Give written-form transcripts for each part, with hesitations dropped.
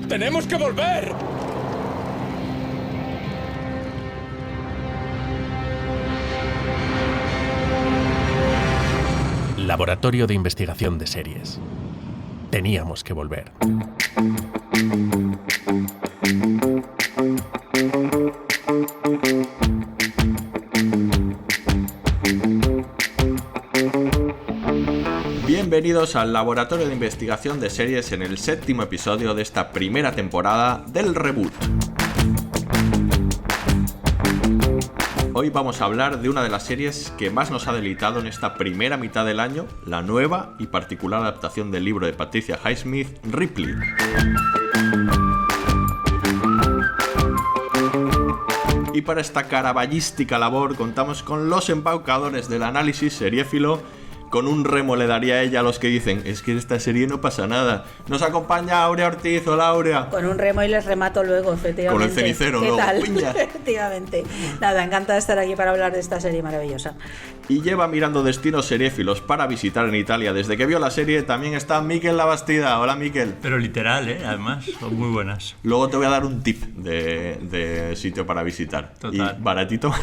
¡Tenemos que volver! Laboratorio de Investigación de Series. Teníamos que volver. Bienvenidos al Laboratorio de Investigación de Series en el 7º episodio de esta primera temporada del reboot. Hoy vamos a hablar de una de las series que más nos ha deleitado en esta primera mitad del año, la nueva y particular adaptación del libro de Patricia Highsmith, Ripley. Y para esta caraballística labor contamos con los embaucadores del análisis seriéfilo. Con un remo le daría a ella a los que dicen, es que en esta serie no pasa nada. Nos acompaña Aurea Ortiz. Hola, Aurea. Con un remo y les remato luego, efectivamente. Con el cenicero, ¿Qué luego. tal? Efectivamente. Nada, encantada de estar aquí para hablar de esta serie maravillosa. Y lleva mirando destinos seriéfilos para visitar en Italia. Desde que vio la serie también está Miquel Labastida. Hola, Miquel. Pero literal, además, son muy buenas. Luego te voy a dar un tip de sitio para visitar. Total. Y baratito,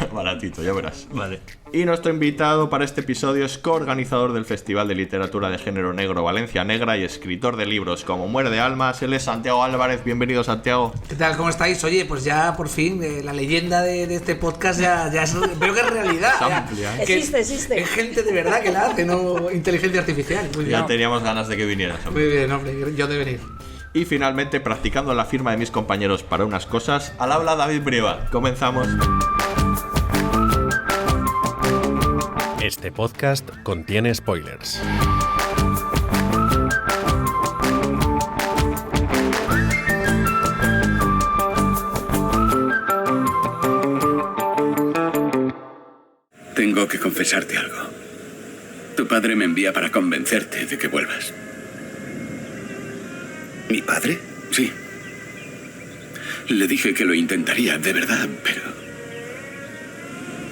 ya verás. Vale. Y nuestro invitado para este episodio es coorganizador del Festival de Literatura de Género Negro Valencia Negra y escritor de libros como Muerde Almas. Él es Santiago Álvarez. Bienvenido, Santiago. ¿Qué tal? ¿Cómo estáis? Oye, pues ya por fin la leyenda de este podcast ya es, veo que es realidad. Es amplia, ¿eh? Existe. Es gente de verdad que la hace, no inteligencia artificial. Muy bien. Ya teníamos ganas de que vinieras. Muy bien, hombre, yo de venir. Y finalmente, practicando la firma de mis compañeros para unas cosas, al habla David Brieva. Comenzamos. Este podcast contiene spoilers. Tengo que confesarte algo. Tu padre me envía para convencerte de que vuelvas. ¿Mi padre? Sí. Le dije que lo intentaría, de verdad, pero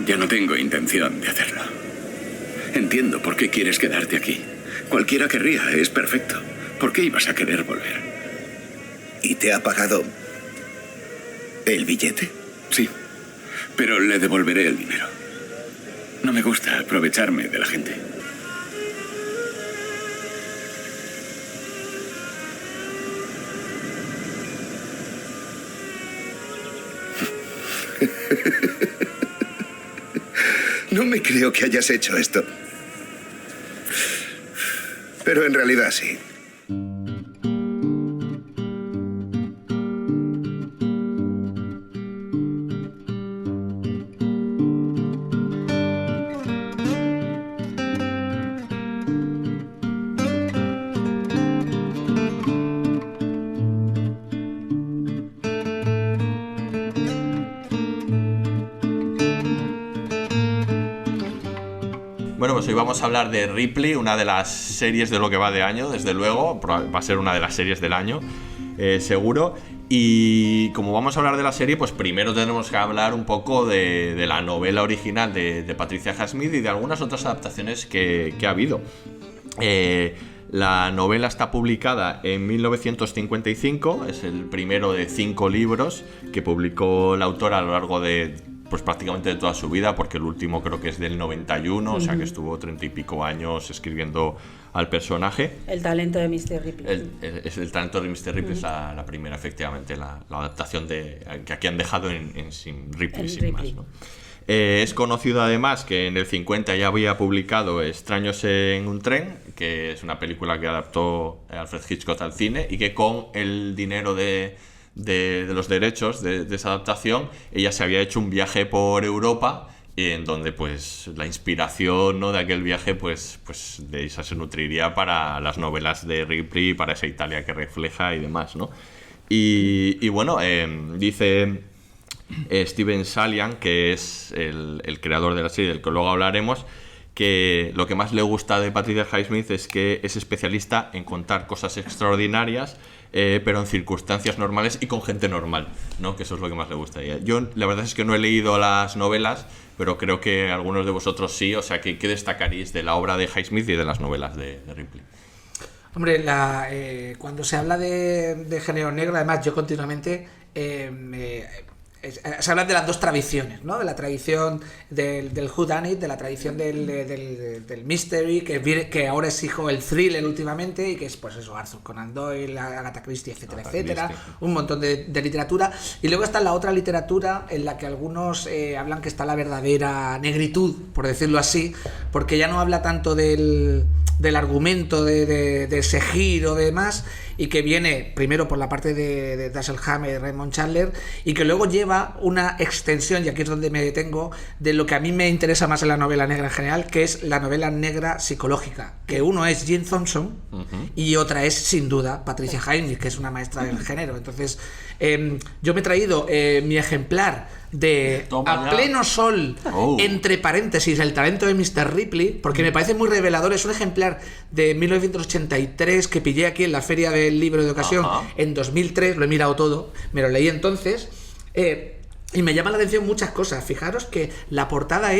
ya no tengo intención de hacerlo. Entiendo por qué quieres quedarte aquí. Cualquiera querría, es perfecto. ¿Por qué ibas a querer volver? ¿Y te ha pagado el billete? Sí, pero le devolveré el dinero. No me gusta aprovecharme de la gente. No me creo que hayas hecho esto. Pero en realidad sí. Bueno, pues hoy vamos a hablar de Ripley, una de las series de lo que va de año, desde luego. Va a ser una de las series del año, seguro. Y como vamos a hablar de la serie, pues primero tenemos que hablar un poco de la novela original de Patricia Highsmith y de algunas otras adaptaciones que ha habido. La novela está publicada en 1955, es el primero de 5 libros que publicó la autora a lo largo de pues prácticamente de toda su vida, porque el último creo que es del 91, o sea que estuvo 30 y pico años escribiendo al personaje. El talento de Mr. Ripley. El talento de Mr. Ripley es la primera, efectivamente, la adaptación que aquí han dejado en sin Ripley, sin Ripley. más, ¿no? Es conocido además que en el 50 ya había publicado Extraños en un tren, que es una película que adaptó Alfred Hitchcock al cine y que con el dinero de los derechos de esa adaptación ella se había hecho un viaje por Europa y en donde pues la inspiración, ¿no?, de aquel viaje pues de esa se nutriría para las novelas de Ripley, para esa Italia que refleja y demás, ¿no? Y bueno, dice Steven Salian, que es el creador de la serie del que luego hablaremos, que lo que más le gusta de Patricia Highsmith es que es especialista en contar cosas extraordinarias, pero en circunstancias normales y con gente normal, ¿no? Que eso es lo que más le gusta a ella. Yo la verdad es que no he leído las novelas, pero creo que algunos de vosotros sí, o sea, ¿qué destacaréis de la obra de Highsmith y de las novelas de Ripley? Hombre, cuando se habla de género negro, además yo continuamente se habla de las dos tradiciones, ¿no? De la tradición del whodunit, de la tradición del mystery, que ahora es hijo el thriller últimamente, y que es pues eso, Arthur Conan Doyle, Agatha Christie, etcétera, etcétera, un montón de literatura. Y luego está la otra literatura en la que algunos hablan que está la verdadera negritud, por decirlo así, porque ya no habla tanto del argumento de ese giro de demás, y que viene primero por la parte de Dashiell Hammett y Raymond Chandler, y que luego lleva una extensión, y aquí es donde me detengo, de lo que a mí me interesa más en la novela negra en general, que es la novela negra psicológica, que uno es Jane Thompson y otra es sin duda Patricia Highsmith, que es una maestra del género. Entonces yo me he traído mi ejemplar de A pleno sol, entre paréntesis, el talento de Mr. Ripley, porque me parece muy revelador. Es un ejemplar de 1983 que pillé aquí en la Feria del Libro de Ocasión en 2003, lo he mirado todo, me lo leí entonces, y me llama la atención muchas cosas. Fijaros que la portada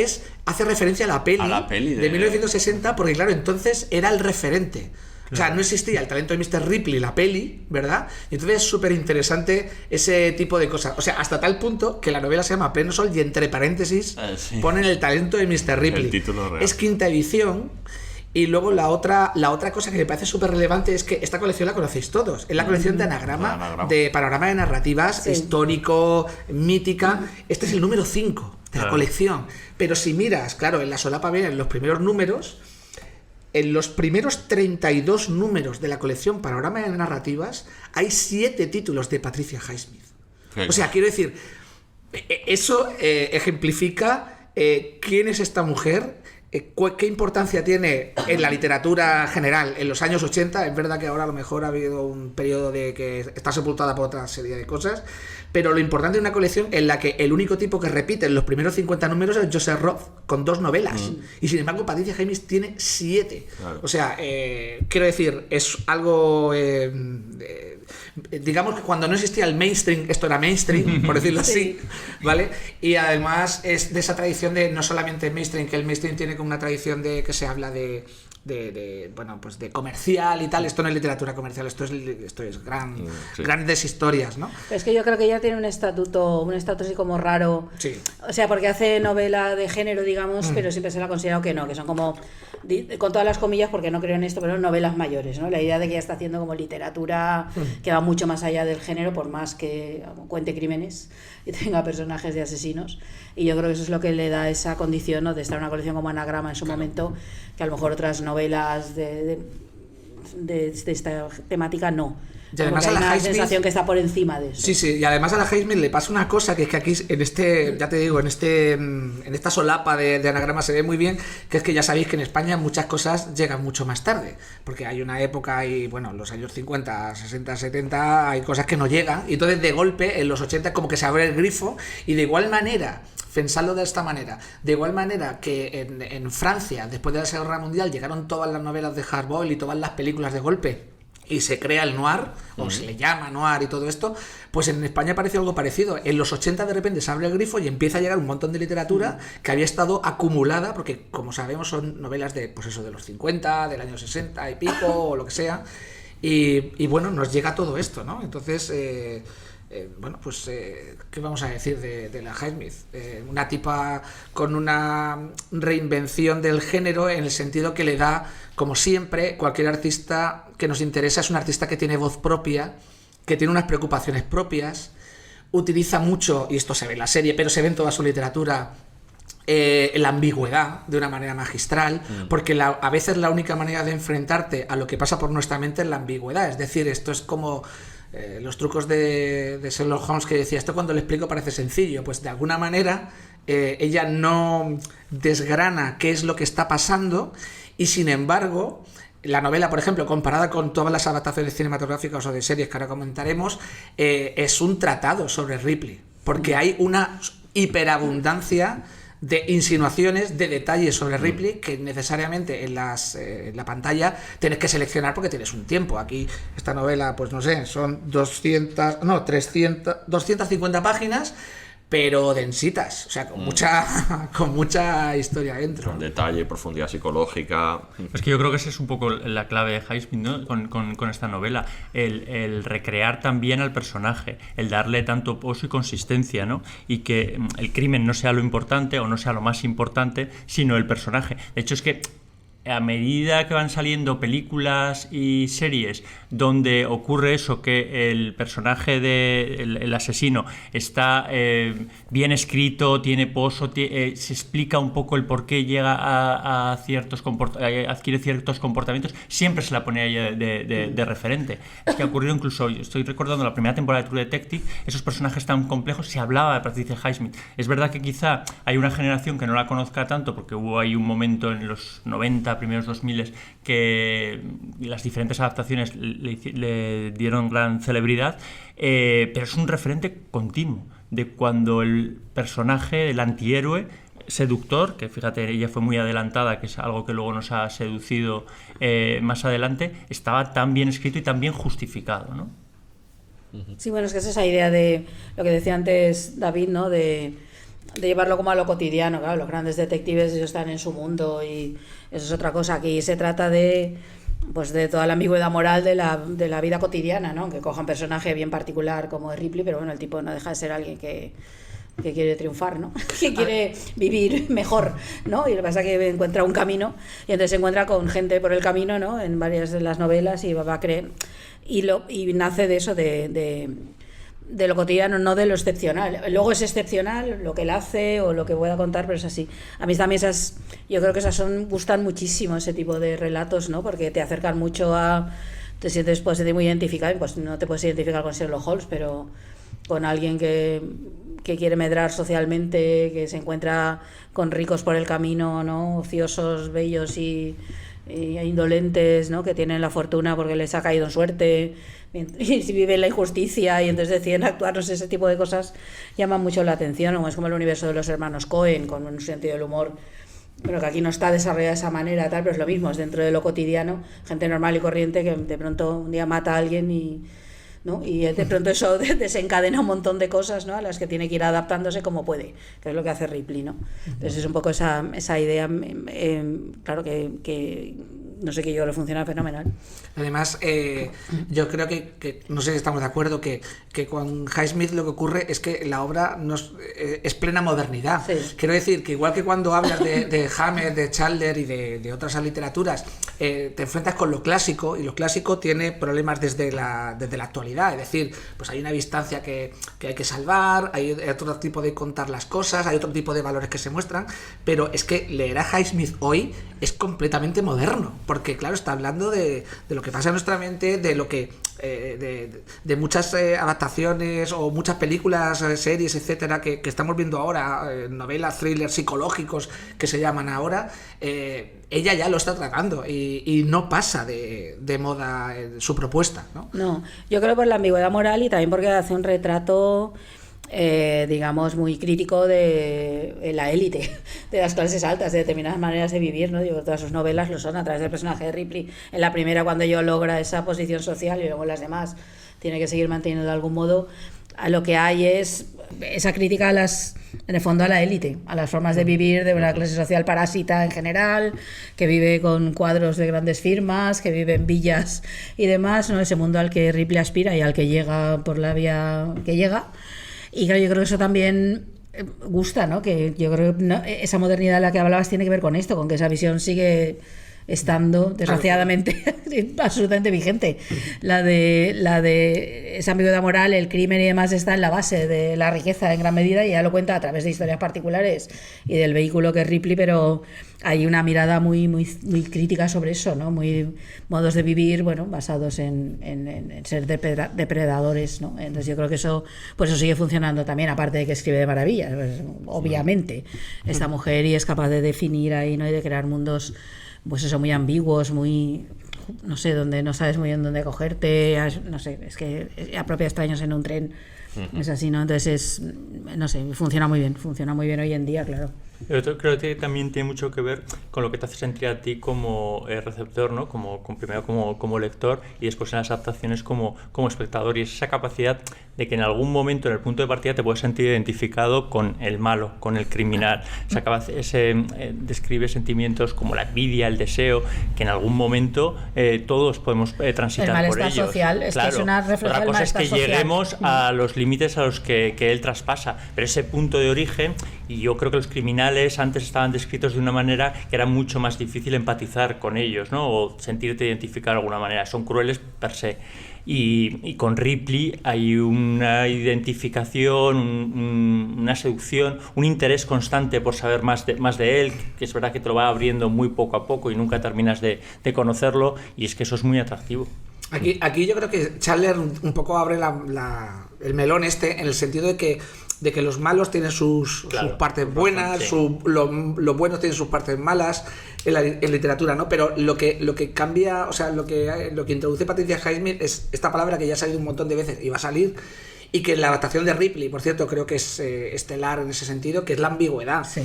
hace referencia a la peli de 1960, porque claro, entonces era el referente. O sea, no existía el talento de Mr. Ripley, la peli, ¿verdad? Y entonces es súper interesante ese tipo de cosas. O sea, hasta tal punto que la novela se llama A pleno sol y entre paréntesis ponen el talento de Mr. Ripley. El título real. Es quinta edición. Y luego la otra cosa que me parece súper relevante es que esta colección la conocéis todos. Es la colección de Anagrama, de Panorama de Narrativas, histórico, mítica. Este es el número 5 de la colección. Pero si miras, claro, en la solapa vienen los primeros números. En los primeros 32 números de la colección Panorama de Narrativas hay 7 títulos de Patricia Highsmith. O sea, quiero decir, eso ejemplifica quién es esta mujer, qué importancia tiene en la literatura general en los años 80. Es verdad que ahora a lo mejor ha habido un periodo de que está sepultada por otra serie de cosas, pero lo importante de una colección en la que el único tipo que repite en los primeros 50 números es Joseph Roth, con 2 novelas, y sin embargo Patricia Highsmith tiene 7. Claro. O sea, quiero decir, es algo digamos que cuando no existía el mainstream, esto era mainstream, por decirlo así, ¿vale? Y además es de esa tradición de no solamente el mainstream, que el mainstream tiene como una tradición de que se habla de bueno, pues de comercial y tal. Esto no es literatura comercial, esto es grandes historias, ¿no? Pero es que yo creo que ella tiene un estatuto así como raro. Sí. O sea, porque hace novela de género, digamos, pero siempre se la ha considerado que no, que son como, con todas las comillas, porque no creo en esto, pero novelas mayores, ¿no? La idea de que ella está haciendo como literatura que va mucho más allá del género, por más que cuente crímenes y tenga personajes de asesinos. Y yo creo que eso es lo que le da esa condición, ¿no? De estar en una colección como Anagrama en su momento, que a lo mejor otras novelas de esta temática no. Y además hay a la una Highsmith, sensación que está por encima de eso. Sí, y además a la Highsmith le pasa una cosa, que es que aquí en ya te digo, en esta solapa de Anagrama se ve muy bien, que es que ya sabéis que en España muchas cosas llegan mucho más tarde, porque hay una época, y bueno, los años 50, 60, 70, hay cosas que no llegan, y entonces de golpe en los 80 como que se abre el grifo, y de igual manera, pensadlo de esta manera, de igual manera que en Francia, después de la Segunda Guerra Mundial, llegaron todas las novelas de Hard Boiled y todas las películas de golpe, y se crea el noir, o se le llama noir y todo esto, pues en España parece algo parecido. En los 80 de repente se abre el grifo y empieza a llegar un montón de literatura que había estado acumulada, porque como sabemos son novelas de, pues eso, de los 50, del año 60 y pico, o lo que sea, y bueno, nos llega todo esto, ¿no? Entonces, bueno, pues, ¿qué vamos a decir de la Highsmith? Una tipa con una reinvención del género, en el sentido que le da, como siempre, cualquier artista que nos interesa es un artista que tiene voz propia, que tiene unas preocupaciones propias, utiliza mucho, y esto se ve en la serie, pero se ve en toda su literatura, la ambigüedad de una manera magistral, porque a veces la única manera de enfrentarte a lo que pasa por nuestra mente es la ambigüedad. Es decir, esto es como los trucos de Sherlock Holmes, que decía, esto cuando le explico parece sencillo. Pues de alguna manera ella no desgrana qué es lo que está pasando, y sin embargo la novela, por ejemplo, comparada con todas las adaptaciones cinematográficas o de series que ahora comentaremos, es un tratado sobre Ripley, porque hay una hiperabundancia de insinuaciones, de detalles sobre Ripley, que necesariamente en la pantalla tienes que seleccionar porque tienes un tiempo. Aquí esta novela, pues no sé, son 250 páginas, pero densitas, o sea, con mucha historia dentro. Con detalle, profundidad psicológica. Es que yo creo que esa es un poco la clave de Highsmith, ¿no? con esta novela, el recrear también al personaje, el darle tanto pozo y consistencia, ¿no? Y que el crimen no sea lo importante o no sea lo más importante, sino el personaje. De hecho, es que a medida que van saliendo películas y series donde ocurre eso, que el personaje del asesino está bien escrito, tiene pozo, se explica un poco el por qué llega a adquiere ciertos comportamientos, siempre se la pone ahí de referente. Es que ha ocurrido incluso, estoy recordando la primera temporada de True Detective, esos personajes tan complejos, se hablaba de Patricia Highsmith. Es verdad que quizá hay una generación que no la conozca tanto, porque hubo ahí un momento en los 90, primeros 2000 que las diferentes adaptaciones le dieron gran celebridad, pero es un referente continuo de cuando el personaje, el antihéroe seductor, que fíjate, ella fue muy adelantada, que es algo que luego nos ha seducido más adelante, estaba tan bien escrito y tan bien justificado, ¿no? Sí, bueno, es que es esa idea de lo que decía antes David, ¿no? De llevarlo como a lo cotidiano. Claro, los grandes detectives, ellos están en su mundo y eso es otra cosa. Aquí se trata de toda la ambigüedad moral de la vida cotidiana, ¿no? Que coja un personaje bien particular como Ripley, pero bueno, el tipo no deja de ser alguien que quiere triunfar, ¿no? Que quiere vivir mejor, ¿no? Y lo que pasa es que encuentra un camino y entonces se encuentra con gente por el camino, ¿no? En varias de las novelas y va a creer y nace de eso, de lo cotidiano, no de lo excepcional. Luego es excepcional lo que él hace o lo que pueda contar, pero es así. A mí también yo creo que gustan muchísimo ese tipo de relatos, ¿no? Porque te acercan mucho puedes sentir muy identificado, pues no te puedes identificar con Sherlock Holmes, pero con alguien que quiere medrar socialmente, que se encuentra con ricos por el camino, ¿no? Ociosos, bellos y indolentes, ¿no? Que tienen la fortuna porque les ha caído en suerte y si viven la injusticia y entonces deciden actuar, no sé, ese tipo de cosas llaman mucho la atención. Es como el universo de los hermanos Coen, con un sentido del humor, pero que aquí no está desarrollado de esa manera, tal, pero es lo mismo, es dentro de lo cotidiano, gente normal y corriente que de pronto un día mata a alguien y de pronto eso desencadena un montón de cosas, ¿no? A las que tiene que ir adaptándose como puede, que es lo que hace Ripley, ¿no? Entonces es un poco esa idea, claro que no sé, que yo creo que funciona fenomenal. Además, yo creo que no sé si estamos de acuerdo, que con Highsmith lo que ocurre es que la obra es plena modernidad. Sí. Quiero decir que igual que cuando hablas de Hammer, de Chandler y de otras literaturas, te enfrentas con lo clásico, y lo clásico tiene problemas desde la actualidad. Es decir, pues hay una distancia que hay que salvar, hay otro tipo de contar las cosas, hay otro tipo de valores que se muestran, pero es que leer a Highsmith hoy es completamente moderno, porque claro, está hablando de lo que pasa en nuestra mente, de lo que de muchas adaptaciones o muchas películas, series, etcétera, que estamos viendo ahora, novelas, thrillers psicológicos que se llaman ahora. Ella ya lo está tratando y no pasa de moda su propuesta, ¿no? No, yo creo por la ambigüedad moral y también porque hace un retrato digamos muy crítico de la élite, de las clases altas, de determinadas maneras de vivir, ¿no? Digo, todas sus novelas lo son a través del personaje de Ripley. En la primera, cuando ella logra esa posición social, y luego en las demás tiene que seguir manteniendo de algún modo, a lo que hay es esa crítica en el fondo a la élite, a las formas de vivir de una clase social parásita en general, que vive con cuadros de grandes firmas, que vive en villas y demás, ¿no? Ese mundo al que Ripley aspira y al que llega por la vía que llega. Y claro, yo creo que eso también gusta, ¿no? Que yo creo que esa modernidad de la que hablabas tiene que ver con esto, con que esa visión sigue estando, desgraciadamente, absolutamente vigente. La de esa ambigüedad moral, el crimen y demás está en la base de la riqueza en gran medida, y ella lo cuenta a través de historias particulares y del vehículo que es Ripley, pero hay una mirada muy, muy, muy crítica sobre eso, ¿no? Muy modos de vivir, bueno, basados en ser depredadores, ¿no? Entonces yo creo que eso sigue funcionando también, aparte de que escribe de maravillas, pues, obviamente, esta mujer, y es capaz de definir ahí, ¿no? Y de crear mundos, pues eso, muy ambiguos, muy, no sé, donde no sabes muy bien dónde cogerte, no sé, es que apropia extraños en un tren, es así, ¿no? Entonces no sé, funciona muy bien hoy en día, claro. Pero creo que también tiene mucho que ver con lo que te hace sentir a ti como receptor, ¿no? Primero como lector y después en las adaptaciones como espectador. Y es esa capacidad de que en algún momento en el punto de partida te puedes sentir identificado con el malo, con el criminal. Describe sentimientos como la envidia, el deseo, que en algún momento todos podemos transitar por ellos. El malestar social, es claro. Que es una reflexión del malestar social. Otra cosa es que lleguemos a los límites a los que él traspasa, pero ese punto de origen, y yo creo que los criminales antes estaban descritos de una manera que era mucho más difícil empatizar con ellos, ¿no? O sentirte identificar de alguna manera, son crueles per se. Y con Ripley hay una identificación, una seducción, un interés constante por saber más de él, que es verdad que te lo va abriendo muy poco a poco y nunca terminas de conocerlo, y es que eso es muy atractivo. Aquí yo creo que Chandler un poco abre el melón en el sentido de que los malos tienen sus partes buenas, sí. Los buenos tienen sus partes malas en literatura, ¿no? Pero lo que cambia, o sea, lo que introduce Patricia Highsmith es esta palabra que ya ha salido un montón de veces y va a salir, y que en la adaptación de Ripley, por cierto, creo que es estelar en ese sentido, que es la ambigüedad. Sí.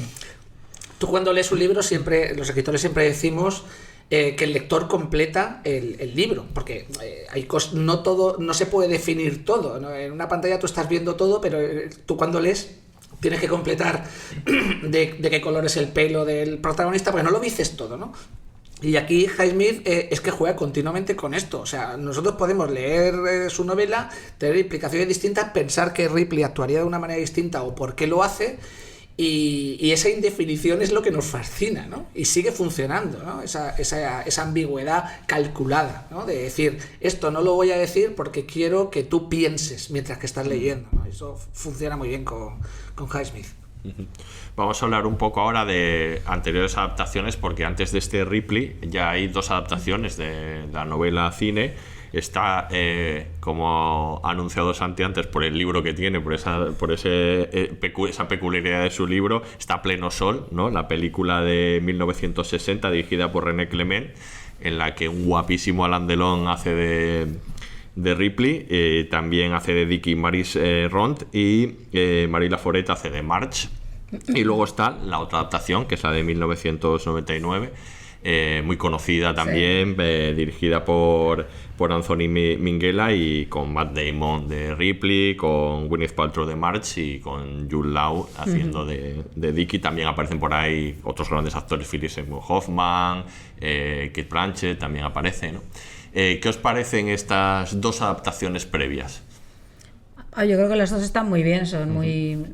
Tú cuando lees un libro, los escritores siempre decimos que el lector completa el libro, porque no se puede definir todo, ¿no? En una pantalla tú estás viendo todo, pero tú cuando lees tienes que completar de qué color es el pelo del protagonista, porque no lo dices todo, ¿no? Y aquí Highsmith es que juega continuamente con esto. O sea, nosotros podemos leer su novela, tener implicaciones distintas, pensar que Ripley actuaría de una manera distinta o por qué lo hace. Y esa indefinición es lo que nos fascina, ¿no? Y sigue funcionando, ¿no? Esa ambigüedad calculada, ¿no? De decir, esto no lo voy a decir porque quiero que tú pienses mientras que estás leyendo, ¿no? Eso funciona muy bien con Highsmith. Vamos a hablar un poco ahora de anteriores adaptaciones, porque antes de este Ripley ya hay 2 adaptaciones de la novela a cine. Está, como ha anunciado Santi antes, por el libro que tiene, por esa peculiaridad de su libro, está Pleno Sol, ¿no? La película de 1960 dirigida por René Clement, en la que un guapísimo Alain Delon hace de Ripley, también hace de Dickie Maris Rond, y Marie Laforette hace de Marge. Y luego está la otra adaptación, que es la de 1999, muy conocida también, sí. Dirigida por Anthony Minghella y con Matt Damon de Ripley, con Gwyneth Paltrow de Marge y con Jude Law haciendo de Dickie. También aparecen por ahí otros grandes actores, Philip Seymour Hoffman, Cate Blanchett también aparece, ¿no? ¿Qué os parecen estas 2 adaptaciones previas? Yo creo que las 2 están muy bien, son muy...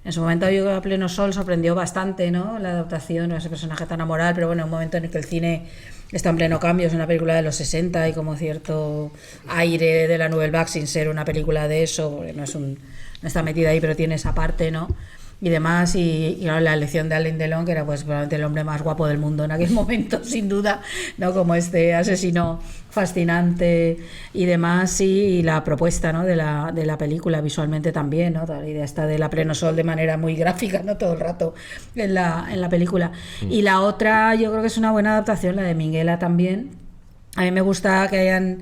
En su momento yo creo que A Pleno Sol sorprendió bastante, ¿no? La adaptación, ese personaje tan amoral, pero bueno, en un momento en el que el cine está en pleno cambio, es una película de los 60 y como cierto aire de la Nouvelle Vague sin ser una película de eso, porque no está metida ahí, pero tiene esa parte, ¿no? Y demás, y claro, la elección de Alain Delon, que era pues probablemente el hombre más guapo del mundo en aquel momento, sin duda, ¿no? Como este asesino fascinante y demás, y la propuesta, ¿no? de la película visualmente también, ¿no? Toda la idea está de la Pleno Sol de manera muy gráfica, ¿no? Todo el rato en la película. Y la otra yo creo que es una buena adaptación, la de Minghella también. A mí me gusta que hayan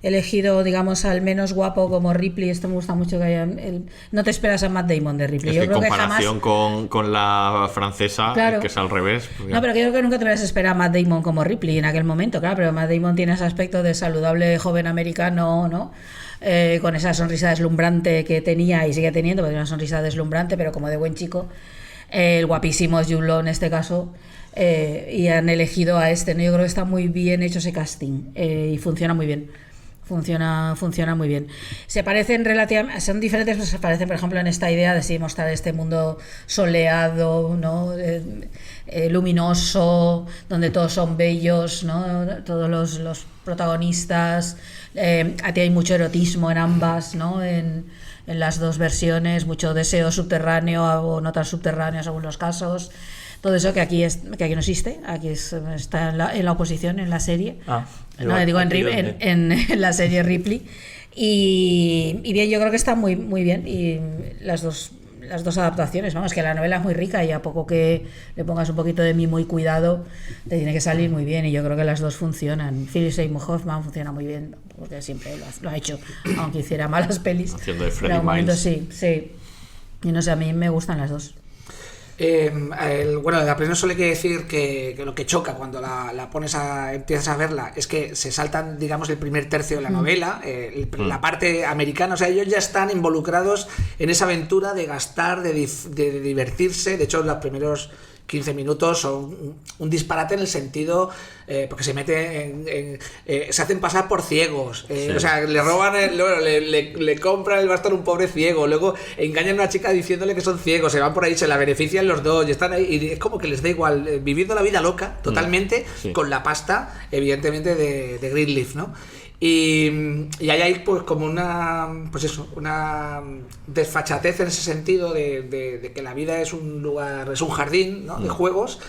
elegido, digamos, al menos guapo como Ripley. Esto me gusta mucho que hayan... No te esperas a Matt Damon de Ripley. Es yo que creo en comparación que jamás... con la francesa, claro. Que es al revés. Pues no, pero creo que nunca te hubieras esperado a Matt Damon como Ripley en aquel momento, claro, pero Matt Damon tiene ese aspecto de saludable joven americano, ¿no? Con esa sonrisa deslumbrante que tenía y sigue teniendo, porque tiene una sonrisa deslumbrante, pero como de buen chico. El guapísimo Jude Law en este caso. Y han elegido a este, ¿no? Yo creo que está muy bien hecho ese casting y funciona muy bien. Funciona muy bien. Se parecen relativamente, son diferentes, pero se parecen, por ejemplo, en esta idea de sí mostrar este mundo soleado, ¿no? Luminoso, donde todos son bellos, ¿no? Todos los protagonistas. A ti hay mucho erotismo en ambas, ¿no? En las 2 versiones, mucho deseo subterráneo o no tan subterráneo según los casos. Todo eso que aquí no existe, aquí está en la oposición, en la serie. No, digo en la serie Ripley. Y bien, yo creo que está muy, muy bien. Y las dos adaptaciones, vamos, que la novela es muy rica y a poco que le pongas un poquito de mimo y cuidado, te tiene que salir muy bien. Y yo creo que las 2 funcionan. Philip Seymour Hoffman funciona muy bien, porque siempre lo ha hecho, aunque hiciera malas pelis. Haciendo de Freddie Miles. Sí. Y no sé, a mí me gustan las 2. Bueno, la prensa suele decir que lo que choca cuando la pones empiezas a verla es que se saltan, digamos, el primer tercio de la novela, la parte americana, o sea, ellos ya están involucrados en esa aventura de gastar, de divertirse. De hecho, los primeros 15 minutos son un disparate en el sentido porque se mete se hacen pasar por ciegos, Sí. o sea, le roban le compran el bastón a un pobre ciego, luego engañan a una chica diciéndole que son ciegos, se van por ahí, se la benefician los dos y están ahí, y es como que les da igual, viviendo la vida loca totalmente, Sí. con la pasta evidentemente de Greenleaf, ¿no? Y ahí hay pues como una desfachatez en ese sentido de que la vida es un lugar, es un jardín, ¿no? De juegos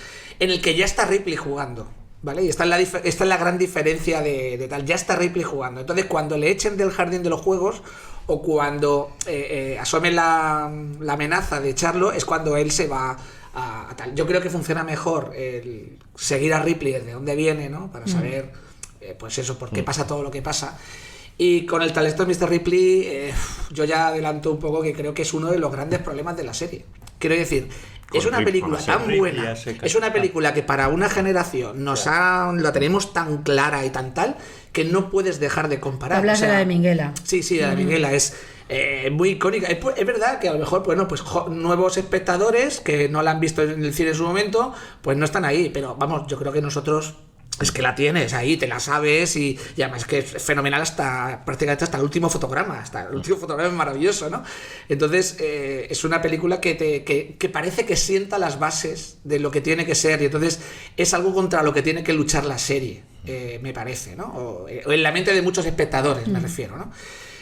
en el que ya está Ripley jugando, ¿vale? Y esta es la gran diferencia de tal, ya está Ripley jugando. Entonces cuando le echen del jardín de los juegos o cuando asome la amenaza de echarlo, es cuando él se va a tal. Yo creo que funciona mejor el seguir a Ripley desde dónde viene, ¿no? Para saber pues eso, por qué pasa todo lo que pasa. Y con el talento de Mr. Ripley, yo ya adelanto un poco que creo que es uno de los grandes problemas de la serie. Quiero decir, es una película tan buena, es una película que para una generación la tenemos tan clara y tan tal, que no puedes dejar de comparar. Hablas de la de Minghella. Sí, la de Minghella es muy icónica. Es verdad que a lo mejor, bueno, pues nuevos espectadores que no la han visto en el cine en su momento, pues no están ahí. Pero vamos, yo creo que nosotros es que la tienes ahí, te la sabes y además que es fenomenal prácticamente hasta el último fotograma. Hasta el último fotograma es maravilloso, ¿no? Entonces, es una película que parece que sienta las bases de lo que tiene que ser y entonces es algo contra lo que tiene que luchar la serie, me parece, ¿no? O en la mente de muchos espectadores, me refiero, ¿no?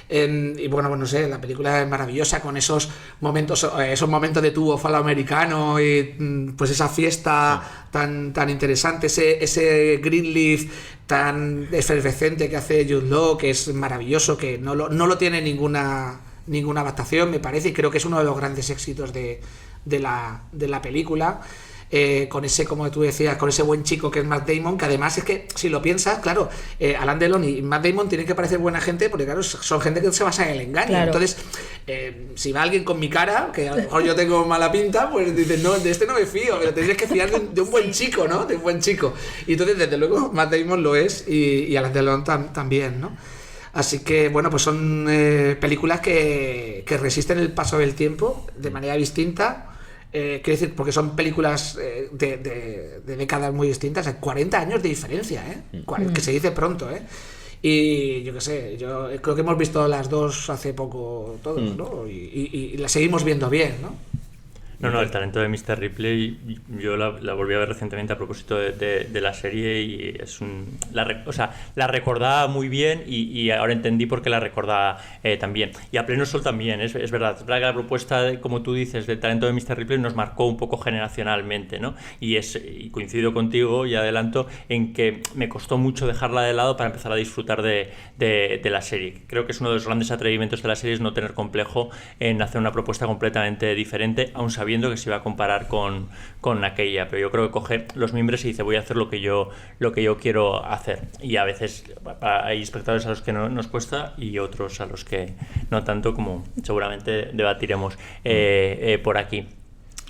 Y bueno, pues no sé, la película es maravillosa con esos momentos de tubo falo-americano y pues esa fiesta tan interesante, ese Greenleaf tan efervescente que hace Jude Law, que es maravilloso, que no lo tiene ninguna adaptación, me parece, y creo que es uno de los grandes éxitos de la película. Con ese, como tú decías, con ese buen chico que es Matt Damon, que además es que, si lo piensas, claro, Alain Delon y Matt Damon tienen que parecer buena gente, porque claro, son gente que se basa en el engaño. Claro. Entonces, si va alguien con mi cara, que a lo mejor yo tengo mala pinta, pues dices, no, de este no me fío, pero tendrías que fiar de un buen chico, ¿no? De un buen chico. Y entonces, desde luego, Matt Damon lo es y Alain Delon también, ¿no? Así que, bueno, pues son películas que resisten el paso del tiempo de manera distinta. Quiero decir, porque son películas de décadas muy distintas, hay 40 años de diferencia, que se dice pronto, y yo qué sé, yo creo que hemos visto las dos hace poco todos, ¿no? Y las seguimos viendo bien, ¿no? No, el talento de Mr. Ripley, yo la volví a ver recientemente a propósito de la serie y la recordaba muy bien y ahora entendí por qué la recordaba también. Y a pleno sol también, es verdad. Es verdad que la propuesta, como tú dices, del talento de Mr. Ripley nos marcó un poco generacionalmente, ¿no? Y coincido contigo y adelanto en que me costó mucho dejarla de lado para empezar a disfrutar de la serie. Creo que es uno de los grandes atrevimentos de la serie, es no tener complejo en hacer una propuesta completamente diferente, aun sabiendo que se iba a comparar con aquella, pero yo creo que coge los mimbres y dice voy a hacer lo que yo quiero hacer, y a veces hay espectadores a los que no nos cuesta y otros a los que no tanto, como seguramente debatiremos por aquí.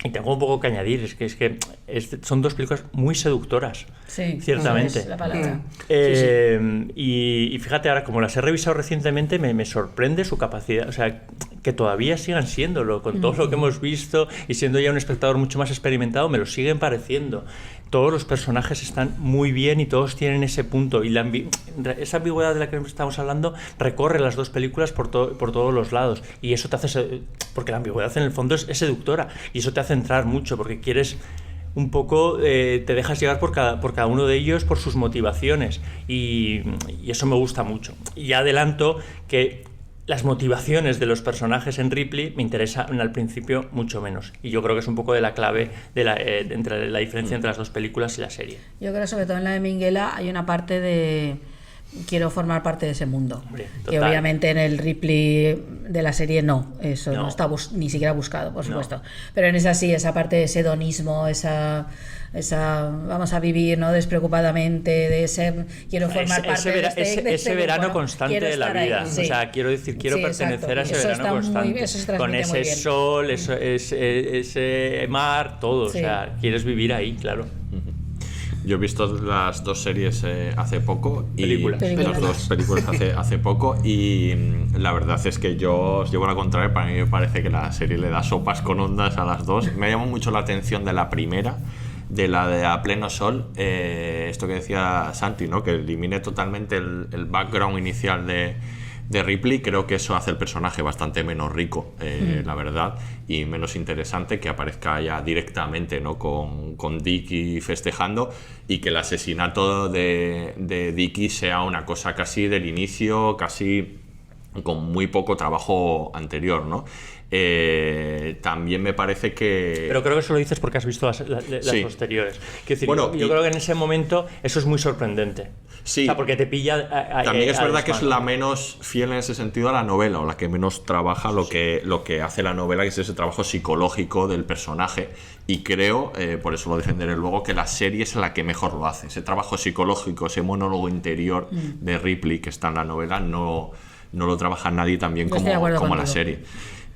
Y tengo un poco que añadir, es que son dos películas muy seductoras, sí, ciertamente. Es la palabra. Y fíjate, ahora como las he revisado recientemente, me sorprende su capacidad, o sea, que todavía sigan siéndolo, con todo lo que hemos visto y siendo ya un espectador mucho más experimentado, me lo siguen pareciendo. Todos los personajes están muy bien y todos tienen ese punto, y esa ambigüedad de la que estamos hablando recorre las dos películas por todos los lados, y eso te hace, porque la ambigüedad en el fondo es seductora, y eso te hace entrar mucho, porque quieres un poco, te dejas llevar por cada uno de ellos, por sus motivaciones, y eso me gusta mucho. Y adelanto que las motivaciones de los personajes en Ripley me interesan al principio mucho menos, y yo creo que es un poco de la clave entre la diferencia entre las dos películas y la serie. Yo creo que sobre todo en la de Minghella hay una parte de quiero formar parte de ese mundo. Hombre, Que total. obviamente en el Ripley de la serie eso No. no está ni siquiera buscado, por supuesto. Pero en esa sí, esa parte de ese hedonismo, esa vamos a vivir, ¿no? Despreocupadamente, de ese quiero formar parte de ese verano grupo, ¿no? constante Quiero de la estar ahí, vida. sí. O sea, quiero decir, quiero Sí, pertenecer exacto. a ese Eso verano está constante. eso se con transmite ese muy bien. sol, ese mar, todo. Sí. O sea, quieres vivir ahí, claro. Yo he visto las dos series hace poco y Películas. las dos películas hace poco y la verdad es que yo os llevo a la contraria. Para mí me parece que la serie le da sopas con ondas a las dos. Me llamó mucho la atención de la primera, de la de A Pleno Sol, esto que decía Santi, ¿no? Que elimine totalmente el background inicial de Ripley. Creo que eso hace el personaje bastante menos rico, la verdad, y menos interesante, que aparezca ya directamente, ¿no? con Dickie festejando, y que el asesinato de Dickie sea una cosa casi del inicio, casi con muy poco trabajo anterior, ¿no? También me parece que... Pero creo que eso lo dices porque has visto las Sí. posteriores. Quiero decir, Bueno, yo creo que en ese momento eso es muy sorprendente. Sí. O sea, porque te pilla También es a verdad que es desmano. la menos fiel en ese sentido a la novela, o la que menos trabaja lo que hace la novela, que es ese trabajo psicológico del personaje. Y creo, por eso lo defenderé luego, que la serie es la que mejor lo hace. Ese trabajo psicológico, ese monólogo interior de Ripley que está en la novela, no lo trabaja nadie tan bien Yo estoy de acuerdo como la contigo. serie.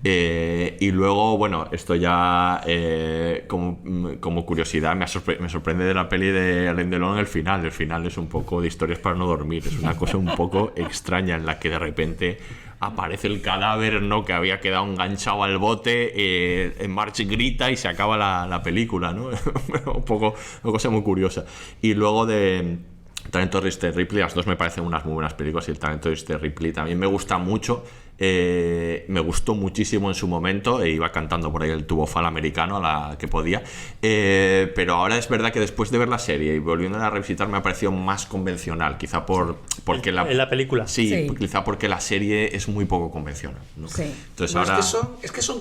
Y luego, bueno, esto ya como curiosidad, me sorprende de la peli de Alain Delon el final. El final es un poco de historias para no dormir. Es una cosa un poco extraña en la que de repente aparece el cadáver, ¿no? Que había quedado enganchado al bote, March grita y se acaba la película, ¿no? Una cosa muy curiosa. Y luego de Talento de Ripley, las dos me parecen unas muy buenas películas, y el Talento de Ripley también me gusta mucho. Me gustó muchísimo en su momento, iba cantando por ahí el tubofal americano a la que podía, pero ahora es verdad que después de ver la serie y volviendo a revisitar me ha parecido más convencional, quizá porque En la película. sí, Sí. quizá porque la serie es muy poco convencional, ¿no? Sí. Entonces No, ahora es que son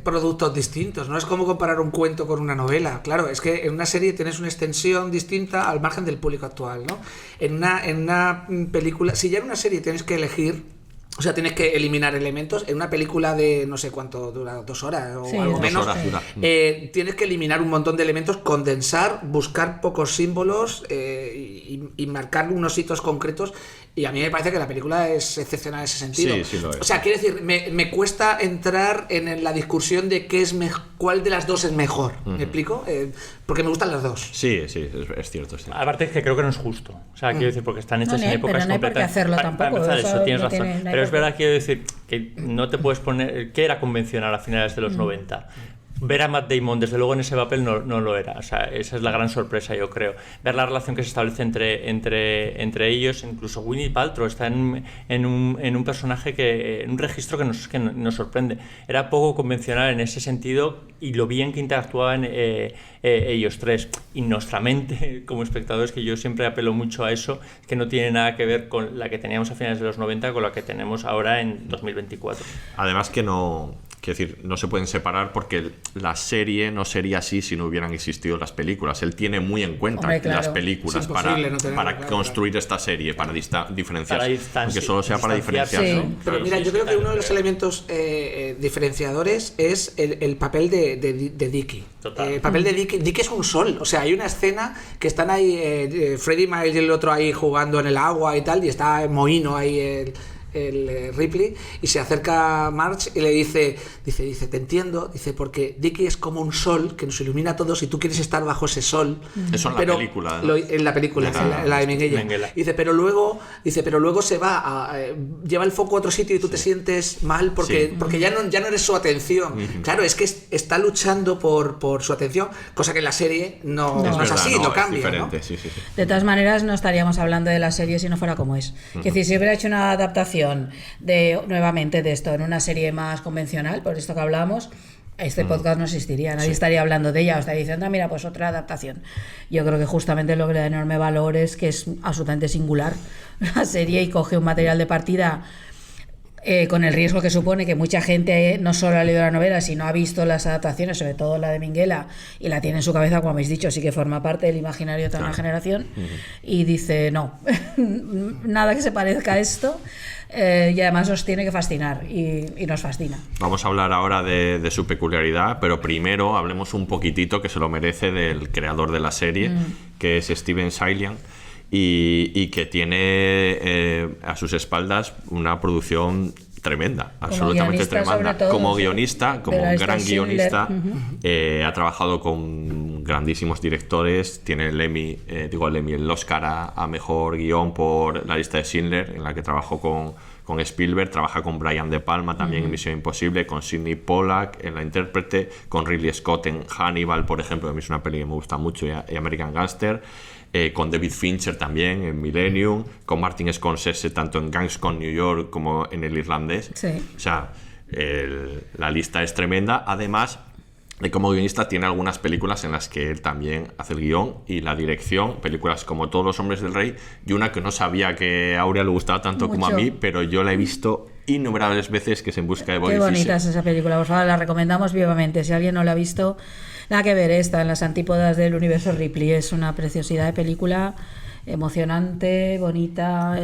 productos distintos, no es como comparar un cuento con una novela. Claro, es que en una serie tienes una extensión distinta al margen del público actual, ¿no? En una película, si ya en una serie tienes que elegir, o sea, tienes que eliminar elementos, en una película de no sé cuánto dura, 2 horas o Sí, algo 2 menos, horas dura. tienes que eliminar un montón de elementos, condensar, buscar pocos símbolos y marcar unos hitos concretos. Y a mí me parece que la película es excepcional en ese sentido. Sí, sí lo es. O sea, quiero decir, me cuesta entrar en la discusión de cuál de las dos es mejor. ¿Me explico? Porque me gustan las dos. sí, es cierto, es cierto. Aparte es que creo que no es justo. O sea, quiero decir, porque están hechas No, en no, épocas pero no hay por qué completas. hacerlo Para tampoco, empezar, eso eso tienes no razón. tiene- no hay Pero es por qué. verdad, quiero decir, que no te puedes poner... ¿Qué era convencional a finales de los 90? Ver a Matt Damon, desde luego, en ese papel no lo era. O sea, esa es la gran sorpresa, yo creo. Ver la relación que se establece entre ellos. Incluso Winnie Paltrow está en un personaje en un registro que nos sorprende. Era poco convencional en ese sentido, y lo bien que interactuaban ellos tres. Y nuestra mente, como espectadores, que yo siempre apelo mucho a eso, que no tiene nada que ver con la que teníamos a finales de los 90 con la que tenemos ahora en 2024. Además que no... Quiero decir, no se pueden separar porque la serie no sería así si no hubieran existido las películas. Él tiene muy en cuenta Hombre, claro. las películas Es imposible no tenerlo, para claro, construir esta serie, para diferenciarse. Para Aunque solo sea para distanciarse. diferenciarse. Sí. ¿no? Pero mira, yo creo que uno de los elementos diferenciadores es el papel de Dickie. Total. El papel de Dickie es un sol. O sea, hay una escena que están ahí, Freddie Miles y el otro ahí jugando en el agua y tal, y está mohino ahí el Ripley, y se acerca a Marge y le dice, te entiendo, dice, porque Dickie es como un sol que nos ilumina a todos y tú quieres estar bajo ese sol. Eso en la Pero película, ¿no? en la película, en la de Minguella. Minguella. Dice, pero luego se va lleva el foco a otro sitio y tú te sientes mal porque ya no eres su atención. Claro, es que está luchando por su atención, cosa que en la serie no es verdad, así, no, lo es cambia, ¿no? diferente, sí. De todas maneras, no estaríamos hablando de la serie si no fuera como es. Es decir, si hubiera hecho una adaptación nuevamente de esto en una serie más convencional, por esto que hablamos, este podcast no existiría, nadie estaría hablando de ella o estaría diciendo, mira, pues otra adaptación. Yo creo que justamente lo que le da enorme valor es que es absolutamente singular la serie y coge un material de partida con el riesgo que supone que mucha gente no solo ha leído la novela, sino ha visto las adaptaciones, sobre todo la de Minghella, y la tiene en su cabeza, como habéis dicho, sí que forma parte del imaginario de toda una generación, y dice, no, nada que se parezca a esto, y además os tiene que fascinar, y nos fascina. Vamos a hablar ahora de su peculiaridad, pero primero hablemos un poquitito, que se lo merece, del creador de la serie, que es Steven Zaillian, y que tiene a sus espaldas una producción tremenda, absolutamente tremenda. Como guionista, como un gran guionista, ha trabajado con grandísimos directores. Tiene el Emmy, el Oscar a mejor guión por La lista de Schindler, en la que trabajó con Spielberg. Trabaja con Brian De Palma también en Misión Imposible, con Sidney Pollack en La intérprete, con Ridley Scott en Hannibal, por ejemplo, que a mí es una peli que me gusta mucho, y American Gangster. Con David Fincher también en Millennium, con Martin Scorsese tanto en Gangs con New York como en El Irlandés. Sí. O sea, la lista es tremenda. Además de como guionista, tiene algunas películas en las que él también hace el guión y la dirección, películas como Todos los hombres del rey, y una que no sabía que a Aurea le gustaba tanto como a mí, pero yo la he visto innumerables veces, que es En busca de Bobby Fischer. Qué bonita es esa película, por favor, la recomendamos vivamente. Si alguien no la ha visto, nada que ver, está en las antípodas del universo Ripley. Es una preciosidad de película, emocionante, bonita,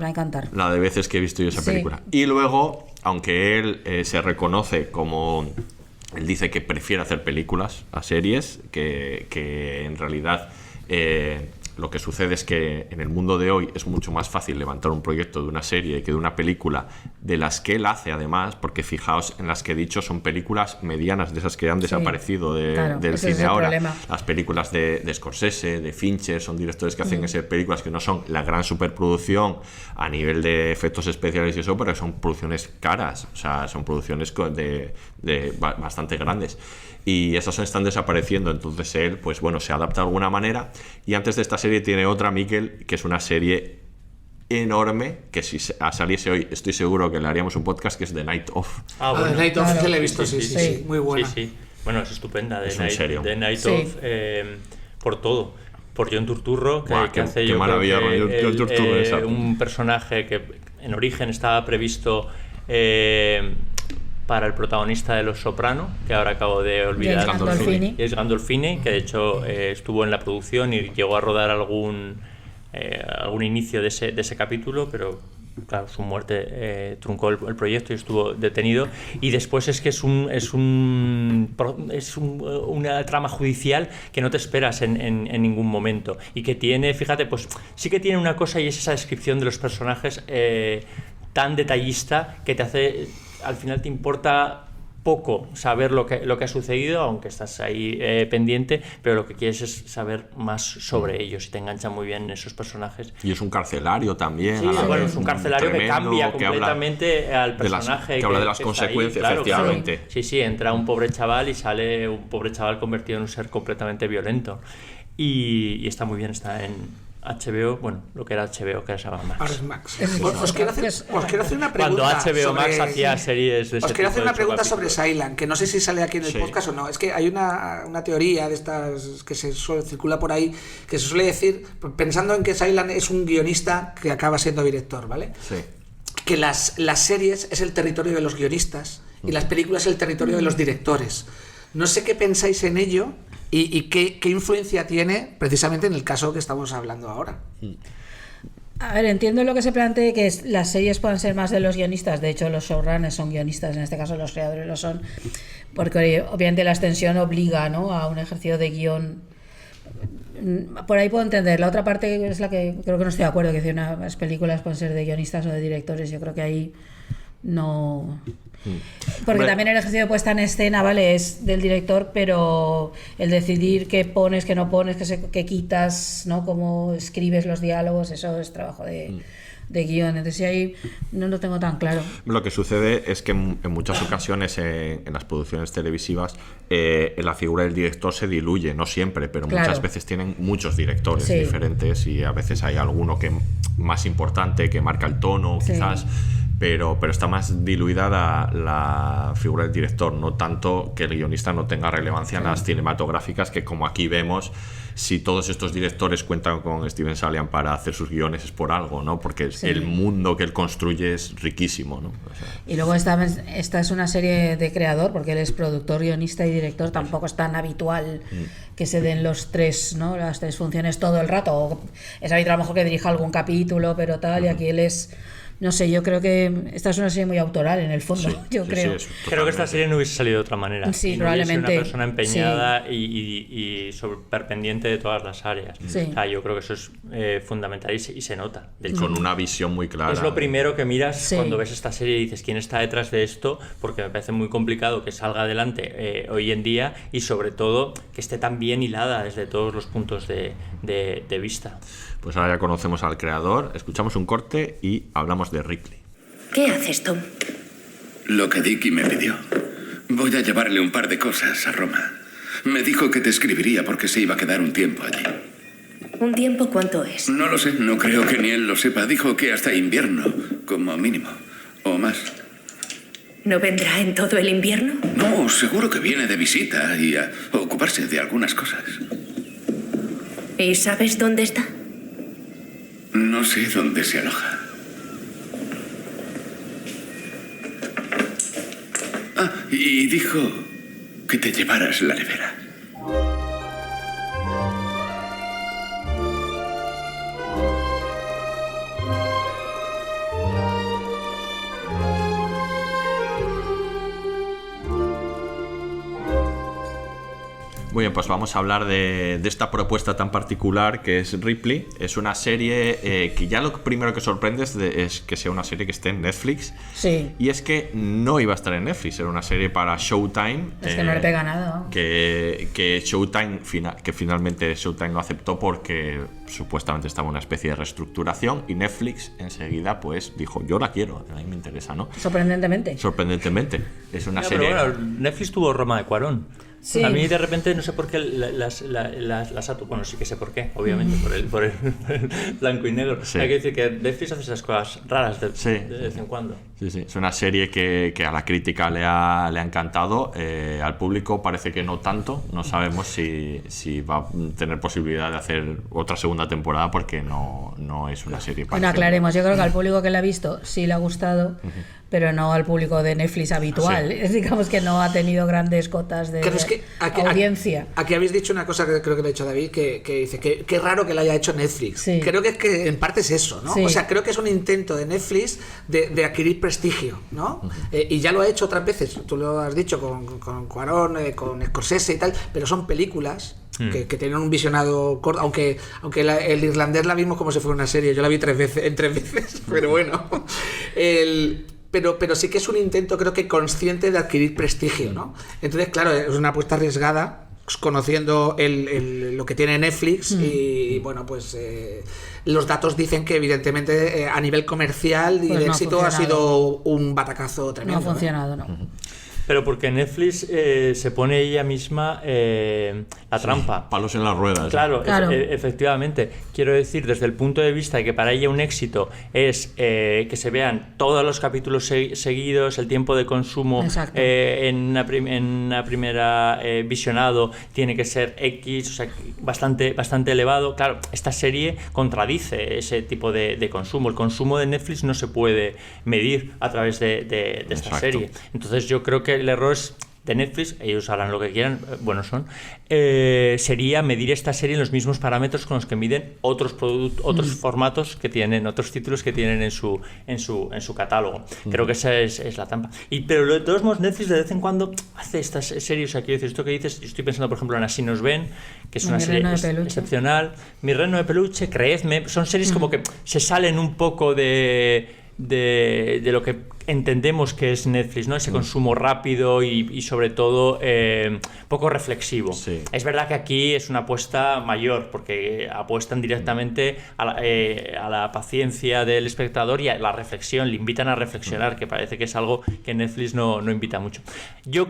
va a encantar. La de veces que he visto yo esa película. Y luego, aunque él se reconoce como... Él dice que prefiere hacer películas a series, que en realidad lo que sucede es que en el mundo de hoy es mucho más fácil levantar un proyecto de una serie que de una película, de las que él hace además, porque fijaos en las que he dicho, son películas medianas, de esas que han desaparecido del cine ahora. Las películas de Scorsese, de Fincher, son directores que hacen esas películas que no son la gran superproducción a nivel de efectos especiales y eso, pero son producciones caras, o sea, son producciones de bastante grandes. Y esas están desapareciendo, entonces él, pues bueno, se adapta de alguna manera. Y antes de esta serie tiene otra, Miquel, que es una serie enorme, que si saliese hoy estoy seguro que le haríamos un podcast, que es The Night Of. Bueno, The Night Of, que la he visto, sí, muy buena. Sí. Bueno, es estupenda, The Night Of, por todo. Por John Turturro, que hace qué maravilla, John Turturro, un personaje que en origen estaba previsto para el protagonista de Los Soprano, que ahora acabo de olvidar, es Gandolfini, que de hecho estuvo en la producción y llegó a rodar algún inicio de ese capítulo, pero claro, su muerte truncó el proyecto y estuvo detenido. Y después es que es una trama judicial que no te esperas en ningún momento, y que tiene, fíjate, pues sí que tiene una cosa, y es esa descripción de los personajes tan detallista, que te hace, al final te importa poco saber lo que ha sucedido, aunque estás ahí pendiente, pero lo que quieres es saber más sobre ellos, y te engancha muy bien esos personajes. Y es un carcelario también. Sí, bueno, es un carcelario tremendo, que cambia completamente al personaje. Que habla de las consecuencias, ahí, efectivamente. Claro. Sí, entra un pobre chaval y sale un pobre chaval convertido en un ser completamente violento. Y está muy bien, está en HBO, bueno, lo que era HBO, que era Max. Ahora es Max. Os quiero hacer una pregunta. Cuando HBO Max hacía series de Os quiero hacer una pregunta sobre Zaillian, que no sé si sale aquí en el podcast o no. Es que hay una teoría de estas que circula por ahí, que se suele decir, pensando en que Zaillian es un guionista que acaba siendo director, ¿vale? Sí. Que las series es el territorio de los guionistas y las películas el territorio de los directores. No sé qué pensáis en ello y qué influencia tiene precisamente en el caso que estamos hablando ahora. A ver, entiendo lo que se plantea, que las series puedan ser más de los guionistas. De hecho, los showrunners son guionistas, en este caso los creadores lo son, porque obviamente la extensión obliga, ¿no?, a un ejercicio de guión. Por ahí puedo entender. La otra parte es la que creo que no estoy de acuerdo, que las películas pueden ser de guionistas o de directores. Yo creo que ahí no... Porque también el ejercicio de puesta en escena, vale, es del director, pero el decidir qué pones, qué no pones, qué quitas, ¿no?, cómo escribes los diálogos, eso es trabajo de guión. Entonces ahí no lo tengo tan claro. Lo que sucede es que en muchas ocasiones en las producciones televisivas la figura del director se diluye, no siempre, pero muchas veces tienen muchos directores diferentes, y a veces hay alguno que más importante, que marca el tono, quizás, pero está más diluida la figura del director, no tanto que el guionista no tenga relevancia en las cinematográficas, que como aquí vemos, si todos estos directores cuentan con Steven Salian para hacer sus guiones es por algo, ¿no? Porque el mundo que él construye es riquísimo, ¿no? O sea, y luego esta es una serie de creador, porque él es productor, guionista y director, tampoco es tan habitual que se den los tres, ¿no? Las tres funciones todo el rato, o es habitual a lo mejor que dirija algún capítulo, pero tal, y aquí él es... No sé, yo creo que esta es una serie muy autoral en el fondo, creo. Creo que esta serie no hubiese salido de otra manera. Sí, y no probablemente. Hubiese una persona empeñada y súper pendiente de todas las áreas. Sí. O sea, yo creo que eso es fundamental y se nota. De hecho, con una visión muy clara. es lo primero que miras cuando ves esta serie y dices quién está detrás de esto, porque me parece muy complicado que salga adelante hoy en día y sobre todo que esté tan bien hilada desde todos los puntos de vista. Pues ahora ya conocemos al creador, escuchamos un corte y hablamos de Ripley. ¿Qué haces, Tom? Lo que Dickie me pidió. Voy a llevarle un par de cosas a Roma. Me dijo que te escribiría porque se iba a quedar un tiempo allí. ¿Un tiempo cuánto es? No lo sé, no creo que ni él lo sepa. Dijo que hasta invierno, como mínimo, o más. ¿No vendrá en todo el invierno? No, seguro que viene de visita y a ocuparse de algunas cosas. ¿Y sabes dónde está? No sé dónde se aloja. Ah, y dijo que te llevaras la nevera. Muy bien, pues vamos a hablar de esta propuesta tan particular que es Ripley. Es una serie que ya lo primero que sorprende es que sea una serie que esté en Netflix. Sí. Y es que no iba a estar en Netflix, era una serie para Showtime. Es que no le pega nada, ¿no? Que Showtime, que finalmente Showtime lo aceptó porque supuestamente estaba en una especie de reestructuración y Netflix enseguida pues dijo, yo la quiero, a mí me interesa, ¿no? Sorprendentemente. Es una No, serie... pero bueno, Netflix tuvo Roma de Cuarón. Sí. A mí de repente no sé por qué bueno, sí que sé por qué, obviamente, por el blanco y negro. Sí. Hay que decir que Netflix hace esas cosas raras de vez en cuando. Sí, es una serie que a la crítica le ha encantado, al público parece que no tanto, no sabemos si va a tener posibilidad de hacer otra segunda temporada porque no es una serie para... Bueno, aclaremos, yo creo que al público que la ha visto sí le ha gustado, pero no al público de Netflix habitual. Sí. Es, digamos que no ha tenido grandes cotas de audiencia. Aquí habéis dicho una cosa que creo que le ha dicho David, que dice que qué raro que la haya hecho Netflix. Sí. Creo que en parte es eso, ¿no? Sí. O sea, creo que es un intento de Netflix de adquirir prestigio, ¿no? Y ya lo ha hecho otras veces, tú lo has dicho con Cuarón, con Scorsese y tal, pero son películas que tienen un visionado corto, aunque el irlandés la vimos como si fuera una serie, yo la vi en tres veces, pero bueno. Pero sí que es un intento, creo que consciente de adquirir prestigio, ¿no? Entonces, claro, es una apuesta arriesgada, conociendo lo que tiene Netflix y bueno, pues los datos dicen que evidentemente a nivel comercial y pues de no éxito ha sido un batacazo tremendo. No ha funcionado, ¿no? Pero porque Netflix se pone ella misma la trampa. Palos en las ruedas. Claro. Efectivamente. Quiero decir, desde el punto de vista de que para ella un éxito es que se vean todos los capítulos seguidos, el tiempo de consumo en una primera visionado tiene que ser X, o sea, bastante elevado. Claro, esta serie contradice ese tipo de consumo. El consumo de Netflix no se puede medir a través de esta serie. Entonces yo creo que el error es de Netflix, ellos harán lo que quieran, buenos son, sería medir esta serie en los mismos parámetros con los que miden otros formatos que tienen, otros títulos que tienen en su catálogo. Creo que esa es la trampa. Pero de todos modos, Netflix de vez en cuando hace estas series, o sea, quiero decir, esto que dices, yo estoy pensando, por ejemplo, en Así nos ven, que es una serie excepcional, Mi reno de peluche, Creedme, son series como que se salen un poco de lo que entendemos que es Netflix, ¿no? Ese consumo rápido y sobre todo poco reflexivo. Sí. Es verdad que aquí es una apuesta mayor porque apuestan directamente a la paciencia del espectador y a la reflexión, le invitan a reflexionar, que parece que es algo que Netflix no invita mucho. Yo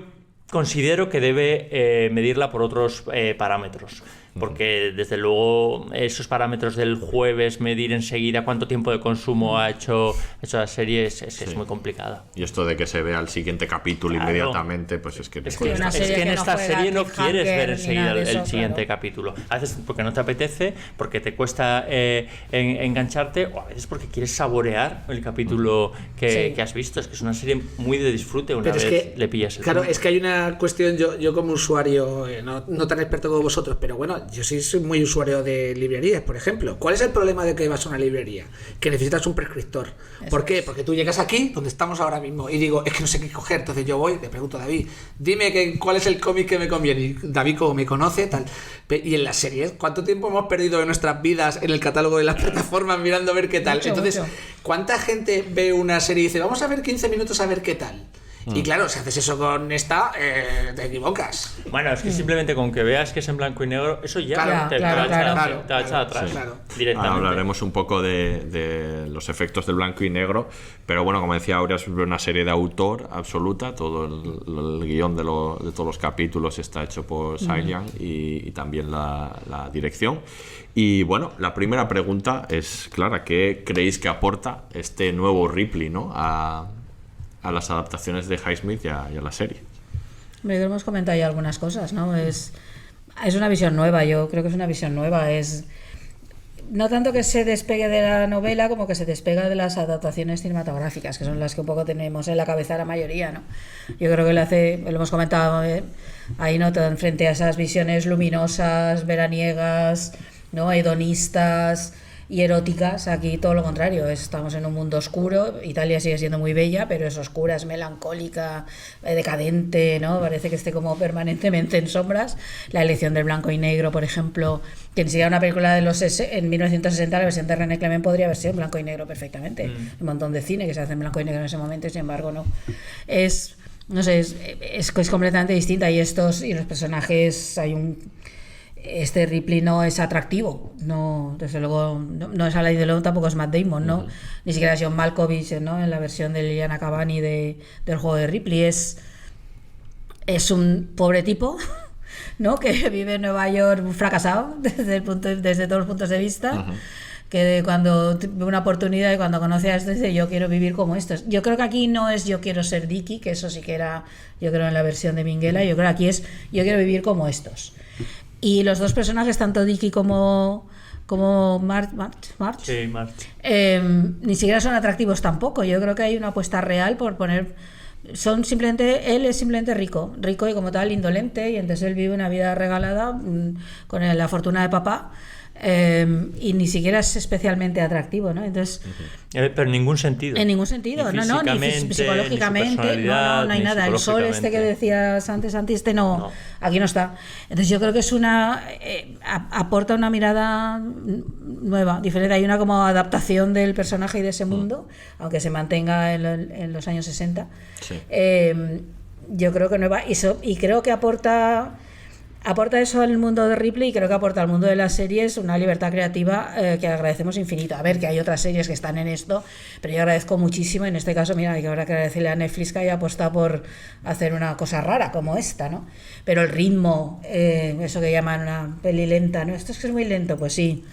considero que debe medirla por otros parámetros. porque desde luego esos parámetros del jueves, medir enseguida cuánto tiempo de consumo ha hecho la serie es muy complicada. Y esto de que se vea el siguiente capítulo inmediatamente, pues es que... Es que en esta serie no quieres ver enseguida el siguiente capítulo. A veces porque no te apetece, porque te cuesta engancharte, o a veces porque quieres saborear el capítulo que has visto. Es que es una serie muy de disfrute una vez le pillas el Claro, punto. es que hay una cuestión, yo como usuario, no tan experto como vosotros, pero bueno, yo sí soy muy usuario de librerías, por ejemplo. ¿Cuál es el problema de que vas a una librería? Que necesitas un prescriptor. ¿Por qué? Porque tú llegas aquí, donde estamos ahora mismo, y digo, es que no sé qué coger. Entonces yo voy, le pregunto a David, dime cuál es el cómic que me conviene. Y David, como me conoce, tal. Y en las series, ¿cuánto tiempo hemos perdido de nuestras vidas en el catálogo de las plataformas mirando a ver qué tal? Entonces, ¿cuánta gente ve una serie y dice, vamos a ver 15 minutos a ver qué tal? Y claro, si haces eso con esta, te equivocas. Bueno, es que simplemente con que veas que es en blanco y negro, eso ya te va a echar atrás directamente. Ahora hablaremos un poco de los efectos del blanco y negro, pero bueno, como decía Aurea, es una serie de autor absoluta. Todo el guión de todos los capítulos está hecho por Saiyan y también la dirección. Y bueno, la primera pregunta es clara: ¿qué creéis que aporta este nuevo Ripley, ¿no?, a las adaptaciones de Highsmith y a la serie? Hombre, hemos comentado ya algunas cosas, ¿no? Es una visión nueva, yo creo que es una visión nueva. Es no tanto que se despegue de la novela como que se despega de las adaptaciones cinematográficas, que son las que un poco tenemos en la cabeza la mayoría, ¿no? Yo creo que lo hemos comentado ahí, ¿no?, frente a esas visiones luminosas, veraniegas, ¿no?, hedonistas y eróticas. Aquí todo lo contrario, estamos en un mundo oscuro. Italia sigue siendo muy bella, pero es oscura, es melancólica, decadente, ¿no? Parece que esté como permanentemente en sombras. La elección del blanco y negro, por ejemplo, que en sí era una película en 1960, la versión de René Clement podría haber sido en blanco y negro perfectamente. Un montón de cine que se hace en blanco y negro en ese momento, y sin embargo no. Es completamente distinta, y los personajes, este Ripley no es atractivo, no, desde luego no es Alain Delon, tampoco es Matt Damon, ¿no? Ni siquiera es John Malkovich, ¿no?, en la versión de Liliana Cavani del juego de Ripley. Es un pobre tipo, ¿no?, que vive en Nueva York fracasado desde todos los puntos de vista. Que cuando ve una oportunidad y cuando conoce a estos dice, yo quiero vivir como estos. Yo creo que aquí no es yo quiero ser Dicky, que eso sí que era, yo creo, en la versión de Minghella. Yo creo que aquí es yo quiero vivir como estos. Y los dos personajes, tanto Dicky como March, ni siquiera son atractivos tampoco. Yo creo que hay una apuesta real por poner... él es simplemente rico y como tal indolente, y entonces él vive una vida regalada con la fortuna de papá. Y ni siquiera es especialmente atractivo, ¿no? Entonces, pero en ningún sentido. En ningún sentido, ni psicológicamente, no hay nada. El sol este que decías antes, no, aquí no está. Entonces yo creo que es aporta una mirada nueva, diferente. Hay una como adaptación del personaje y de ese mundo, aunque se mantenga en los años 60. Sí. Yo creo que nueva, y creo que aporta eso al mundo de Ripley, y creo que aporta al mundo de las series una libertad creativa que agradecemos infinito. A ver, que hay otras series que están en esto, pero yo agradezco muchísimo. En este caso, mira, hay que agradecerle a Netflix que haya apostado por hacer una cosa rara como esta, ¿no? Pero el ritmo, eso que llaman una peli lenta, ¿no? Esto es que es muy lento, pues sí,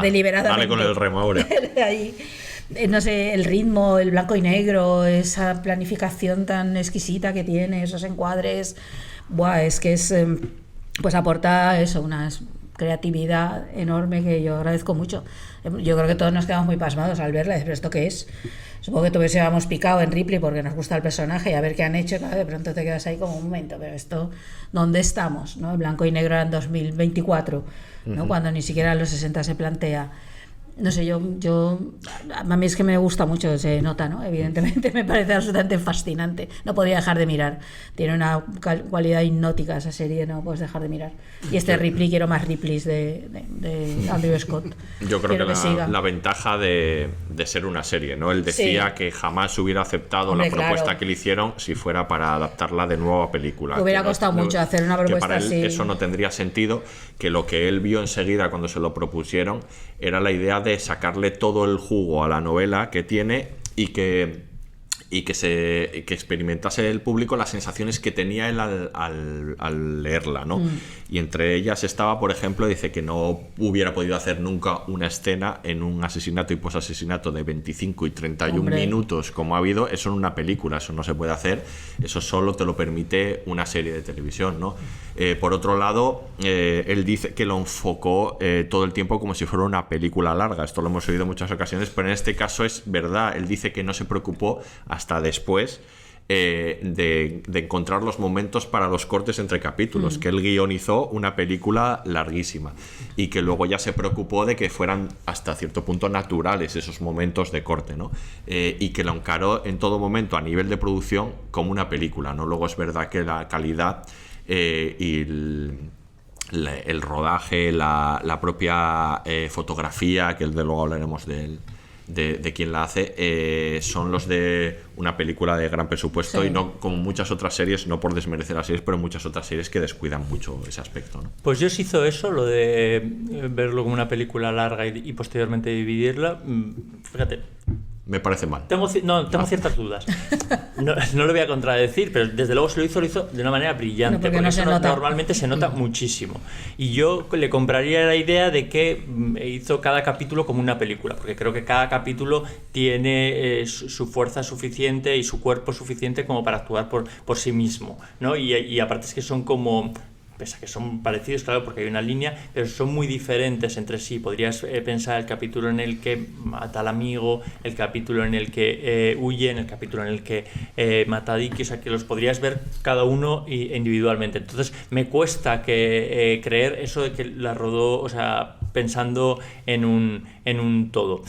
deliberadamente. Dale con el remo, Aurea. Ahí, no sé, el ritmo, el blanco y negro, esa planificación tan exquisita que tiene, esos encuadres, es que es... pues aporta eso, una creatividad enorme que yo agradezco mucho. Yo creo que todos nos quedamos muy pasmados al verla. ¿Pero esto qué es? Supongo que todos hubiéramos picado en Ripley porque nos gusta el personaje y a ver qué han hecho. Claro, de pronto te quedas ahí como un momento, pero esto, ¿dónde estamos? ¿No? El blanco y negro era en 2024, ¿no? Cuando ni siquiera en los 60 se plantea. No sé, a mí es que me gusta mucho, se nota, ¿no? Evidentemente me parece absolutamente fascinante. No podía dejar de mirar. Tiene una cualidad hipnótica esa serie, no puedes dejar de mirar. Y Ripley, quiero más Ripleys de Andrew Scott. Yo creo que la ventaja de ser una serie, ¿no? Él decía que jamás hubiera aceptado la propuesta que le hicieron si fuera para adaptarla de nuevo a película. Hubiera costado mucho hacer una propuesta para él así. Eso no tendría sentido, que lo que él vio enseguida cuando se lo propusieron era la idea de sacarle todo el jugo a la novela que tiene y que y que experimentase el público las sensaciones que tenía él al leerla, ¿no? Y entre ellas estaba, por ejemplo, dice que no hubiera podido hacer nunca una escena en un asesinato y posasesinato de 25 y 31 minutos como ha habido, eso en una película, eso no se puede hacer, eso solo te lo permite una serie de televisión, ¿no? Por otro lado, él dice que lo enfocó todo el tiempo como si fuera una película larga, esto lo hemos oído en muchas ocasiones, pero en este caso es verdad, él dice que no se preocupó hasta después de encontrar los momentos para los cortes entre capítulos, que él guionizó una película larguísima y que luego ya se preocupó de que fueran hasta cierto punto naturales esos momentos de corte, ¿no? Y que lo encaró en todo momento a nivel de producción como una película, ¿no? Luego es verdad que la calidad y el rodaje, la propia fotografía, que de luego hablaremos de quién la hace, son los de una película de gran presupuesto, y no como muchas otras series, no por desmerecer las series, pero muchas otras series que descuidan mucho ese aspecto, ¿no? Pues yo sí hizo eso, lo de verlo como una película larga y posteriormente dividirla. Fíjate, me parece mal. Tengo ciertas dudas. No lo voy a contradecir, pero desde luego se lo hizo de una manera brillante, porque no se nota. Normalmente se nota muchísimo. Y yo le compraría la idea de que hizo cada capítulo como una película, porque creo que cada capítulo tiene su fuerza suficiente y su cuerpo suficiente como para actuar por sí mismo, ¿no? Y aparte es que son como... pese a que son parecidos, claro, porque hay una línea, pero son muy diferentes entre sí. Podrías pensar el capítulo en el que mata al amigo, el capítulo en el que huye, en el capítulo en el que mata a Dickie, o sea, que los podrías ver cada uno individualmente. Entonces, me cuesta creer eso de que la rodó, o sea, pensando en un todo.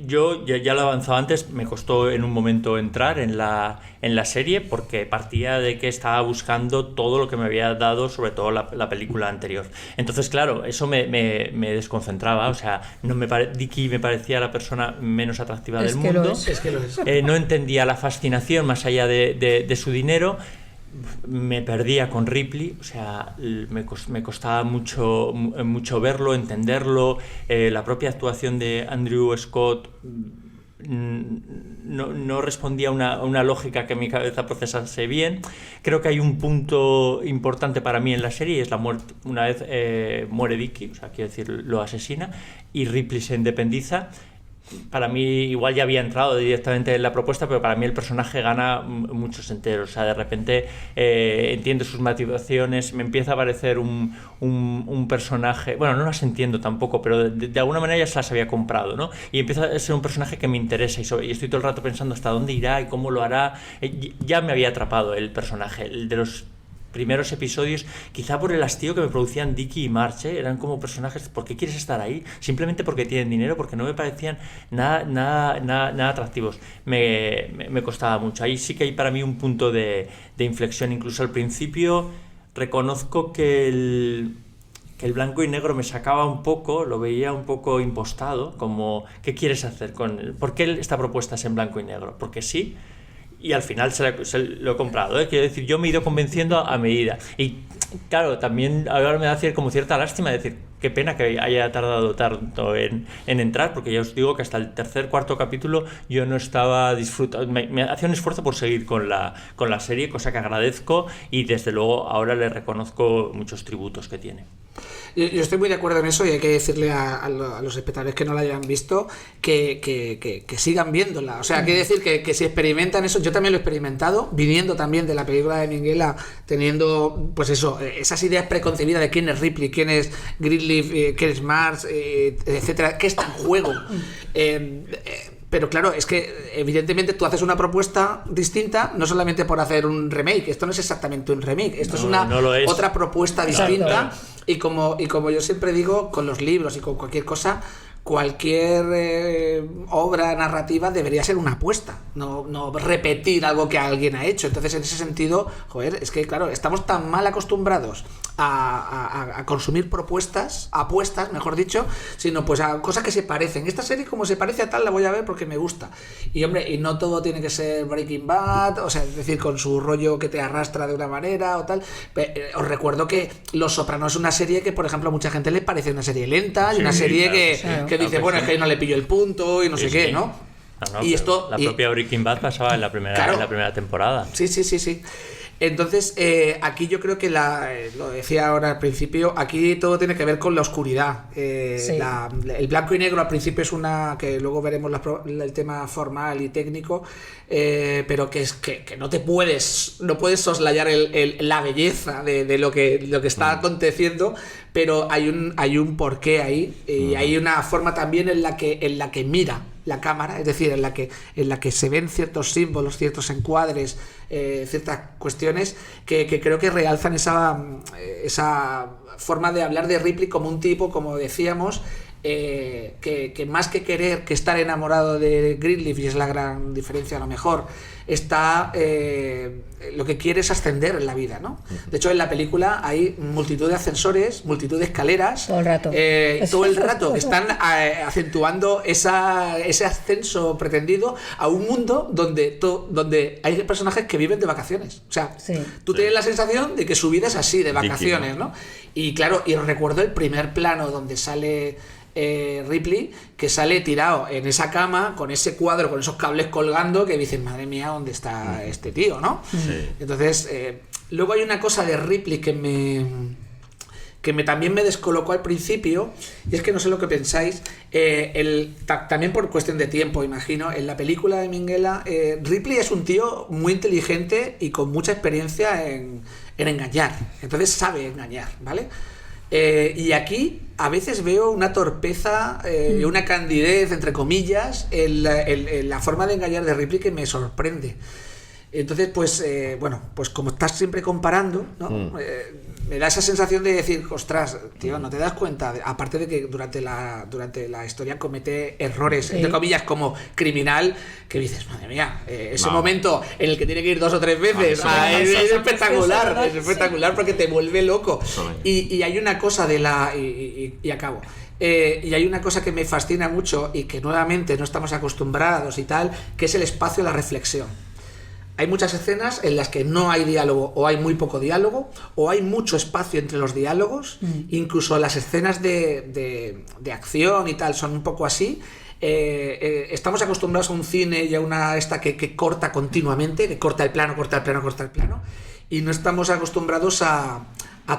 Yo ya lo he avanzado antes, me costó en un momento entrar en la serie porque partía de que estaba buscando todo lo que me había dado, sobre todo la película anterior. Entonces, claro, eso me desconcentraba, o sea, Dickie me parecía la persona menos atractiva del mundo. Es que lo es. No entendía la fascinación más allá de su dinero. Me perdía con Ripley, o sea, me costaba mucho verlo, entenderlo. La propia actuación de Andrew Scott no respondía a una lógica que mi cabeza procesase bien. Creo que hay un punto importante para mí en la serie, y es la muerte. Una vez muere Dickie, o sea, quiero decir, lo asesina, y Ripley se independiza. Para mí igual ya había entrado directamente en la propuesta, pero para mí el personaje gana muchos enteros. O sea, de repente entiendo sus motivaciones, me empieza a parecer un personaje, bueno, no las entiendo tampoco, pero de alguna manera ya se las había comprado, ¿no? Y empieza a ser un personaje que me interesa, y estoy todo el rato pensando hasta dónde irá y cómo lo hará. Ya me había atrapado el personaje, el de los primeros episodios, quizá por el hastío que me producían Dickie y Marche. Eran como personajes, ¿por qué quieres estar ahí? Simplemente porque tienen dinero, porque no me parecían nada atractivos. Me costaba mucho. Ahí sí que hay para mí un punto de inflexión. Incluso al principio reconozco que el blanco y negro me sacaba un poco, lo veía un poco impostado, como, ¿qué quieres hacer con él? ¿Por qué esta propuesta es en blanco y negro? Porque sí. Y al final se lo he comprado, Quiero decir, yo me he ido convenciendo a medida. Y claro, también ahora me da como cierta lástima decir, qué pena que haya tardado tanto en entrar, porque ya os digo que hasta el cuarto capítulo yo no estaba disfrutando, me hacía un esfuerzo por seguir con la serie, cosa que agradezco, y desde luego ahora le reconozco muchos tributos que tiene. Yo estoy muy de acuerdo en eso, y hay que decirle a los espectadores que no la hayan visto que sigan viéndola. O sea, quiere decir que si experimentan eso, yo también lo he experimentado, viniendo también de la película de Minghella, teniendo pues eso, esas ideas preconcebidas de quién es Ripley, quién es Greenleaf, quién es Mars, etcétera, qué está en juego. Pero claro, es que evidentemente tú haces una propuesta distinta, no solamente por hacer un remake. Esto no es exactamente un remake, esto es otra propuesta distinta. Y como yo siempre digo, con los libros y con cualquier cosa, cualquier obra narrativa debería ser una apuesta, no repetir algo que alguien ha hecho. Entonces, en ese sentido, joder, es que claro, estamos tan mal acostumbrados a consumir apuestas, mejor dicho, sino pues a cosas que se parecen. Esta serie, como se parece a tal, la voy a ver porque me gusta. Y hombre, y no todo tiene que ser Breaking Bad, o sea, es decir, con su rollo que te arrastra de una manera o tal. Os recuerdo que Los Sopranos es una serie que, por ejemplo, a mucha gente le parece una serie lenta, y una serie que dice, bueno, es que no le pillo el punto y no sé qué, ¿no? No, y esto... La propia Breaking Bad pasaba en la primera, Claro. en la primera temporada. Sí. Entonces, aquí yo creo que lo decía ahora al principio, aquí todo tiene que ver con la oscuridad. El blanco y negro al principio es que luego veremos el tema formal y técnico, pero que es que no puedes soslayar la belleza de lo que está aconteciendo, pero hay un porqué ahí, y hay una forma también en la que mira la cámara, es decir, en la que se ven ciertos símbolos, ciertos encuadres, ciertas cuestiones que creo que realzan esa forma de hablar de Ripley como un tipo, como decíamos, que más que querer que estar enamorado de Greenleaf, y es la gran diferencia a lo mejor, lo que quiere es ascender en la vida, ¿no? De hecho, en la película hay multitud de ascensores, multitud de escaleras, todo el rato, que están acentuando ese ascenso pretendido a un mundo donde hay personajes que viven de vacaciones. O sea, tú tienes la sensación de que su vida es así, de vacaciones, ¿no? Y claro, y recuerdo el primer plano donde sale Ripley, que sale tirado en esa cama con ese cuadro, con esos cables colgando, que dices, madre mía, ¿dónde está este tío, no? Sí. Entonces, luego hay una cosa de Ripley que también me descolocó al principio, y es que no sé lo que pensáis, también por cuestión de tiempo, imagino, en la película de Minghella, Ripley es un tío muy inteligente y con mucha experiencia en engañar, entonces sabe engañar, ¿vale? Y aquí a veces veo una torpeza, una candidez, entre comillas, en la forma de engañar de Ripley, que me sorprende. Entonces, pues como estás siempre comparando, ¿no? Me da esa sensación de decir, ostras, tío, no te das cuenta, aparte de que durante la historia comete errores, entre comillas, como criminal, que dices, madre mía, ese momento en el que tiene que ir 2 o 3 veces, es espectacular porque te vuelve loco. Y hay una cosa y acabo. Y hay una cosa que me fascina mucho y que nuevamente no estamos acostumbrados y tal, que es el espacio de la reflexión. Hay muchas escenas en las que no hay diálogo, o hay muy poco diálogo, o hay mucho espacio entre los diálogos. Incluso las escenas de acción y tal son un poco así. Estamos acostumbrados a un cine y a una que corta continuamente, que corta el plano, y no estamos acostumbrados a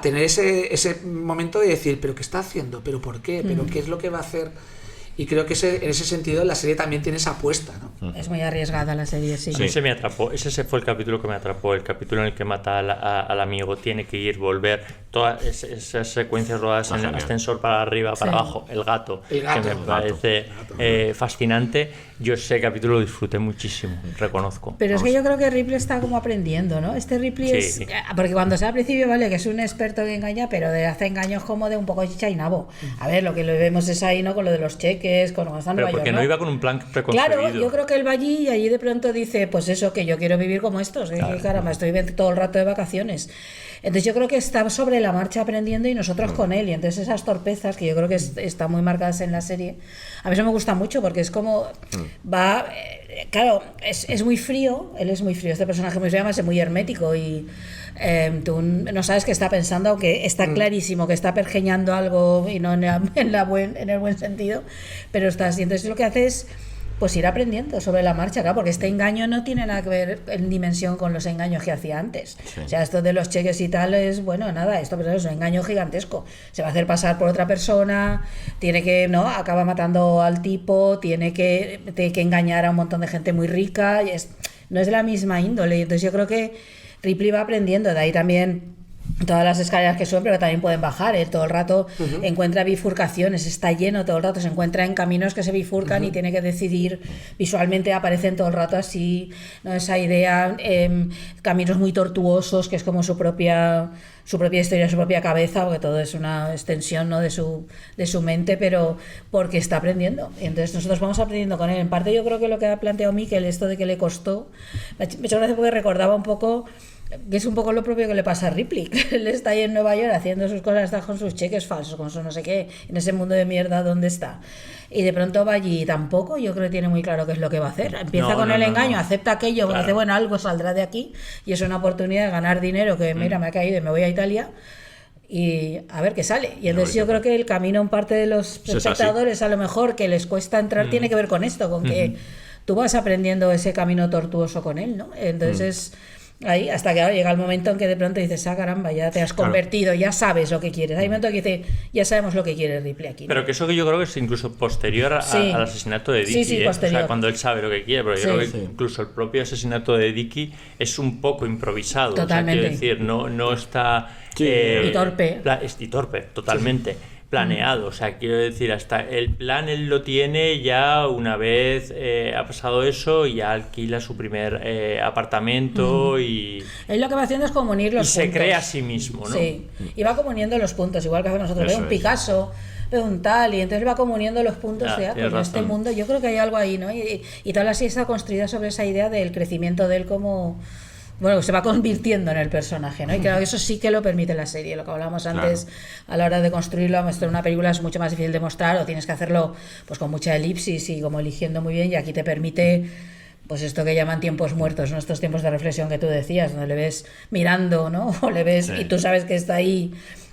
tener ese momento de decir, ¿pero qué está haciendo? ¿Pero por qué? ¿Pero qué es lo que va a hacer? Y creo que en ese sentido la serie también tiene esa apuesta, ¿no? Es muy arriesgada la serie, sí. A mí se me atrapó. Ese fue el capítulo que me atrapó. El capítulo en el que mata al amigo, tiene que ir, volver. Todas esas secuencias rodadas en el ascensor para arriba, para abajo. El gato, que me parece fascinante. Yo ese capítulo lo disfruté muchísimo, reconozco. Pero es que yo creo que Ripley está como aprendiendo, ¿no? Este Ripley es... Porque cuando sea al principio, vale, que es un experto que engaña, pero hace engaños como de un poco chicha y nabo. A ver, lo que lo vemos es ahí, ¿no? Con lo de los cheques, con lo que está en Nueva York, porque no iba con un plan preconcebido. Claro, yo creo que él va allí y allí de pronto dice, pues eso, que yo quiero vivir como estos, que caramba, estoy todo el rato de vacaciones. Entonces yo creo que está sobre la marcha aprendiendo y nosotros con él, y entonces esas torpezas que yo creo que están muy marcadas en la serie, a mí eso me gusta mucho porque es como va, claro, es muy frío, él es muy frío, este personaje muy frío, además es muy hermético y tú no sabes qué está pensando, aunque está clarísimo que está pergeñando algo y no en el buen sentido, pero y entonces lo que hace es pues ir aprendiendo sobre la marcha, claro, porque este engaño no tiene nada que ver en dimensión con los engaños que hacía antes. O sea, esto de los cheques y tal es, bueno, nada, esto es un engaño gigantesco. Se va a hacer pasar por otra persona, tiene que, ¿no? Acaba matando al tipo, tiene que engañar a un montón de gente muy rica, y no es de la misma índole. Entonces yo creo que Ripley va aprendiendo, de ahí también todas las escaleras que suben, pero que también pueden bajar, todo el rato encuentra bifurcaciones, está lleno todo el rato, se encuentra en caminos que se bifurcan y tiene que decidir, visualmente aparecen todo el rato así, ¿no? Esa idea, caminos muy tortuosos, que es como su propia historia, su propia cabeza, porque todo es una extensión, ¿no? de su mente, pero porque está aprendiendo, y entonces nosotros vamos aprendiendo con él. En parte yo creo que lo que ha planteado Mikel, esto de que le costó, me ha hecho gracia porque recordaba un poco que es un poco lo propio que le pasa a Ripley, que él está ahí en Nueva York haciendo sus cosas, está con sus cheques falsos, con su no sé qué, en ese mundo de mierda donde está, y de pronto va allí y tampoco, yo creo que tiene muy claro qué es lo que va a hacer, empieza con el engaño, acepta aquello, porque dice, bueno, algo saldrá de aquí, y es una oportunidad de ganar dinero, que mira, me ha caído y me voy a Italia, y a ver qué sale. Y entonces yo creo que el camino en parte de los espectadores, a lo mejor que les cuesta entrar, tiene que ver con esto, con que tú vas aprendiendo ese camino tortuoso con él, ¿no? Entonces ahí, hasta que ahora llega el momento en que de pronto dices, caramba, ya te has convertido, ya sabes lo que quieres. Hay un momento que dice, ya sabemos lo que quiere Ripley aquí, ¿no? Pero que eso que yo creo que es incluso posterior al asesinato de Dickie, sí, posterior. O sea, cuando él sabe lo que quiere, pero yo creo que incluso el propio asesinato de Dickie es un poco improvisado. Totalmente. O sea, quiero decir, no está... y torpe. Y torpe, totalmente. Planeado, o sea, quiero decir, hasta el plan él lo tiene ya una vez ha pasado eso y ya alquila su primer apartamento y... Él lo que va haciendo es como unir los puntos. Se crea a sí mismo, ¿no? Sí, y va como uniendo los puntos, igual que hacemos nosotros. Ve un Picasso, ve un tal, y entonces va como uniendo los puntos de pues este mundo. Yo creo que hay algo ahí, ¿no? Y toda la serie está construida sobre esa idea del crecimiento de él como... Bueno, se va convirtiendo en el personaje, ¿no? Y claro, eso sí que lo permite la serie. Lo que hablábamos antes, a la hora de construirlo, una película es mucho más difícil de mostrar, o tienes que hacerlo pues con mucha elipsis y como eligiendo muy bien, y aquí te permite pues esto que llaman tiempos muertos, ¿no? Estos tiempos de reflexión que tú decías, donde le ves mirando, ¿no? O le ves y tú sabes que está ahí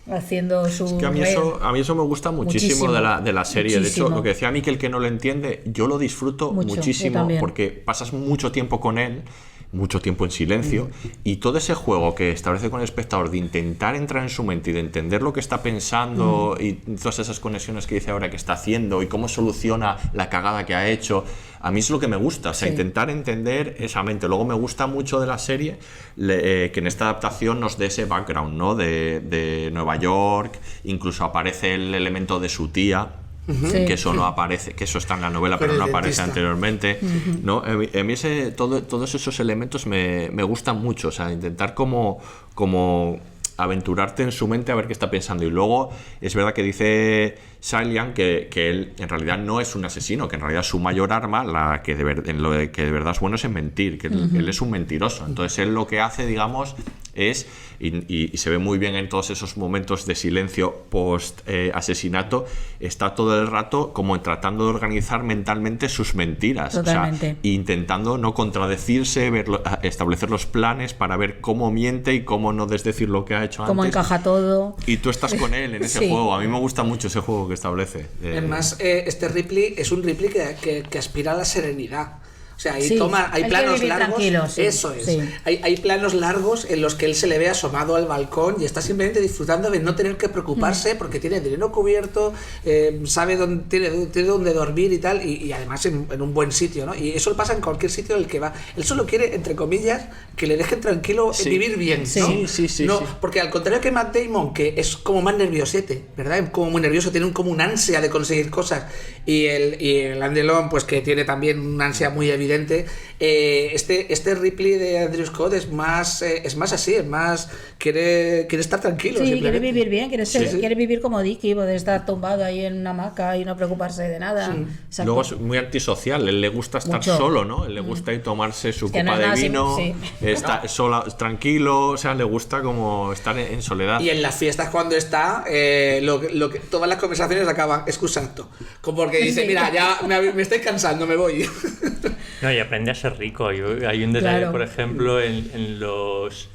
haciendo su... Es que a mí eso me gusta muchísimo de la serie. De hecho, lo que decía Miquel, que no lo entiende, yo lo disfruto muchísimo porque pasas mucho tiempo con él, mucho tiempo en silencio, y todo ese juego que establece con el espectador de intentar entrar en su mente y de entender lo que está pensando y todas esas conexiones que dice ahora que está haciendo y cómo soluciona la cagada que ha hecho, a mí es lo que me gusta, o sea, intentar entender esa mente. Luego me gusta mucho de la serie que en esta adaptación nos dé ese background, ¿no? de Nueva York, incluso aparece el elemento de su tía, que eso no aparece, que eso está en la novela pero no aparece anteriormente, ¿no? A mí todos esos elementos me gustan mucho, o sea, intentar como aventurarte en su mente a ver qué está pensando. Y luego es verdad que dice Salian que él en realidad no es un asesino, que en realidad su mayor arma, la que en lo que de verdad es bueno, es en mentir, que él es un mentiroso. Entonces él lo que hace, digamos, es, y se ve muy bien en todos esos momentos de silencio post asesinato, está todo el rato como tratando de organizar mentalmente sus mentiras. Totalmente. O sea, intentando no contradecirse, establecer los planes para ver cómo miente y cómo no desdecir lo que ha hecho cómo antes. Encaja todo. Y tú estás con él en ese juego. A mí me gusta mucho ese juego que establece. Además, este Ripley es un Ripley que aspira a la serenidad. O sea, hay planos largos. Eso es. Sí. Hay planos largos en los que él se le ve asomado al balcón y está simplemente disfrutando de no tener que preocuparse porque tiene dinero cubierto, sabe dónde tiene dónde dormir y tal, y además en un buen sitio, ¿no? Y eso pasa en cualquier sitio en el que va. Él solo quiere, entre comillas, que le dejen tranquilo vivir bien, ¿no? Sí. Porque al contrario que Matt Damon, que es como más nerviosete, ¿verdad? Como muy nervioso, tiene como un ansia de conseguir cosas, y el Andelon, pues que tiene también un ansia muy evidente. Este Ripley de Andrew Scott es más así, es más quiere estar tranquilo. Sí, quiere vivir bien, quiere vivir como Dickie, poder estar tumbado ahí en una hamaca y no preocuparse de nada. Luego es muy antisocial, él le gusta estar solo, ¿no? Él le gusta ir tomarse su copa de vino, está solo, tranquilo, o sea, le gusta como estar en soledad. Y en las fiestas cuando está, todas las conversaciones acaban excusando, como porque dice, mira, ya me estoy cansando, me voy. No, y aprende a ser rico. Hay un detalle, por ejemplo, en los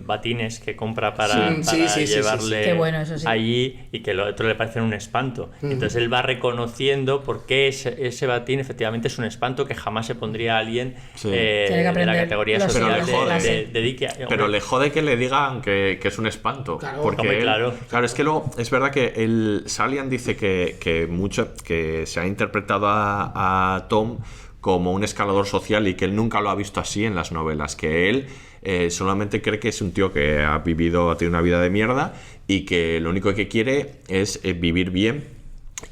batines que compra para llevarle Qué bueno, eso allí, y que lo otro le parece un espanto. Entonces él va reconociendo por qué ese batín efectivamente es un espanto que jamás se pondría a alguien de la categoría social de Dickie. Pero le jode que le digan que es un espanto. Claro, porque claro, es que luego es verdad que el Salian dice que se ha interpretado a Tom como un escalador social y que él nunca lo ha visto así en las novelas, que él solamente cree que es un tío que ha tenido una vida de mierda y que lo único que quiere es vivir bien,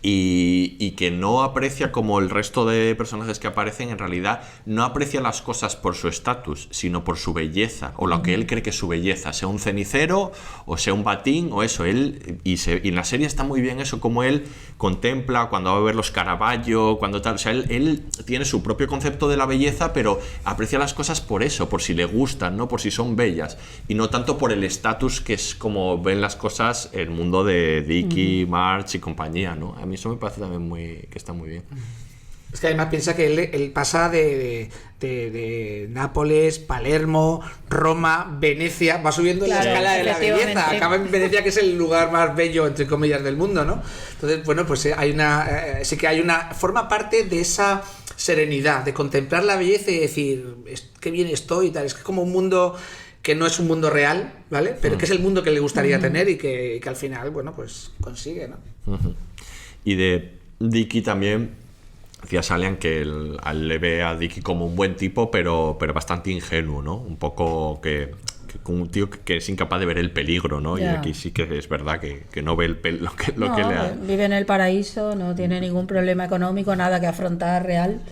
y que no aprecia, como el resto de personajes que aparecen, en realidad no aprecia las cosas por su estatus, sino por su belleza, o lo que él cree que es su belleza, sea un cenicero o sea un batín o eso. Él y en la serie está muy bien eso, como él contempla cuando va a ver los Caravaggio, cuando tal, o sea, él tiene su propio concepto de la belleza, pero aprecia las cosas por eso, por si le gustan, no por si son bellas, y no tanto por el estatus, que es como ven las cosas el mundo de Dickie, Marge y compañía, ¿no? A mí eso me parece también que está muy bien. Es que además piensa que él pasa de Nápoles, Palermo, Roma, Venecia, va subiendo la escala de la belleza, acaba en Venecia, que es el lugar más bello, entre comillas, del mundo, ¿no? Entonces, bueno, pues sí que hay forma parte de esa serenidad, de contemplar la belleza y decir, qué bien estoy y tal. Es como un mundo que no es un mundo real, ¿vale? Pero que es el mundo que le gustaría tener y que al final, bueno, pues consigue, ¿no? Y de Dicky también decía Salian que él le ve a Dicky como un buen tipo, pero bastante ingenuo, ¿no? Un poco que como un tío que es incapaz de ver el peligro, ¿no? Ya. Y aquí sí que es verdad que no ve lo que No, le ha... vive en el paraíso, no tiene ningún problema económico, nada que afrontar real,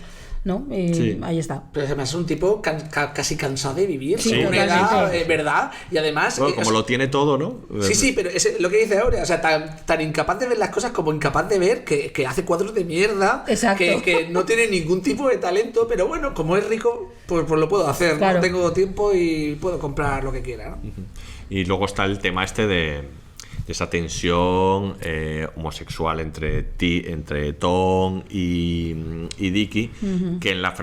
¿no? Y Sí. ahí está. Pero además es un tipo casi cansado de vivir, Sí, con una edad, totalmente. ¿verdad? Y además... Bueno, como o sea, lo tiene todo, ¿no? Sí, pero es lo que dice ahora, o sea, tan incapaz de ver las cosas como incapaz de ver que hace cuadros de mierda, Exacto. que no tiene ningún tipo de talento, pero bueno, como es rico, pues lo puedo hacer, Claro. ¿no? Tengo tiempo y puedo comprar lo que quiera, ¿no? Y luego está el tema este de esa tensión homosexual entre Tom y Dicky, que en la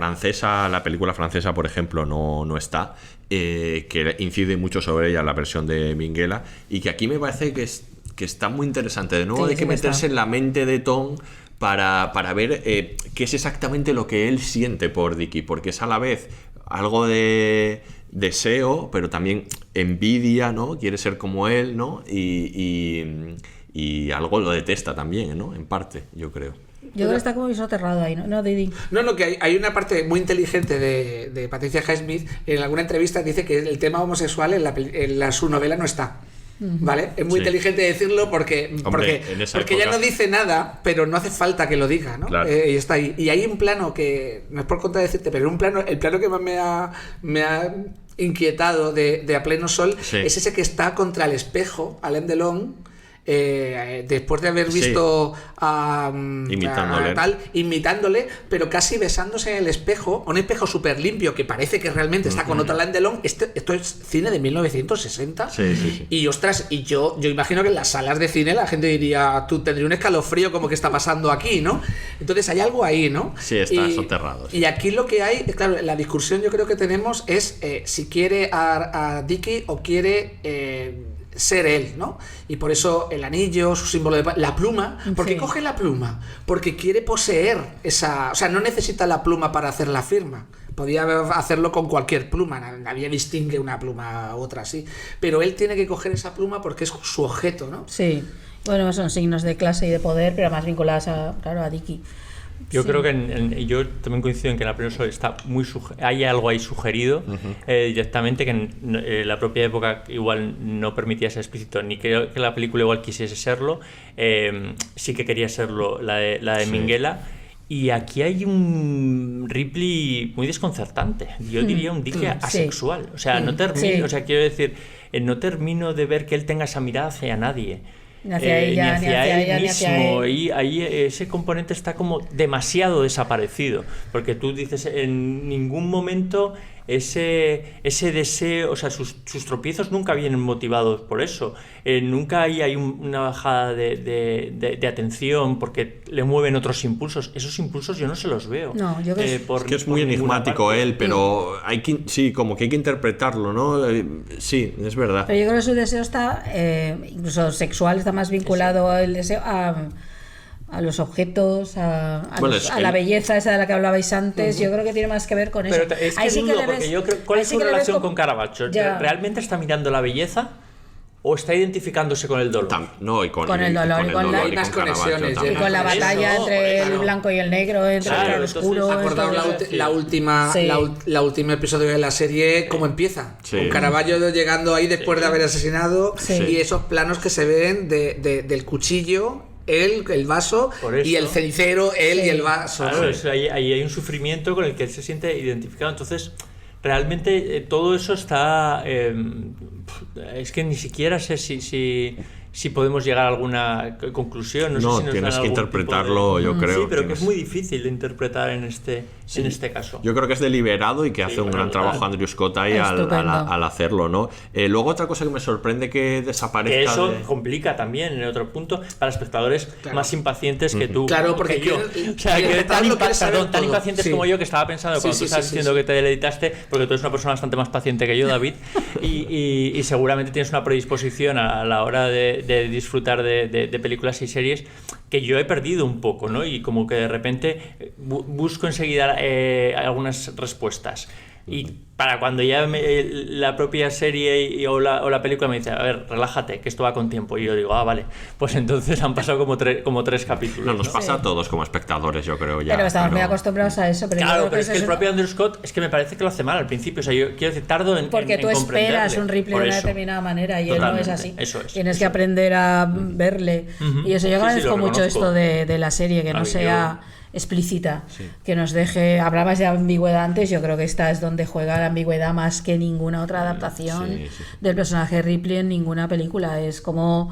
película francesa, por ejemplo, no está, que incide mucho sobre ella la versión de Minghella, y que aquí me parece que está muy interesante. De nuevo, Sí, hay que sí que meterse está. en la mente de Tom para ver qué es exactamente lo que él siente por Dicky, porque es a la vez algo de deseo, pero también envidia, ¿no? Quiere ser como él, ¿no? Y algo lo detesta también, ¿no? En parte, yo creo. Yo creo que está como soterrado ahí, ¿no? No, Didi. No, que hay una parte muy inteligente de Patricia Highsmith. En alguna entrevista dice que el tema homosexual en su novela no está. ¿Vale? Es muy Sí. inteligente decirlo porque en esa ella época- no dice nada, pero no hace falta que lo diga, ¿no? Claro. Y está ahí. Y hay un plano que, no es por contradecirte, pero el plano que más me ha inquietado de A Pleno Sol Sí. es ese que está contra el espejo, Alain Delon, después de haber Sí. visto Imitándole. imitándole, pero casi besándose en el espejo, un espejo súper limpio que parece que realmente está con otro Alain Delon. Esto es cine de 1960. Sí. Y ostras, yo imagino que en las salas de cine la gente diría, tú tendrías un escalofrío como que está pasando aquí, ¿no? Entonces hay algo ahí, ¿no? Sí, está soterrado, sí. Y aquí lo que hay, claro, la discusión yo creo que tenemos es si quiere a Dicky o quiere ser él, ¿no? Y por eso el anillo, su símbolo de la pluma. ¿Por qué Sí. coge la pluma? Porque quiere poseer esa... O sea, no necesita la pluma para hacer la firma. Podía hacerlo con cualquier pluma, nadie distingue una pluma u otra así. Pero él tiene que coger esa pluma porque es su objeto, ¿no? Sí. Bueno, son signos de clase y de poder, pero más vinculadas a Dicky. Yo Sí. creo que yo también coincido en que en La Pleno Sol está hay algo ahí sugerido directamente que la propia época igual no permitía ser explícito, ni creo que la película igual quisiese serlo. Sí que quería serlo la de Sí. Minghella. Y aquí hay un Ripley muy desconcertante. Yo diría un Dicky asexual. O sea, no termino, Sí. o sea, quiero decir, no termino de ver que él tenga esa mirada hacia nadie. Ni hacia ella, ni hacia él ella, ni hacia mismo. él. Y ahí ese componente está como demasiado desaparecido. Porque tú dices, en ningún momento ese deseo, o sea, sus tropiezos nunca vienen motivados por eso. Nunca hay una bajada de atención porque le mueven otros impulsos. Esos impulsos yo no se los veo. No, yo creo Es que es muy enigmático él, pero sí, como que hay que interpretarlo, ¿no? Sí, es verdad. Pero yo creo que su deseo está, incluso sexual, está más vinculado al deseo a los objetos, a la belleza esa de la que hablabais antes. Yo creo que tiene más que ver con eso. Pero es que Ahí sí dudo, le porque ves- yo creo, ¿cuál ahí es sí su que le ves relación como- con Caravaggio? Ya. ¿Realmente está mirando la belleza o está identificándose con el dolor? No, y con Con el dolor y con la- Hay unas Caravaggio conexiones, también. Y con la Por eso, batalla entre claro. el blanco y el negro, entre Claro, el claro entonces, oscuro. Acordaos entonces- la última Sí. la última episodio de la serie, cómo empieza. Sí. Con Caravaggio llegando ahí después de haber asesinado Sí. y esos planos que se ven del cuchillo, él, el vaso Por eso. y el cenicero, él Sí. y el vaso. Claro, ahí hay un sufrimiento con el que él se siente identificado. Entonces, realmente todo eso está... es que ni siquiera sé si podemos llegar a alguna conclusión. No, sé No, si nos tienes dan que algún interpretarlo, tipo de- yo creo. Sí, pero que tienes- es muy difícil de interpretar en este caso. Yo creo que es deliberado y que hace un gran trabajo Andrew Scott ahí Estupendo. al hacerlo, ¿no? Luego otra cosa que me sorprende que desaparezca Que eso de- complica también, en otro punto, para espectadores más impacientes que tú. Claro, porque que yo. quieren- O sea, quieren que estarlo, quieren saber tan todo. impacientes Sí. como yo, que estaba pensando Sí, cuando sí, tú estabas sí, diciendo sí. que te deleitaste, porque tú eres una persona bastante más paciente que yo, David, y seguramente tienes una predisposición a la hora de de disfrutar de películas y series que yo he perdido un poco, ¿no? Y como que de repente busco enseguida algunas respuestas. Y para cuando ya la propia serie o la película me dice, a ver, relájate, que esto va con tiempo. Y yo digo, vale, pues entonces han pasado como tres capítulos. No, nos pasa a todos como espectadores, yo creo ya. Pero estamos muy acostumbrados a eso. Pero claro, pero es que el propio Andrew Scott es que me parece que lo hace mal al principio. O sea, yo quiero decir, tardo en porque tú esperas un Ripley de una eso. determinada manera y él no es así. Eso es. Tienes que aprender a verle. Y eso yo agradezco mucho esto de la serie, que no sea explícita, que nos deje. Hablabas de ambigüedad antes, yo creo que esta es donde juega la ambigüedad más que ninguna otra adaptación del personaje de Ripley en ninguna película. Es como,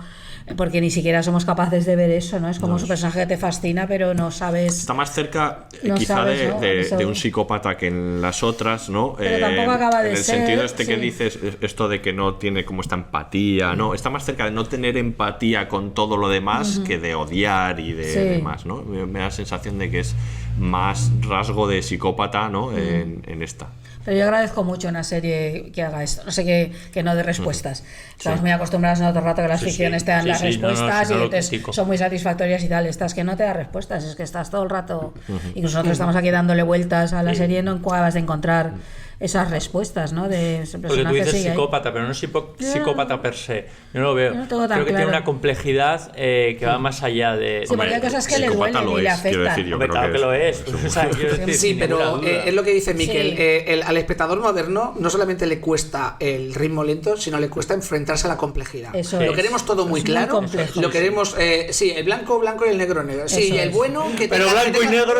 porque ni siquiera somos capaces de ver eso, ¿no? Es como su personaje que te fascina, pero no sabes. Está más cerca no quizá sabes, ¿no? de un psicópata que en las otras, ¿no? Pero tampoco acaba de en el ser, sentido que dices, esto de que no tiene como esta empatía, ¿no? Está más cerca de no tener empatía con todo lo demás que de odiar y de demás, ¿no? Me da la sensación de que es más rasgo de psicópata, ¿no? En esta. Pero yo agradezco mucho una serie que haga esto, no sé, que no dé respuestas. Estamos muy acostumbrados en otro rato que las ficciones te dan las respuestas y entonces son muy satisfactorias y tal. Estas que no te da respuestas, es que estás todo el rato. Y nosotros estamos aquí dándole vueltas a la serie, no acabas de encontrar esas respuestas, ¿no? De ese porque tú dices psicópata, ahí. pero no es psicópata per se. Yo no lo veo. No tengo tan creo que claro. tiene una complejidad que va más allá de. Sí, porque hay cosas que le duelen y le afectan. Claro que lo es. O sea, sí, pero es lo que dice Miquel. Sí. Al espectador moderno no solamente le cuesta el ritmo lento, sino le cuesta enfrentarse a la complejidad. Eso lo queremos todo muy claro. complejo. Lo queremos, sí, el blanco y el negro negro. Sí, y el bueno que pero tenga, blanco y negro.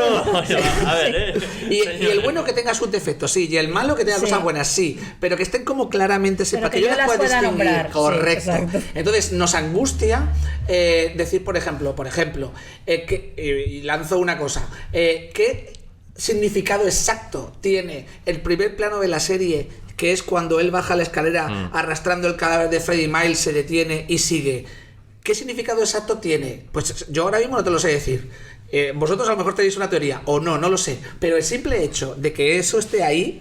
A ver, y el bueno que tenga sus defectos, sí, y el malo que tenga cosas buenas, sí, pero que estén como claramente para que yo las pueda distinguir. Nombrar. Correcto. Sí, entonces nos angustia decir, por ejemplo, y lanzo una cosa, ¿qué significado exacto tiene el primer plano de la serie, que es cuando él baja la escalera arrastrando el cadáver de Freddie Miles, se detiene y sigue? ¿Qué significado exacto tiene? Pues yo ahora mismo no te lo sé decir. Vosotros a lo mejor tenéis una teoría o no lo sé, pero el simple hecho de que eso esté ahí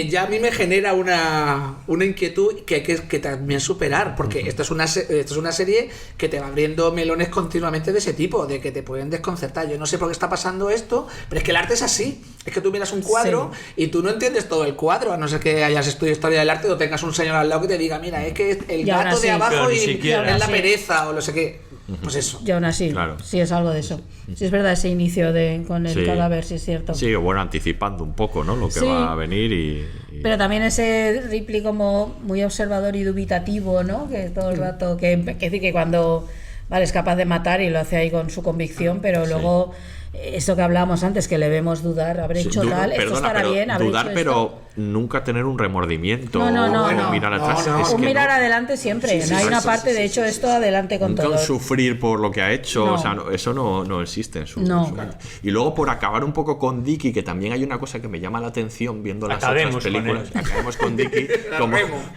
ya a mí me genera una inquietud que hay que también superar, porque esto es una serie que te va abriendo melones continuamente de ese tipo, de que te pueden desconcertar. Yo no sé por qué está pasando esto, pero es que el arte es así, es que tú miras un cuadro y tú no entiendes todo el cuadro, a no ser que hayas estudiado historia del arte o tengas un señor al lado que te diga, mira, es que el gato de abajo y es la pereza o no sé qué. Pues eso. Y aún así, sí es algo de eso. Sí es verdad, ese inicio con el cadáver, sí es cierto. Sí, bueno, anticipando un poco, ¿no? Lo que va a venir y... Pero también ese Ripley como muy observador y dubitativo, ¿no? Que todo el rato, que decir que cuando es capaz de matar y lo hace ahí con su convicción, pero luego esto que hablábamos antes, que le vemos dudar, habré hecho tal, esto estará bien, habré dudar, hecho pero esto. Nunca tener un remordimiento no. mirar atrás. Un mirar adelante siempre. Hay una parte, de hecho, esto adelante con todo. Nunca sufrir por lo que ha hecho, No. o sea, eso no existe en su mente. Y luego, por acabar un poco con Dickie, que también hay una cosa que me llama la atención viendo las otras películas. Acabemos con Dickie.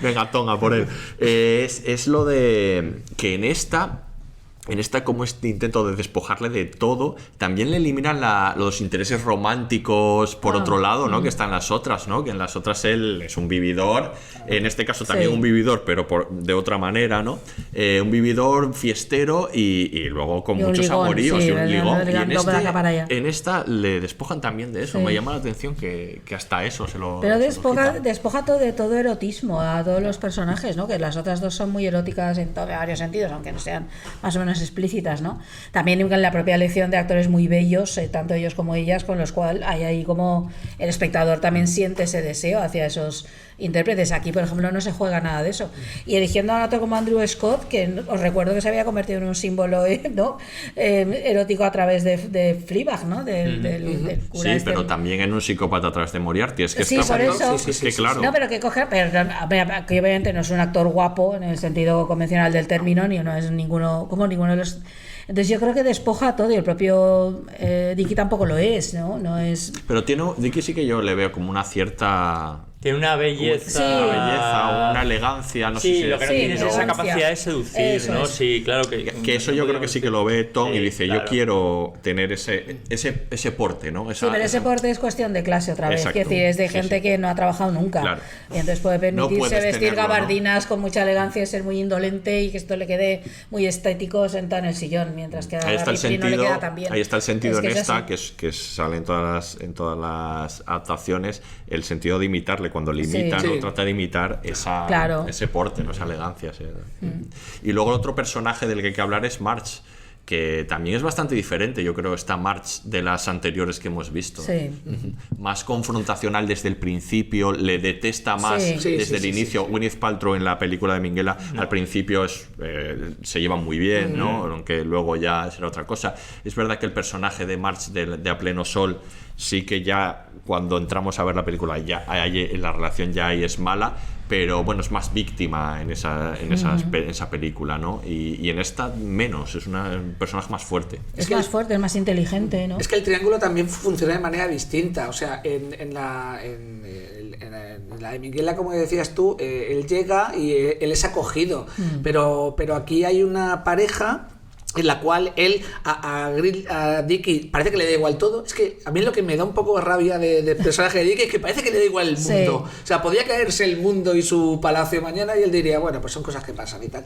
Venga, tonga por él. Es lo de que en esta, como este intento de despojarle de todo, también le eliminan los intereses románticos por otro lado, ¿no? Que están las otras, ¿no? Que en las otras él es un vividor, en este caso también un vividor, pero de otra manera, ¿no? Un vividor fiestero y luego con muchos amoríos y un ligón. Y en esta le despojan también de eso. Me llama la atención que hasta eso se lo... Pero despoja todo de todo erotismo a todos los personajes, ¿no? Que las otras dos son muy eróticas en varios sentidos, aunque no sean más o menos explícitas, ¿no? También en la propia elección de actores muy bellos, tanto ellos como ellas, con los cuales hay ahí como el espectador también siente ese deseo hacia esos intérpretes. Aquí, por ejemplo, no se juega nada de eso. Y eligiendo a un actor como Andrew Scott, que os recuerdo que se había convertido en un símbolo ¿no? Erótico a través de Fleabag, ¿no? Del cura sí, pero también en un psicópata a través de Moriarty. Es que sí, por eso. Es que claro. No, pero que obviamente no es un actor guapo en el sentido convencional del término, ni no es ninguno de los... Entonces yo creo que despoja todo, y el propio Dickie tampoco lo es, ¿no? No es... Pero Dickie sí que yo le veo como una cierta... Tiene una belleza, una elegancia, no Sí, sé si lo que no Sí, tiene es esa elegancia. capacidad de seducir, Eso ¿no? es. Sí, claro que eso yo creo que sí que lo ve Tom y dice, claro. yo quiero tener ese porte, ¿no? Sí, pero ese porte es cuestión de clase otra vez. Exacto. Quiero decir, es de Sí, gente sí. que no ha trabajado nunca. Claro. Y entonces puede permitirse puedes vestir tenerlo, ¿no? gabardinas con mucha elegancia y ser muy indolente y que esto le quede muy estético sentado en el sillón, mientras que a Ahí está el Ripley no le sentido, queda tan bien. ahí está el sentido Es que en es esta, así. que sale en todas las adaptaciones, el sentido de imitarle, cuando le imitan, Sí. o trata de imitar Claro. ese porte, ¿no? Esa elegancia. Sí. Y luego el otro personaje del que hay que hablar es Marge, que también es bastante diferente, yo creo, esta Marge de las anteriores que hemos visto. Sí. Más confrontacional desde el principio, le detesta más Sí. desde Sí, el sí, inicio. Gwyneth Paltrow en la película de Minghella al principio se llevan muy bien, ¿no? Aunque luego ya será otra cosa. Es verdad que el personaje de Marge de A Pleno Sol sí que ya cuando entramos a ver la película ya la relación ya ahí es mala, pero bueno, es más víctima en esa película, ¿no? Y en esta menos, es un personaje más fuerte. Es más fuerte, es más inteligente, ¿no? Es que el triángulo también funciona de manera distinta. O sea, en la de Minghella, como decías tú, él llega y él es acogido. Pero aquí hay una pareja en la cual él a Dickie parece que le da igual todo. Es que a mí lo que me da un poco de rabia de personaje de Dickie es que parece que le da igual el mundo. Sí. O sea, podría caerse el mundo y su palacio mañana y él diría, bueno, pues son cosas que pasan y tal.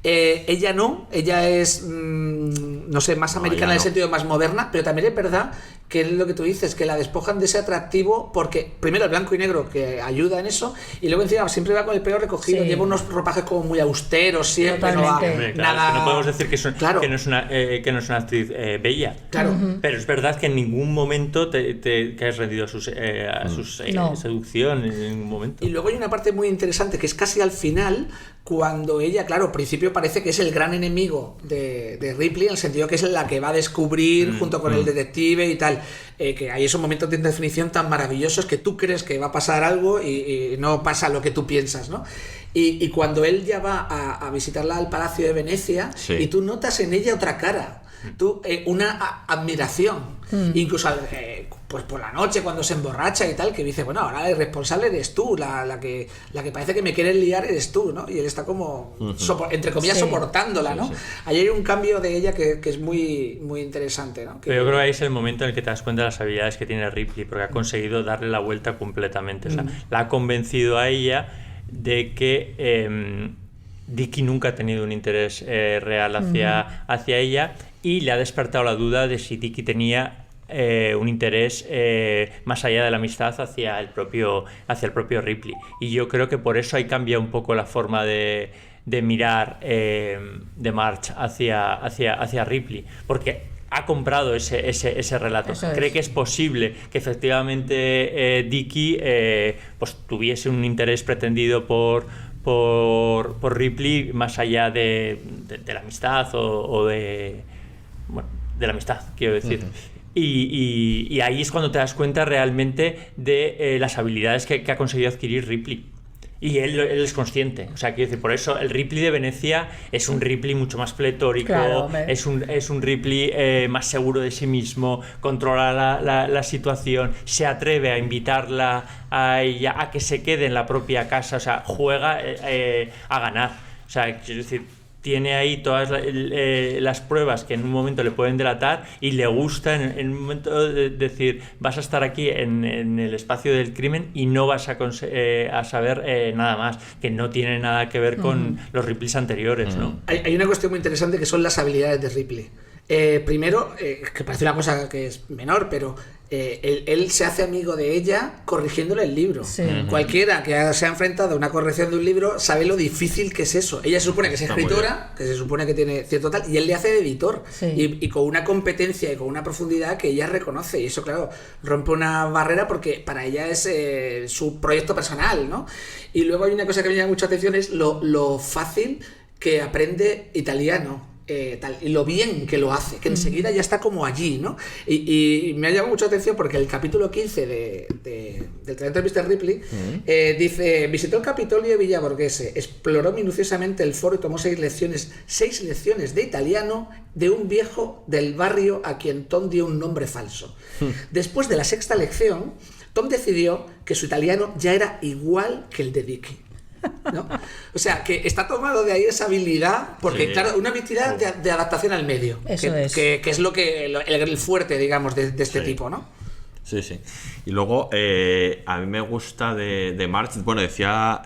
Ella no, ella es, no sé, más americana en el sentido más moderna, pero también es verdad que es lo que tú dices, que la despojan de ese atractivo porque primero el blanco y negro que ayuda en eso y luego encima siempre va con el pelo recogido, Sí. lleva unos ropajes como muy austeros siempre, no va Totalmente. Hombre, claro, nada... es que no podemos decir Claro. que no es una actriz bella. Claro. Pero es verdad que en ningún momento te has rendido a sus No. seducción, en ningún momento. Y luego hay una parte muy interesante que es casi al final, cuando ella, claro, al principio parece que es el gran enemigo de Ripley, en el sentido que es la que va a descubrir junto con el detective y tal, que hay esos momentos de definición tan maravillosos que tú crees que va a pasar algo y no pasa lo que tú piensas, ¿no? Y cuando él ya va a visitarla al Palacio de Venecia, Sí. y tú notas en ella otra cara, una admiración, incluso pues por la noche cuando se emborracha y tal, que dice, bueno, ahora el responsable eres tú, la que parece que me quieres liar eres tú, ¿no? Y él está como, entre comillas, Sí. soportándola, ¿no? Sí. Ahí hay un cambio de ella que es muy, muy interesante, ¿no? Pero yo creo que ahí es el momento en el que te das cuenta de las habilidades que tiene Ripley, porque ha conseguido darle la vuelta completamente. O sea, la ha convencido a ella de que Dickie nunca ha tenido un interés real hacia ella y le ha despertado la duda de si Dickie tenía un interés más allá de la amistad hacia el propio Ripley. Y yo creo que por eso ahí cambia un poco la forma de mirar de Marge hacia Ripley, porque ha comprado ese relato. Eso es. Cree que es posible que efectivamente Dickie pues tuviese un interés pretendido por Ripley más allá de la amistad o de la amistad, quiero decir. Y ahí es cuando te das cuenta realmente de las habilidades que ha conseguido adquirir Ripley. Y él es consciente. O sea, quiero decir, por eso el Ripley de Venecia es un Ripley mucho más pletórico, Claro, hombre. es un Ripley más seguro de sí mismo, controla la situación, se atreve a invitarla a ella a que se quede en la propia casa, o sea, juega a ganar. O sea, quiero decir, tiene ahí todas las pruebas que en un momento le pueden delatar y le gusta en un momento de decir, vas a estar aquí en el espacio del crimen y no vas a saber nada más, que no tiene nada que ver con los Ripleys anteriores, ¿no? Hay una cuestión muy interesante que son las habilidades de Ripley. Primero, que parece una cosa que es menor, pero él se hace amigo de ella corrigiéndole el libro. Sí. Cualquiera que se ha enfrentado a una corrección de un libro sabe lo difícil que es eso. Ella se supone que es Está muy escritora, que se supone que tiene cierto tal, y él le hace de editor. Sí. Y con una competencia y con una profundidad que ella reconoce. Y eso, claro, rompe una barrera porque para ella es su proyecto personal, ¿no? Y luego hay una cosa que me llama mucha atención, es lo fácil que aprende italiano. Y lo bien que lo hace, que enseguida ya está como allí, ¿no? Y me ha llamado mucha atención porque el capítulo 15 del talento de Mr. Ripley dice: visitó el Capitolio de Villa Borghese, exploró minuciosamente el foro y tomó 6 lecciones de italiano de un viejo del barrio a quien Tom dio un nombre falso. Después de la 6ª lección, Tom decidió que su italiano ya era igual que el de Dickie. ¿no? O sea, que está tomado de ahí esa habilidad, porque Sí. claro, una habilidad de adaptación al medio, Eso que, es. que es lo que el fuerte, digamos, de este Sí. tipo, ¿no? Sí, sí. Y luego, a mí me gusta de March, bueno, decía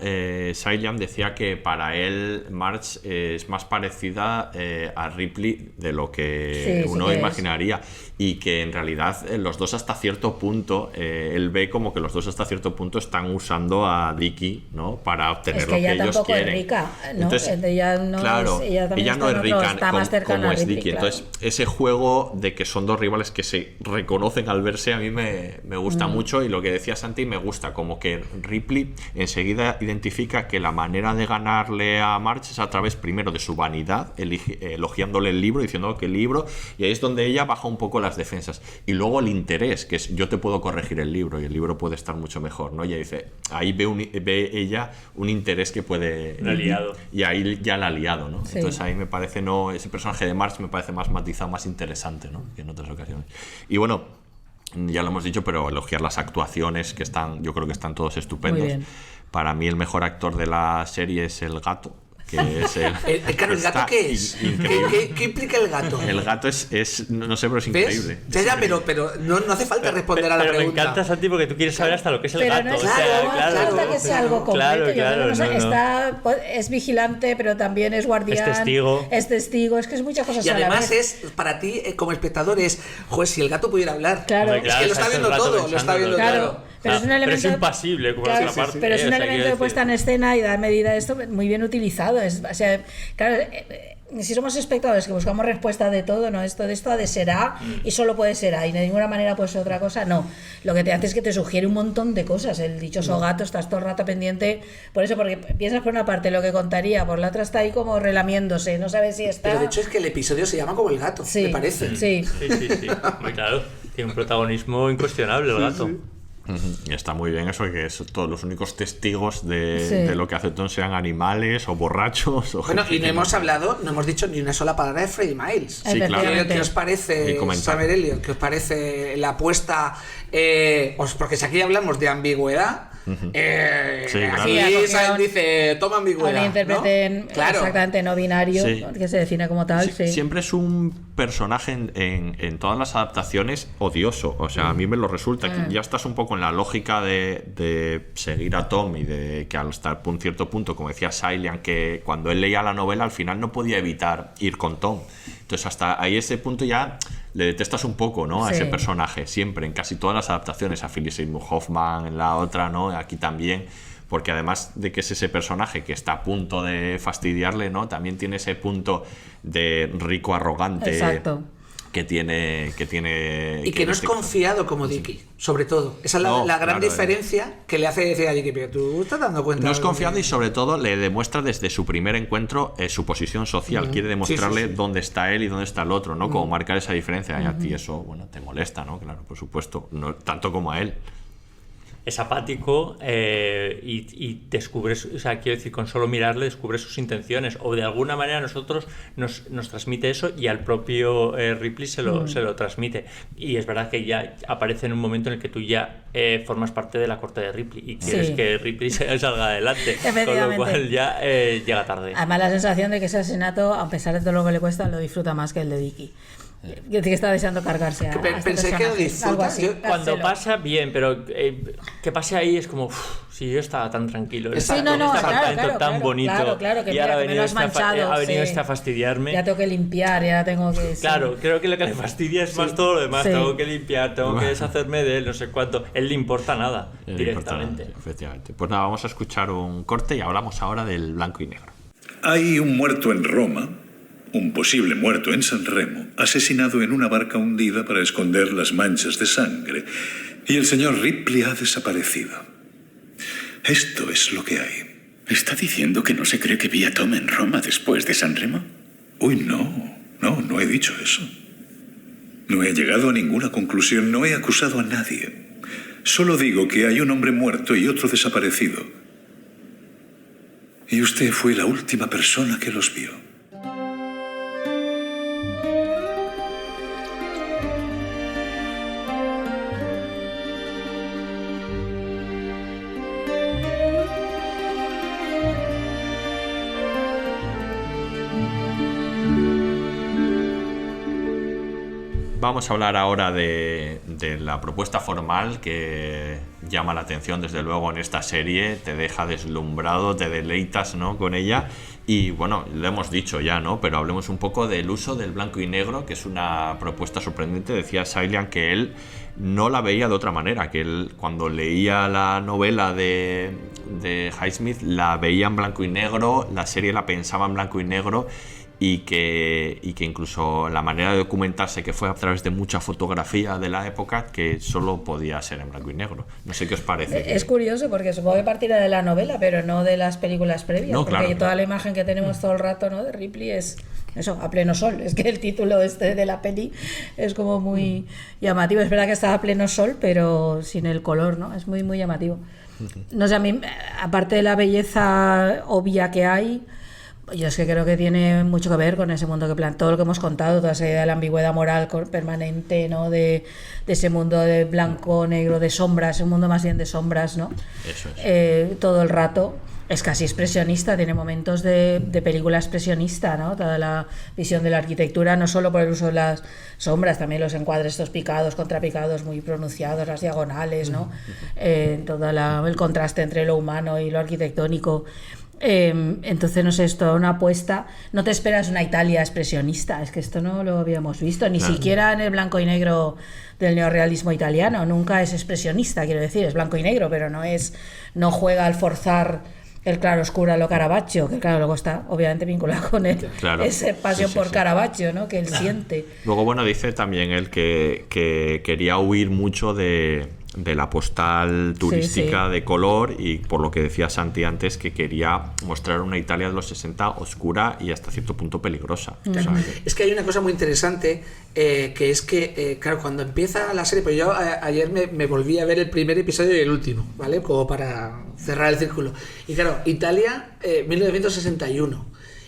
Sailam, decía que para él March es más parecida a Ripley de lo que Sí, uno sí que es. imaginaría, y que en realidad los dos hasta cierto punto, él ve como que los dos hasta cierto punto están usando a Dickie, ¿no? Para obtener Es que lo ella que ellos tampoco es quieren. rica, ¿no? Entonces, Ella no claro, es, ella también ella está no en es otro, rica está más cercana como a es Ripley, Dickie. claro. Entonces, ese juego de que son dos rivales que se reconocen al verse, a mí me gusta mucho, y lo que decía Santi me gusta, como que Ripley enseguida identifica que la manera de ganarle a March es a través primero de su vanidad, elogiándole el libro, diciendo que el libro, y ahí es donde ella baja un poco las defensas, y luego el interés, que es yo te puedo corregir el libro y el libro puede estar mucho mejor, ¿no? Ella dice, ahí ve ella un interés que puede... Un aliado. Y ahí ya la ha liado, ¿no? Sí. Entonces ahí me parece, no, ese personaje de March me parece más matizado, más interesante, ¿no? Que en otras ocasiones. Y bueno, ya lo hemos dicho, pero elogiar las actuaciones, que están, yo creo que están todos estupendos. Muy bien. Para mí el mejor actor de la serie es el gato, que es Claro, ¿el gato está qué es? increíble. ¿Qué implica el gato? El gato es no sé, pero es ¿Ves? increíble. Ya, pero no hace falta responder a la pero pregunta. me encanta, Santi, porque tú quieres saber hasta lo que es el Pero gato. no es o sea, claro, claro, no falta que sea algo concreto. Claro, Yo creo que claro, no sé, no, no. está, es vigilante, pero también es guardián. Es testigo. Es que es muchas cosas Y a la además vez. es, para ti, como espectador, es, joder, si el gato pudiera hablar. Claro. Hombre, Es que lo está estás viendo el rato todo, lo está viendo pensándolo, Claro, todo. pero es un elemento. Pero es impasible, como claro, es la parte. pero es un o sea, elemento quiero de puesta en decir- escena y dar medida a esto muy bien utilizado. O sea, claro, si somos espectadores que buscamos respuesta de todo, no, esto ha de ser A y solo puede ser A y de ninguna manera puede ser otra cosa, no. Lo que te hace es que te sugiere un montón de cosas. El dichoso gato, estás todo el rato pendiente, por eso, porque piensas por una parte lo que contaría, por la otra está ahí como relamiéndose, no sabes si está. Pero de hecho es que el episodio se llama como el gato, Sí, me parece. Sí. Sí. Muy claro. Tiene un protagonismo incuestionable el gato. Y está muy bien eso, que todos los únicos testigos Sí. de lo que hace Tom sean animales o borrachos. O Bueno, gente y no que hemos hablado, no hemos dicho ni una sola palabra de Freddie Miles. Sí, claro. Efectivamente. ¿Qué os Y parece, comentar. Samuel Elliott? ¿Qué os parece la apuesta? Porque si aquí hablamos de ambigüedad, Sí, claro. aquí Sí, Samuel dice, toma A ambigüedad. un intérprete ¿no? Claro. exactamente no binario, Sí. que se define como tal, sí. Siempre es un personaje en todas las adaptaciones odioso. O sea, a mí me lo resulta. Que ya estás un poco en la lógica de seguir a Tom y de que al estar a un cierto punto, como decía Sailan, que cuando él leía la novela al final no podía evitar ir con Tom. Entonces hasta ahí ese punto ya le detestas un poco, ¿no? A Sí. ese personaje, siempre, en casi todas las adaptaciones, a Philip Seymour Hoffman, en la otra, ¿no? Aquí también, porque además de que es ese personaje que está a punto de fastidiarle, ¿no? También tiene ese punto de rico arrogante Exacto. que tiene Y que no es confiado como Dickie, sobre todo. Esa es No, la gran claro, diferencia que le hace decir a Dickie, pero tú estás dando cuenta. No es de lo confiado que- y sobre todo le demuestra desde su primer encuentro su posición social. Quiere demostrarle Sí, sí. dónde está él y dónde está el otro, ¿no? Como marcar esa diferencia. Y a ti eso, bueno, te molesta, ¿no? Claro, por supuesto. No tanto como a él. Es apático y descubres, o sea, quiero decir, con solo mirarle descubres sus intenciones, o de alguna manera nosotros nos transmite eso y al propio Ripley se lo transmite. Y es verdad que ya aparece en un momento en el que tú ya formas parte de la corte de Ripley y quieres Sí. que Ripley salga adelante, con lo Efectivamente. cual ya llega tarde. Además, la sensación de que ese asesinato, a pesar de todo lo que le cuesta, lo disfruta más que el de Dickie. Que está deseando cargarse a este Pensé que lo personaje. disfruta. Algo así. Yo- Cuando Dárselo. pasa, bien, pero que pase ahí es como, si yo estaba tan tranquilo. Sí, este no, no, apartamento claro, tan claro, bonito. claro, que y mira, ahora que me lo has manchado, ha venido sí. este a fastidiarme. Ya tengo que limpiar, ya tengo que. sí. Claro, creo que lo que le fastidia es más todo lo demás. Sí. Tengo que limpiar, tengo que deshacerme de él, no sé cuánto. Él le importa nada, Es directamente. importante, efectivamente. Pues nada, vamos a escuchar un corte y hablamos ahora del blanco y negro. Hay un muerto en Roma, un posible muerto en San Remo, asesinado en una barca hundida para esconder las manchas de sangre, y el señor Ripley ha desaparecido. Esto es lo que hay. ¿Está diciendo que no se cree que vi a Tom en Roma después de San Remo? Uy, no he dicho eso. No he llegado a ninguna conclusión, no he acusado a nadie. Solo digo que hay un hombre muerto y otro desaparecido. Y usted fue la última persona que los vio. Vamos a hablar ahora de la propuesta formal que llama la atención desde luego en esta serie, te deja deslumbrado, te deleitas, ¿no?, con ella. Y bueno, lo hemos dicho ya, ¿no?, pero hablemos un poco del uso del blanco y negro, que es una propuesta sorprendente. Decía Sailian que él no la veía de otra manera, que él cuando leía la novela de Highsmith la veía en blanco y negro, la serie la pensaba en blanco y negro, y que incluso la manera de documentarse, que fue a través de mucha fotografía de la época, que solo podía ser en blanco y negro. No sé qué os parece. Es curioso porque supongo que partirá de la novela, pero no de las películas previas, no, porque claro, toda la imagen que tenemos todo el rato, ¿no?, de Ripley es eso, a pleno sol. Es que el título de la peli es como muy llamativo. Es verdad que está a pleno sol, pero sin el color, ¿no? Es muy, muy llamativo. No sé, a mí, aparte de la belleza obvia que hay, yo es que creo que tiene mucho que ver con ese mundo que todo lo que hemos contado, toda esa idea de la ambigüedad moral permanente, ¿no?, de ese mundo de blanco, negro, de sombras, un mundo más bien de sombras, ¿no? Eso es. Todo el rato. Es casi expresionista, tiene momentos de película expresionista, ¿no? Toda la visión de la arquitectura, no solo por el uso de las sombras, también los encuadres estos picados, contrapicados muy pronunciados, las diagonales, ¿no? Todo el contraste entre lo humano y lo arquitectónico. Entonces, no sé, es toda una apuesta. No te esperas una Italia expresionista, es que esto no lo habíamos visto, ni siquiera en el blanco y negro del neorrealismo italiano. Nunca es expresionista, quiero decir, es blanco y negro, pero no juega al forzar el claro oscuro a lo Caravaggio, que claro, luego está obviamente vinculado con esa pasión por Caravaggio, ¿no?, que él siente. Luego, bueno, dice también él que quería huir mucho de la postal turística de color, y por lo que decía Santi antes, que quería mostrar una Italia de los 60 oscura y hasta cierto punto peligrosa. Claro. O sea, es que hay una cosa muy interesante, que es que, claro, cuando empieza la serie, pues yo ayer me volví a ver el primer episodio y el último, ¿vale? Como para cerrar el círculo. Y claro, Italia, 1961.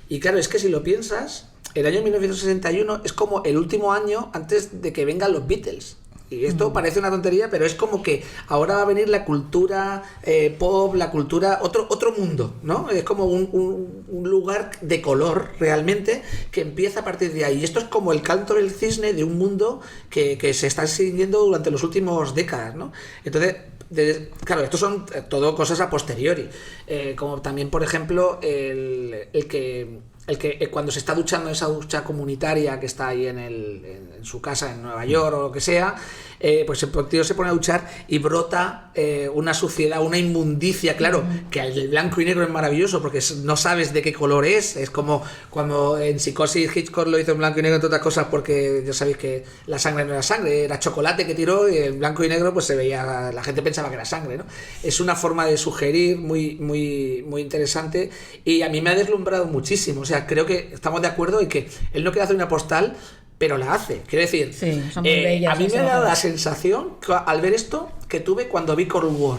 Y claro, es que si lo piensas, el año 1961 es como el último año antes de que vengan los Beatles. Y esto parece una tontería, pero es como que ahora va a venir la cultura pop, la cultura, otro mundo, ¿no? Es como un lugar de color realmente que empieza a partir de ahí. Y esto es como el canto del cisne de un mundo que se está siguiendo durante los últimos décadas, ¿no? Entonces, claro, estos son todo cosas a posteriori. Como también, por ejemplo, el que cuando se está duchando en esa ducha comunitaria que está ahí en su casa en Nueva York o lo que sea, pues el tío se pone a duchar y brota una suciedad, una inmundicia, claro, que el blanco y negro es maravilloso porque no sabes de qué color es como cuando en Psicosis Hitchcock lo hizo en blanco y negro, entre otras cosas, porque ya sabéis que la sangre no era sangre, era chocolate que tiró, y en blanco y negro pues se veía, la gente pensaba que era sangre, ¿no? Es una forma de sugerir muy, muy, muy interesante, y a mí me ha deslumbrado muchísimo. O sea, creo que estamos de acuerdo en que él no quiere hacer una postal, pero la hace. Quiero decir, sí, son muy bellas, a mí me ha dado la sensación al ver esto que tuve cuando vi Cold War.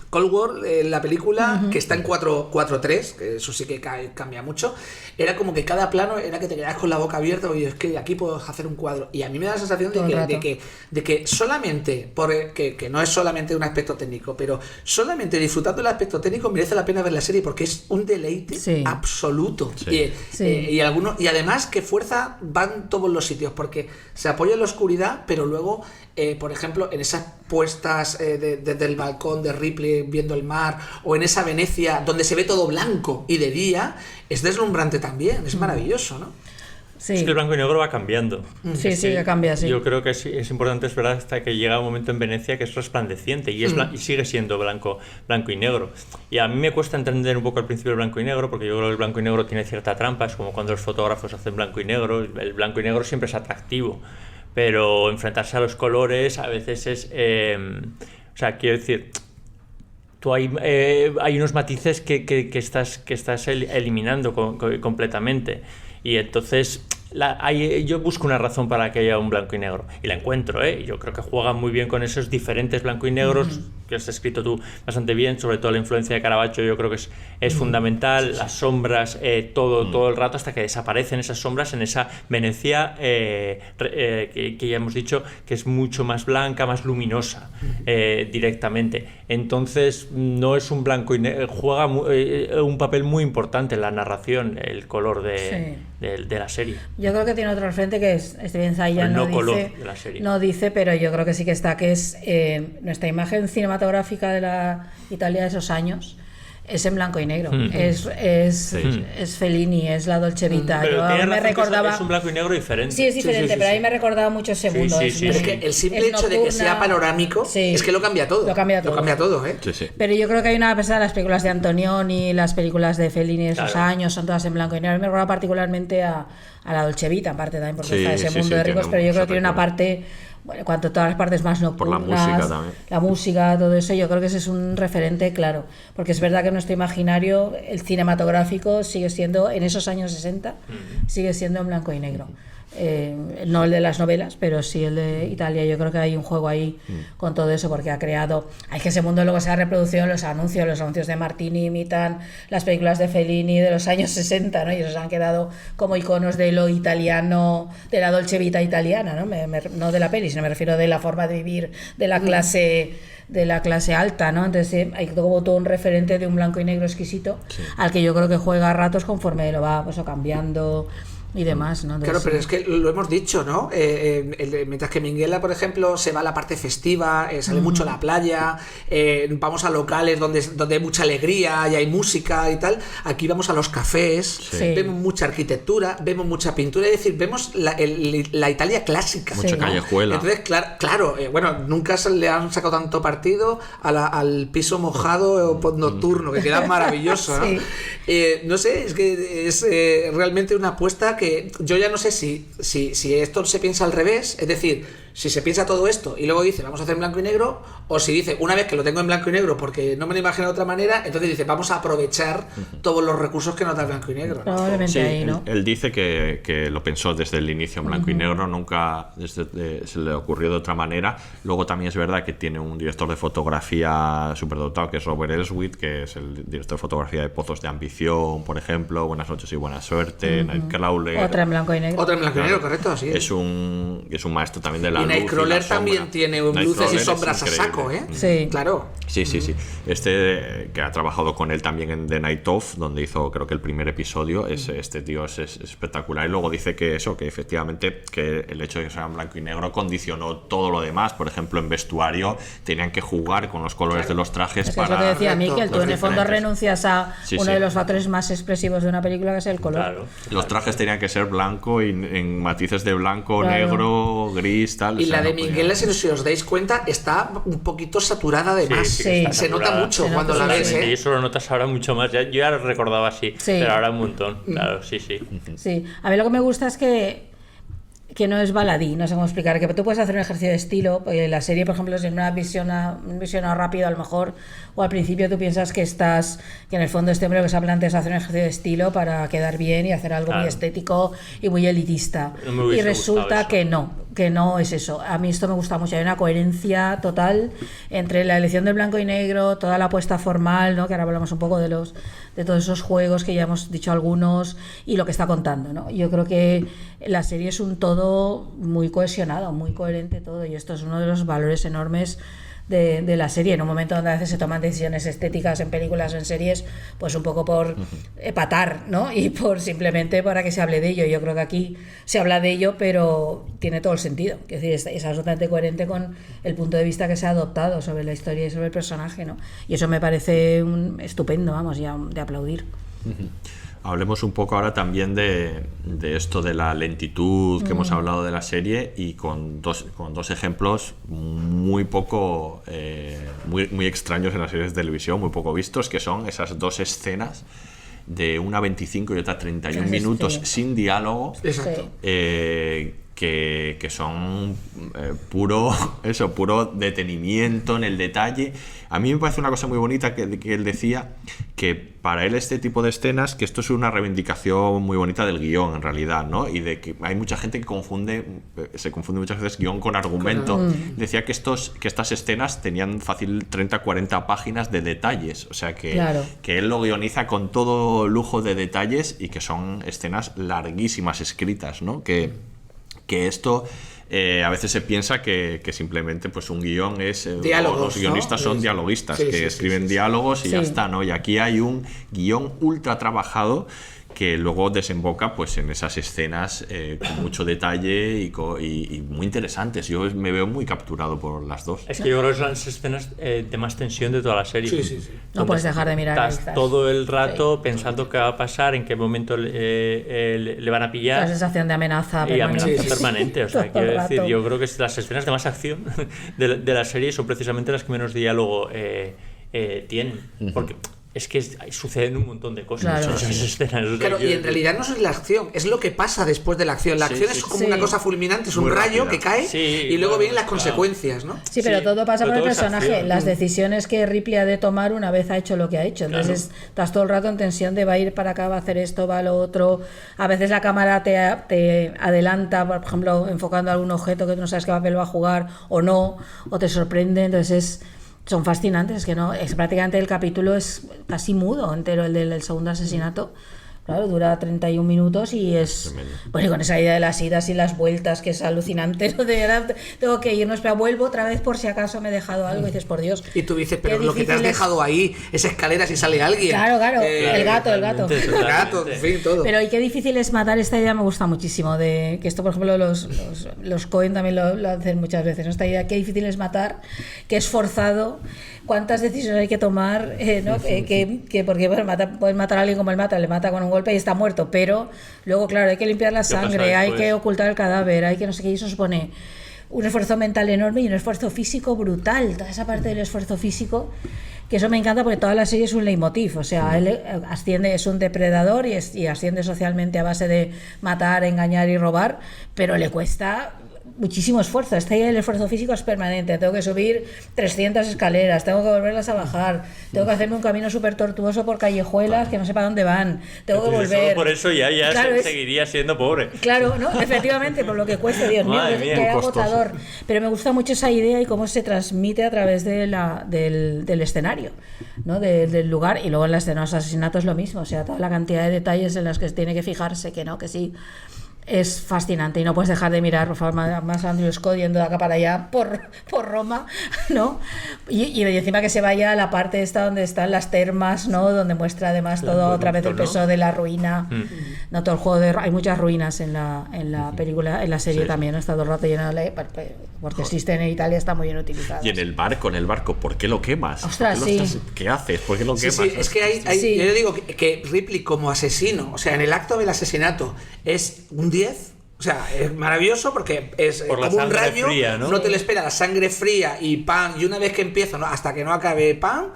Cold War, la película, que está en 4:3, que eso sí que cambia mucho, era como que cada plano era que te quedabas con la boca abierta, y es que aquí puedo hacer un cuadro. Y a mí me da la sensación de que solamente, que no es solamente un aspecto técnico, pero solamente disfrutando del aspecto técnico merece la pena ver la serie, porque es un deleite absoluto. Sí. Y además que fuerza van todos los sitios, porque se apoya en la oscuridad, pero luego, por ejemplo, en esas puestas desde el balcón de Ripley viendo el mar, o en esa Venecia donde se ve todo blanco y de día, es deslumbrante también, es maravilloso, ¿no? Sí. Es que el blanco y negro va cambiando. Sí, que cambia, sí. Yo creo que es importante esperar hasta que llega un momento en Venecia que es resplandeciente y sigue siendo blanco y negro. Y a mí me cuesta entender un poco al principio el blanco y negro, porque yo creo que el blanco y negro tiene cierta trampa, es como cuando los fotógrafos hacen blanco y negro, el blanco y negro siempre es atractivo, pero enfrentarse a los colores a veces es... o sea, quiero decir... hay unos matices que estás eliminando completamente, y entonces yo busco una razón para que haya un blanco y negro y la encuentro, y yo creo que juegan muy bien con esos diferentes blanco y negros que has escrito tú bastante bien, sobre todo la influencia de Caravaggio, yo creo que es fundamental, las sombras, todo el rato, hasta que desaparecen esas sombras en esa Venecia que ya hemos dicho que es mucho más blanca, más luminosa directamente. Entonces no es un blanco y negro, juega un papel muy importante en la narración, el color de la serie. Yo creo que tiene otro al frente que es Steven Zaillian, no dice, pero yo creo que sí que está, que es nuestra imagen cinematográfica de la Italia de esos años es en blanco y negro. Es Fellini, es la Dolce Vita. Pero yo me recordaba... es un blanco y negro diferente. Sí, es diferente, pero a mí me recordaba mucho ese mundo. Pero es que el simple hecho de que sea panorámico es que lo cambia todo. Lo cambia todo, ¿eh? Sí. Pero yo creo que hay una pesar, las películas de Antonioni, las películas de Fellini de esos años, son todas en blanco y negro. A mí me recuerda particularmente a la Dolce Vita, en parte también, porque está ese mundo de ricos, pero yo creo que tiene una parte... Bueno, cuanto a todas las partes más nocturnas, por la música también. La música, todo eso, yo creo que ese es un referente claro, porque es verdad que nuestro imaginario, el cinematográfico, sigue siendo, en esos años 60, sigue siendo en blanco y negro. No el de las novelas, pero sí el de Italia. Yo creo que hay un juego ahí con todo eso, porque ha creado, hay que ese mundo luego se ha reproducido en los anuncios de Martini imitan las películas de Fellini de los años 60, ¿no? Y esos han quedado como iconos de lo italiano, de la Dolce Vita italiana, ¿no? No de la peli, sino me refiero de la forma de vivir de la clase alta, ¿no? Entonces hay como todo un referente de un blanco y negro exquisito, al que yo creo que juega a ratos conforme lo va cambiando y demás, ¿no? Entonces, claro, pero es que lo hemos dicho, ¿no? Mientras que Minguella, por ejemplo, se va a la parte festiva, sale mucho a la playa, vamos a locales donde hay mucha alegría y hay música y tal, aquí vamos a los cafés, vemos mucha arquitectura, vemos mucha pintura, es decir, vemos la Italia clásica. Mucha callejuela. Entonces, claro, bueno, nunca se le han sacado tanto partido al piso mojado nocturno, que queda maravilloso, ¿no? No sé, es que es realmente una apuesta que yo ya no sé si esto se piensa al revés, es decir, si se piensa todo esto y luego dice vamos a hacer en blanco y negro, o si dice una vez que lo tengo en blanco y negro porque no me lo imagino de otra manera, entonces dice vamos a aprovechar todos los recursos que nos da el blanco y negro, ¿no? Probablemente ahí, ¿no? Él dice que lo pensó desde el inicio en blanco y negro, nunca se le ocurrió de otra manera. Luego también es verdad que tiene un director de fotografía superdotado, que es Robert Elswit, que es el director de fotografía de Pozos de Ambición, por ejemplo, Buenas noches y buena suerte, Nightcrawler. Otra en blanco y negro. Otra en blanco y negro, correcto, así es un maestro también de la luz. Nightcrawler también tiene luces y sombras a saco, ¿eh? Sí. Claro. Sí. Que ha trabajado con él también en The Night Of, donde hizo creo que el primer episodio. Este tío es espectacular. Y luego dice que efectivamente que el hecho de que sea en blanco y negro condicionó todo lo demás. Por ejemplo, en vestuario tenían que jugar con los colores de los trajes para... Es lo que decía Miquel, tú en el fondo renuncias a uno de los factores más expresivos de una película, que es el color. Claro. Los trajes tenían que ser blanco y en matices de blanco, negro, gris, tal. Y la de Minguella, si os dais cuenta, está un poquito saturada además. Se nota mucho cuando la ves, Y eso lo notas ahora mucho más. Yo ya lo recordaba así, pero ahora un montón. Claro, sí. Sí, a mí lo que me gusta es que no es baladí, no sé cómo explicar, que tú puedes hacer un ejercicio de estilo, porque la serie, por ejemplo, es en una visionado rápido a lo mejor, o al principio tú piensas que en el fondo este hombre lo que se ha planteado es hacer un ejercicio de estilo para quedar bien y hacer algo muy estético y muy elitista, y resulta que no es eso. A mí esto me gusta mucho, hay una coherencia total entre la elección del blanco y negro, toda la apuesta formal, ¿no? Que ahora hablamos un poco de todos esos juegos que ya hemos dicho algunos, y lo que está contando, ¿no? Yo creo que la serie es un todo muy cohesionado, muy coherente todo, y esto es uno de los valores enormes de la serie, en un momento donde a veces se toman decisiones estéticas en películas o en series, pues un poco por epatar, ¿no? Y por simplemente para que se hable de ello. Yo creo que aquí se habla de ello, pero tiene todo el sentido, es decir, es absolutamente coherente con el punto de vista que se ha adoptado sobre la historia y sobre el personaje, ¿no? Y eso me parece estupendo, vamos, ya de aplaudir. Hablemos un poco ahora también de esto de la lentitud que hemos hablado de la serie, y con dos ejemplos muy poco muy extraños en las series de televisión, muy poco vistos, que son esas dos escenas de una 25 y otra 31 minutos sin diálogo, que son puro detenimiento en el detalle. A mí me parece una cosa muy bonita que él decía, que para él este tipo de escenas, que esto es una reivindicación muy bonita del guión en realidad, ¿no? Y de que hay mucha gente que se confunde muchas veces guión con argumento. Decía que estas escenas tenían fácil 30-40 páginas de detalles, o sea que él lo guioniza con todo lujo de detalles y que son escenas larguísimas escritas, ¿no? Que esto a veces se piensa que simplemente pues un guión es los guionistas, ¿no? Son dialoguistas que escriben diálogos y ya está, ¿no? Y aquí hay un guión ultra trabajado que luego desemboca pues en esas escenas con mucho detalle y muy interesantes. Yo me veo muy capturado por las dos. Es que yo creo que son las escenas de más tensión de toda la serie. No puedes dejar de mirar. Estás todo el rato pensando qué va a pasar, en qué momento le van a pillar. La sensación de amenaza permanente. Y amenaza permanente. O sea, quiero decir, yo creo que las escenas de más acción de la serie son precisamente las que menos diálogo tienen. Porque es que suceden un montón de cosas en esas escenas. Claro, y en realidad no es la acción, es lo que pasa después de la acción. La acción es como una cosa fulminante, es un rayo que cae y luego vienen las consecuencias, ¿no? Sí, pero todo pasa por el personaje, las decisiones que Ripley ha de tomar una vez ha hecho lo que ha hecho. Entonces estás todo el rato en tensión de va a ir para acá, va a hacer esto, va a lo otro. A veces la cámara te adelanta, por ejemplo, enfocando algún objeto que tú no sabes qué papel va a jugar o no, o te sorprende. Entonces son fascinantes, es prácticamente el capítulo es casi mudo entero, el del segundo asesinato. Claro, dura 31 minutos y es... Bueno, y con esa idea de las idas y las vueltas, que es alucinante, ¿no? De verdad, tengo que irnos, pero vuelvo otra vez por si acaso me he dejado algo, y dices, por Dios. Y tú dices, pero lo que te has dejado ahí, esa escalera, si sale alguien. Claro, el gato. El gato, en fin, todo. Pero y qué difícil es matar, esta idea me gusta muchísimo, de que esto, por ejemplo, los Coen también lo hacen muchas veces, ¿no? Esta idea, qué difícil es matar, qué es forzado, cuántas decisiones hay que tomar, ¿no? Porque puedes matar a alguien como él mata, le mata con un golpe y está muerto, pero luego, claro, hay que limpiar la sangre, hay que ocultar el cadáver, hay que no sé qué, y eso supone un esfuerzo mental enorme y un esfuerzo físico brutal. Toda esa parte del esfuerzo físico, que eso me encanta porque toda la serie es un leitmotiv, o sea, él asciende, es un depredador y asciende socialmente a base de matar, engañar y robar, pero le cuesta muchísimo esfuerzo. El esfuerzo físico es permanente. Tengo que subir 300 escaleras, tengo que volverlas a bajar, tengo que hacerme un camino súper tortuoso por callejuelas que no sé para dónde van, tengo que volver. Solo por eso ya seguiría siendo pobre. Claro, ¿no? Efectivamente, por lo que cuesta, Dios mío, que agotador. Pero me gusta mucho esa idea y cómo se transmite a través del escenario, ¿no? Del lugar, y luego en la escena de los asesinatos lo mismo, o sea, toda la cantidad de detalles en los que tiene que fijarse, que sí. Es fascinante y no puedes dejar de mirar, por favor, más a Andrew Scott yendo de acá para allá por Roma, ¿no? Y encima que se vaya a la parte esta donde están las termas, ¿no? Donde muestra además todo otra vez el peso de la ruina, no, todo el juego hay muchas ruinas en la película, en la serie también, ¿no? Está todo el rato llena de porque existen en Italia, está muy bien utilizado. Y en el barco, ¿por qué lo quemas? Ostras, ¿Qué haces? ¿Por qué lo quemas? Sí, es que yo digo que Ripley como asesino, o sea, en el acto del asesinato es un 10. O sea, es maravilloso porque es como un rayo, fría, ¿no? Te le espera la sangre fría y pan, y una vez que empieza, ¿no? Hasta que no acabe pan.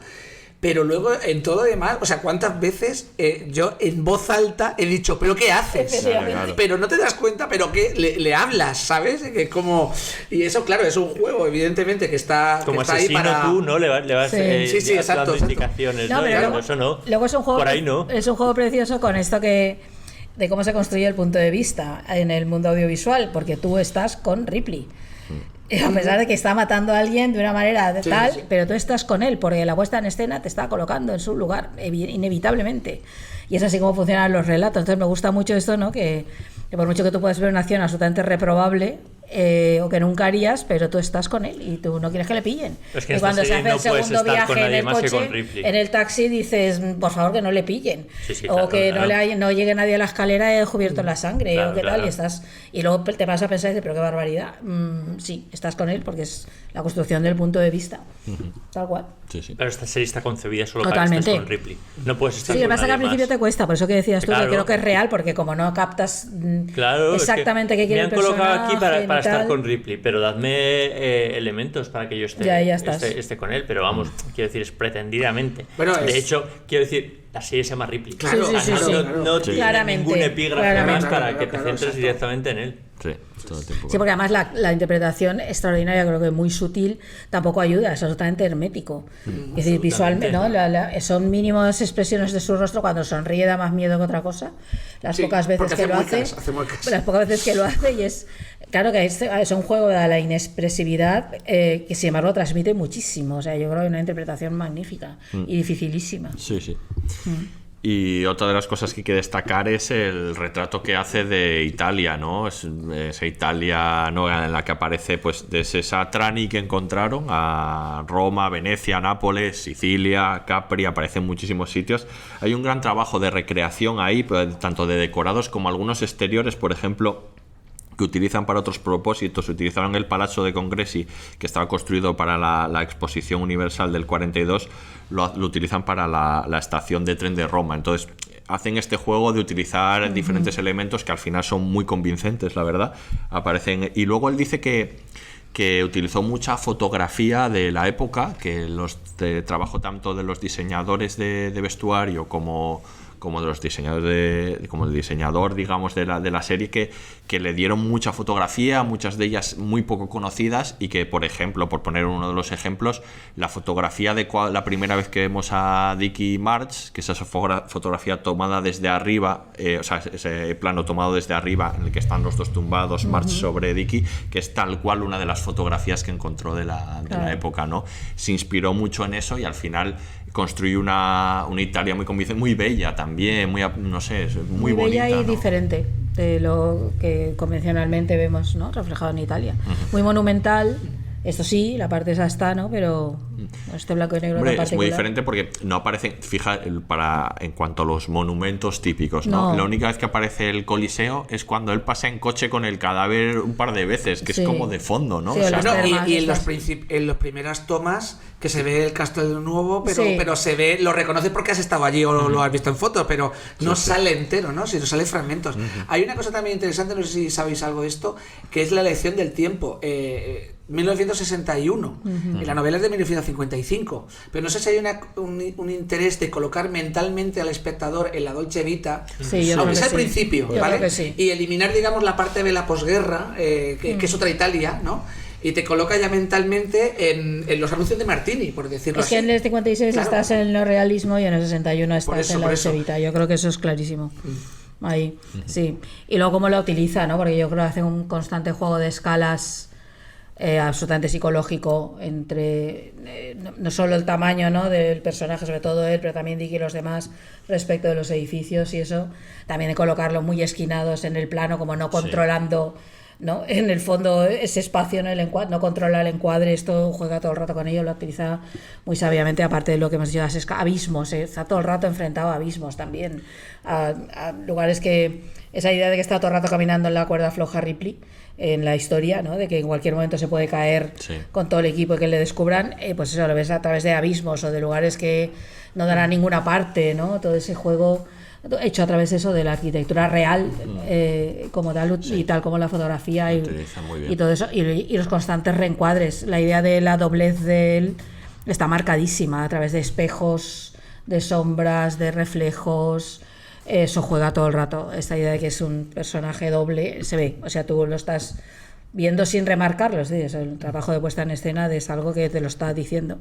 Pero luego en todo lo demás, o sea, ¿cuántas veces yo en voz alta he dicho, ¿pero qué haces? Claro. Pero no te das cuenta, pero que le hablas, ¿sabes? Que como... Y eso, claro, es un juego, evidentemente, que está, como que está asesino ahí para... tú, ¿no? Le vas exacto, dando indicaciones, ¿no? Pero eso no. Luego es un juego, por ahí no. Es un juego precioso con esto de cómo se construye el punto de vista en el mundo audiovisual, porque tú estás con Ripley. A pesar de que está matando a alguien de una manera pero tú estás con él, porque la puesta en escena te está colocando en su lugar, inevitablemente. Y es así como funcionan los relatos. Entonces me gusta mucho esto, ¿no? Que por mucho que tú puedas ver una acción absolutamente reprobable, o que nunca harías, pero tú estás con él y tú no quieres que le pillen. Es que y cuando se hace el segundo viaje en el coche, en el taxi, dices, por favor, que no le pillen. Claro, que no llegue nadie a la escalera y haya cubierto la sangre, claro, o qué tal, y luego te vas a pensar y dices, pero qué barbaridad. Sí, estás con él porque es la construcción del punto de vista. Tal cual. Pero esta serie está concebida solo para que estés con Ripley. No puedes estar con nadie pasa que al principio más. te cuesta, por eso que decías tú, que creo que es real, porque como no captas exactamente qué quiere el personaje. Me han colocado aquí para estar con Ripley, pero dadme elementos para que yo esté con él, pero vamos, quiero decir, es pretendidamente. De hecho, quiero decir, la serie se llama Ripley. Claro, no tiene ningún epígrafe más para que te centres directamente en él. Sí, todo el tiempo. Sí, porque además la interpretación extraordinaria, creo que muy sutil, tampoco ayuda, es absolutamente hermético. Es decir, visualmente, ¿no? Son mínimas expresiones de su rostro, cuando sonríe da más miedo que otra cosa. Las pocas veces que lo hace, las pocas veces que lo hace, y es claro que es un juego de la inexpresividad que sin embargo transmite muchísimo. O sea, yo creo que es una interpretación magnífica y dificilísima. Sí. Y otra de las cosas que hay que destacar es el retrato que hace de Italia, ¿no? Esa Italia, ¿no?, en la que aparece, pues, desde esa Trani que encontraron a Roma, Venecia, Nápoles, Sicilia, Capri, aparece en muchísimos sitios. Hay un gran trabajo de recreación ahí, tanto de decorados como algunos exteriores, por ejemplo, que utilizan para otros propósitos. Utilizaron el Palazzo de Congressi, que estaba construido para la Exposición Universal del 42, lo utilizan para la estación de tren de Roma. Entonces hacen este juego de utilizar diferentes elementos que al final son muy convincentes, la verdad. Aparecen, y luego él dice que utilizó mucha fotografía de la época, que trabajo tanto de los diseñadores de vestuario como de los diseñadores como el diseñador, digamos, de la serie, que le dieron mucha fotografía, muchas de ellas muy poco conocidas, y que, por ejemplo, por poner uno de los ejemplos, la fotografía de la primera vez que vemos a Dickie y Marge, que es esa fotografía tomada desde arriba, o sea, ese plano tomado desde arriba en el que están los dos tumbados, Marge sobre Dickie, que es tal cual una de las fotografías que encontró de la época, ¿no? Se inspiró mucho en eso y al final construyó una Italia muy convincente, muy bella también, muy, no sé, muy bonita, bella y ¿no?, diferente de lo que convencionalmente vemos, ¿no?, reflejado en Italia. Muy monumental, esto sí, la parte esa está, ¿no?, pero este blanco y negro. Hombre, es muy diferente porque no aparecen, fija, en cuanto a los monumentos típicos, ¿no? La única vez que aparece el Coliseo es cuando él pasa en coche con el cadáver un par de veces, que es como de fondo, ¿no? Sí, o sea, y en las primeras tomas que se ve el Castel Nuovo, pero se ve, lo reconoces porque has estado allí o lo has visto en fotos, pero no sale entero, ¿no?, sino sale fragmentos. Hay una cosa también interesante, no sé si sabéis algo de esto, que es la elección del tiempo. 1961, en la novela es de 1955, pero no sé si hay un interés de colocar mentalmente al espectador en la Dolce Vita, aunque sea al principio, ¿vale? Y eliminar, digamos, la parte de la posguerra, que es otra Italia, ¿no? Y te coloca ya mentalmente en los anuncios de Martini, por decirlo así. Es que en el 56 estás en el neorrealismo y en el 61 estás en la Dolce Vita. Yo creo que eso es clarísimo. Ahí, sí. Y luego cómo lo utiliza, ¿no? Porque yo creo que hace un constante juego de escalas absolutamente psicológico entre no solo el tamaño, ¿no?, del personaje, sobre todo él, pero también Dick y los demás respecto de los edificios y eso. También de colocarlos muy esquinados en el plano, como no controlando, ¿no?, en el fondo ese espacio, ¿no?, el encuadre, no controla el encuadre, esto juega todo el rato con ello, lo utiliza muy sabiamente, aparte de lo que hemos dicho, abismos, está todo el rato enfrentado a abismos también, a lugares que, esa idea de que está todo el rato caminando en la cuerda floja Ripley en la historia, ¿no?, de que en cualquier momento se puede caer con todo el equipo y que le descubran, pues eso lo ves a través de abismos o de lugares que no dan a ninguna parte, ¿no?, todo ese juego hecho a través de eso, de la arquitectura real, como tal, y tal como la fotografía y todo eso, y los constantes reencuadres. La idea de la doblez de él está marcadísima a través de espejos, de sombras, de reflejos. Eso juega todo el rato. Esta idea de que es un personaje doble se ve, o sea, tú lo estás viendo sin remarcarlo, es decir, el trabajo de puesta en escena es algo que te lo está diciendo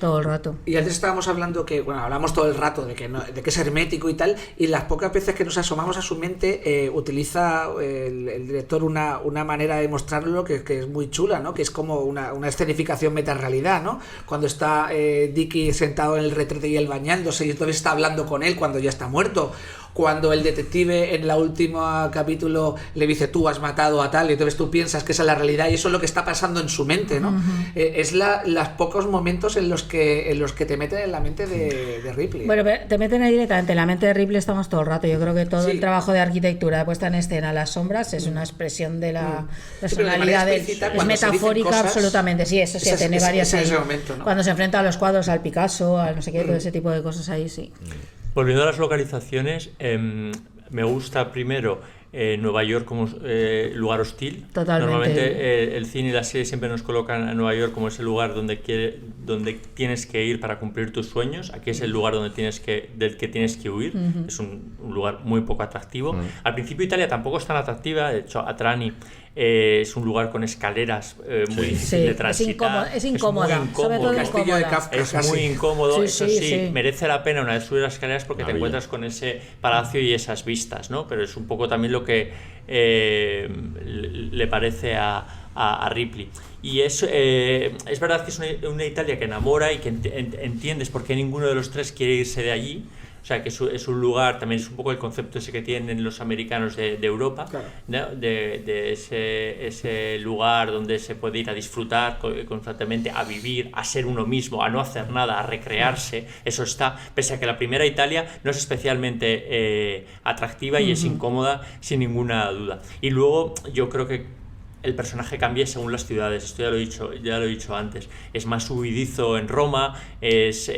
todo el rato. Y antes estábamos hablando que, bueno, hablamos todo el rato de que es hermético y tal, y las pocas veces que nos asomamos a su mente utiliza el director una manera de mostrarlo que es muy chula, ¿no?, que es como una escenificación metarrealidad, ¿no?, cuando está Dickie sentado en el retrete y él bañándose y entonces está hablando con él cuando ya está muerto. Cuando el detective en la última capítulo le dice tú has matado a tal, y entonces tú piensas que esa es la realidad y eso es lo que está pasando en su mente, ¿no? Es los pocos momentos en los que te meten en la mente de Ripley. Bueno, te meten ahí directamente en la mente de Ripley, estamos todo el rato. Yo creo que todo el trabajo de arquitectura, de puesta en escena, las sombras, es una expresión de la personalidad, es metafórica absolutamente, sí, eso sí, tiene varias ahí. Momento, ¿no? Cuando se enfrenta a los cuadros, al Picasso, al no sé qué, todo ese tipo de cosas ahí, sí. Volviendo a las localizaciones, me gusta primero Nueva York como lugar hostil. Totalmente. Normalmente el cine y la serie siempre nos colocan a Nueva York como ese lugar donde tienes que ir para cumplir tus sueños. Aquí es el lugar del que tienes que huir. Es un lugar muy poco atractivo. Al principio Italia tampoco es tan atractiva. De hecho, Atrani es un lugar con escaleras muy difícil de transitar. Es incómoda, sobre todo Castillo de incómoda. Kafka, Es casi. muy incómodo, Sí, eso sí, sí, sí. merece la pena una vez subir las escaleras porque te Maravilla. encuentras con ese palacio y esas vistas, ¿no? Pero es un poco también lo que le parece a Ripley. Y es verdad que es una Italia que enamora y que entiendes por qué ninguno de los tres quiere irse de allí. O sea, que es un lugar, también es un poco el concepto ese que tienen los americanos de Europa, Claro. ¿no? de ese lugar donde se puede ir a disfrutar constantemente, a vivir, a ser uno mismo, a no hacer nada, a recrearse. Eso está, pese a que la primera Italia no es especialmente atractiva y es incómoda sin ninguna duda. Y luego yo creo que el personaje cambia según las ciudades, esto ya lo he dicho antes. Es más huidizo en Roma, es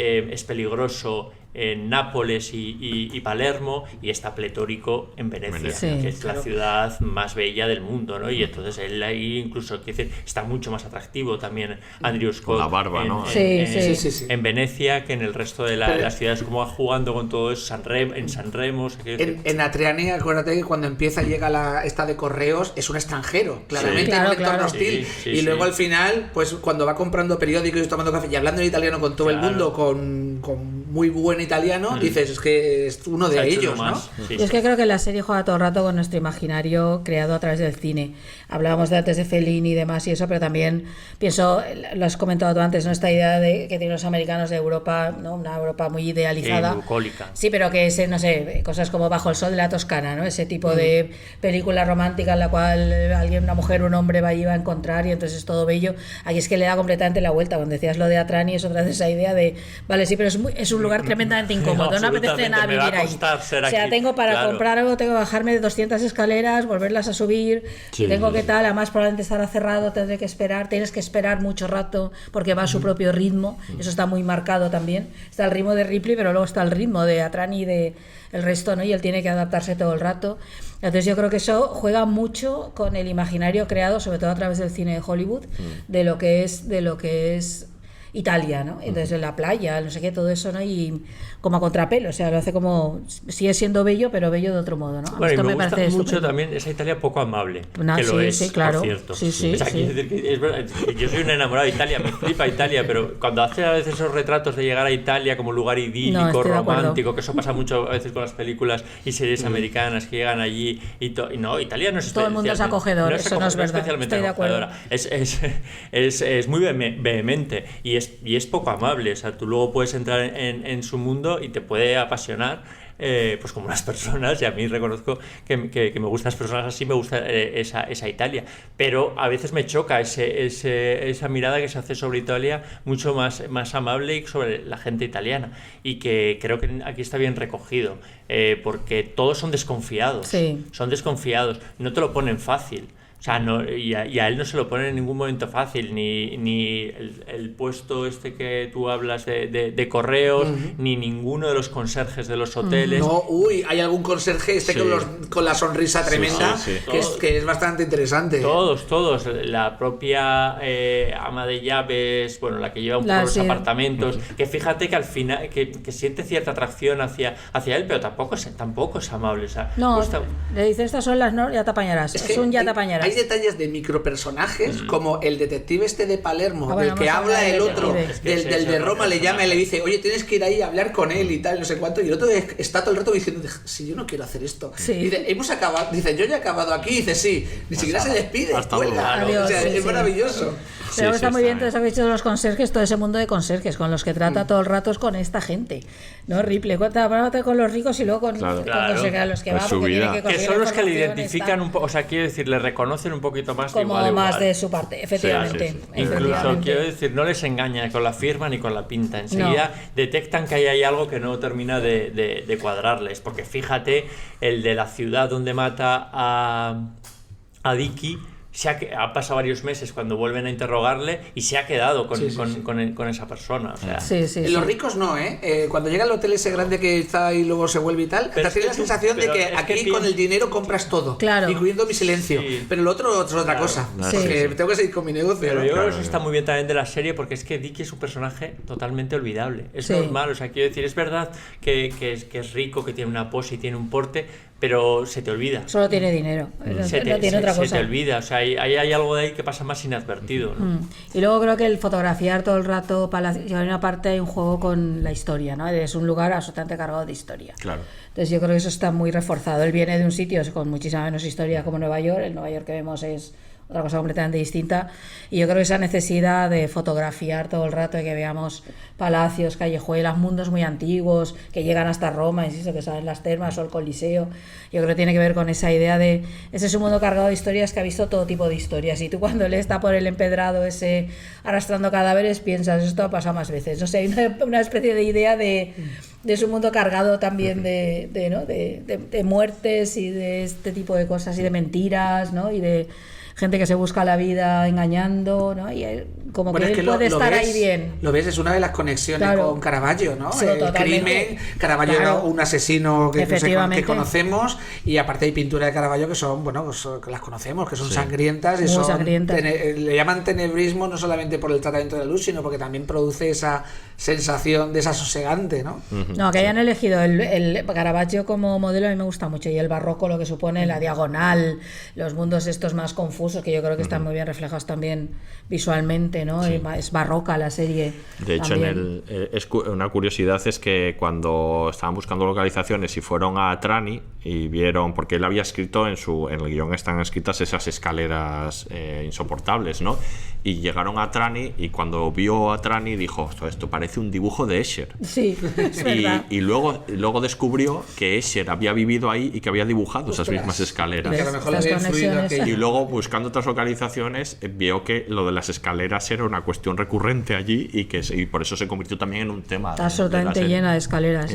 peligroso en Nápoles y Palermo, y está pletórico en Venecia, Sí, que es la ciudad más bella del mundo, ¿no? Y entonces él ahí incluso, quiero decir, está mucho más atractivo también Andrew Scott Con la barba, ¿no? Sí. en Venecia que en el resto de las ciudades, como va jugando con todo eso, en San Remo. En Atriani, acuérdate que cuando empieza llega esta de correos, es un extranjero, claramente, Claro, en un entorno claro. hostil. Sí, y luego sí. al final, pues cuando va comprando periódicos y tomando café y hablando en italiano con todo el Claro. mundo, con muy buen italiano, dices, es que es uno Se ha de hecho ellos, uno ¿no? más. Sí, Yo es que creo que la serie juega todo el rato con nuestro imaginario creado a través del cine. Hablábamos de antes de Fellini y demás y eso, pero también pienso, lo has comentado tú antes, ¿no? Esta idea que tienen los americanos de Europa, ¿no? Una Europa muy idealizada. bucólica. Sí, pero que es, no sé, cosas como Bajo el sol de la Toscana, ¿no? Ese tipo de película romántica en la cual una mujer o un hombre va a encontrar y entonces es todo bello. Aquí es que le da completamente la vuelta. Cuando decías lo de Atrani es otra vez esa idea de, vale, sí, pero es un lugar tremendamente incómodo, no apetece nada me va a vivir ahí. costar ser O sea, aquí. tengo para Claro. comprar algo, tengo que bajarme de 200 escaleras, volverlas a subir, Sí, tengo sí, que sí. tal, además probablemente estará cerrado, tendré que esperar, tienes que esperar mucho rato porque va a su propio ritmo, eso está muy marcado también. Está el ritmo de Ripley, pero luego está el ritmo de Atrani y de el resto, ¿no? Y él tiene que adaptarse todo el rato. Entonces yo creo que eso juega mucho con el imaginario creado, sobre todo a través del cine de Hollywood, de lo que es Italia, ¿no? Entonces en la playa, no sé qué, todo eso, ¿no? Y como a contrapelo, o sea, lo hace como, sigue siendo bello, pero bello de otro modo, ¿no? Bueno, y Esto me gusta parece mucho estupendo. también esa Italia poco amable, No, que lo sí, es, sí, claro. por cierto. Sí, sí, O sea, sí. quiero decir que es verdad, yo soy un enamorado de Italia, me flipa Italia, pero cuando hace a veces esos retratos de llegar a Italia como lugar No, idílico, estoy de acuerdo. romántico, que eso pasa mucho a veces con las películas y series americanas que llegan allí y no, Italia no es Todo el mundo es especialmente- acogedor, eso no es verdad, especialmente estoy de acuerdo. acogedora. Es muy vehemente y es poco amable. O sea, tú luego puedes entrar en su mundo y te puede apasionar, pues como las personas, y a mí reconozco que me gustan las personas así, me gusta esa Italia. Pero a veces me choca esa mirada que se hace sobre Italia mucho más amable y sobre la gente italiana. Y que creo que aquí está bien recogido, porque todos son desconfiados. Sí. Son desconfiados, no te lo ponen fácil. O sea, no, y a él no se lo pone en ningún momento fácil, ni el puesto este que tú hablas de correos, ni ninguno de los conserjes de los hoteles. No, hay algún conserje Sí. con la sonrisa tremenda, sí, sí. que es bastante interesante. Todos. La propia ama de llaves, bueno, la que lleva un poco los Sí. apartamentos, que fíjate que al final que siente cierta atracción hacia él, pero tampoco es amable. O sea, No, cuesta- le dice estas son las no, ya te apañarás. Es un ya te apañarás. Hay detalles de micropersonajes, como el detective este de Palermo, Ah, bueno, del que vamos a habla hablar el del otro, detective. Es que del ese de es Roma, otro le llama y le personaje. dice, oye, tienes que ir ahí a hablar con él y tal, no sé cuánto, y el otro está todo el rato diciendo, si yo no quiero hacer esto. Sí. Dice, hemos acabado, dice, yo ya he acabado aquí, dice, sí, ni siquiera se despide, hasta cuelga. luego. O sea, Adiós, sí, es sí. maravilloso. Pero Sí, está sí, muy bien está todo eso que he dicho de los conserjes, todo ese mundo de conserjes con los que trata todo el rato es con esta gente. ¿No? Ripley, trata con los ricos y luego con Claro. con Claro. conserjes a los que Pues va su porque tiene vida. que que conseguir son los que le información, identifican está un poco, o sea, quiero decir, le reconocen un poquito más de como igual a más igual. de su parte, efectivamente. Sí, sí, sí. Incluso efectivamente. quiero decir, no les engaña con la firma ni con la pinta. Enseguida detectan que ahí hay algo que no termina de cuadrarles. Porque fíjate, el de la ciudad donde mata a Dicky ha pasado varios meses cuando vuelven a interrogarle y se ha quedado con esa persona. O sea, Los ricos no, cuando llega al hotel ese grande que está y luego se vuelve y tal, te tiene la sensación de que aquí con el dinero compras todo, incluyendo mi silencio. Pero lo otro es otra cosa. Porque tengo que seguir con mi negocio. Pero yo creo que eso está muy bien también de la serie, porque es que Dickie es un personaje totalmente olvidable. Es normal, o sea, quiero decir, es verdad que es rico, que tiene una pose y tiene un porte, pero se te olvida. Solo tiene dinero, no tiene otra cosa. Se te olvida, o sea, hay algo de ahí que pasa más inadvertido, ¿no? Y luego creo que el fotografiar todo el rato Palacio, hay una parte, hay un juego con la historia, ¿no? Es un lugar absolutamente cargado de historia. Claro. Entonces yo creo que eso está muy reforzado. Él viene de un sitio con muchísima menos historia como Nueva York. El Nueva York que vemos es otra cosa completamente distinta, y yo creo que esa necesidad de fotografiar todo el rato, de que veamos palacios, callejuelas, mundos muy antiguos que llegan hasta Roma, insisto, que salen las termas o el Coliseo, yo creo que tiene que ver con esa idea de ese es un mundo cargado de historias que ha visto todo tipo de historias, y tú cuando él está por el empedrado ese arrastrando cadáveres piensas, esto ha pasado más veces, no sé, hay una especie de idea de su mundo cargado también de muertes y de este tipo de cosas y de mentiras, ¿no? Y de gente que se busca la vida engañando, ¿no? Y como que él puede estar ahí bien. Lo ves, es una de las conexiones con Caravaggio, ¿no? Sí, el crimen, Caravaggio era un asesino que conocemos, y aparte hay pinturas de Caravaggio que son, que las conocemos, que son sangrientas, y le llaman tenebrismo no solamente por el tratamiento de la luz, sino porque también produce esa sensación desasosegante, ¿no? No, que hayan elegido el Caravaggio como modelo a mí me gusta mucho, y el barroco, lo que supone la diagonal, los mundos estos más confusos, que yo creo que están muy bien reflejados también visualmente, ¿no? Sí. Es barroca la serie. De hecho, una curiosidad es que cuando estaban buscando localizaciones y fueron a Trani y vieron, porque él había escrito en el guión están escritas esas escaleras insoportables, ¿no? Y llegaron a Trani, y cuando vio a Trani dijo, esto parece un dibujo de Escher. Sí, es verdad. Y luego descubrió que Escher había vivido ahí y que había dibujado esas mismas escaleras. Que a lo mejor le había influido aquello. Y luego, buscando otras localizaciones, vio que lo de las escaleras era una cuestión recurrente allí, y por eso se convirtió también en un tema. Está absolutamente llena de escaleras.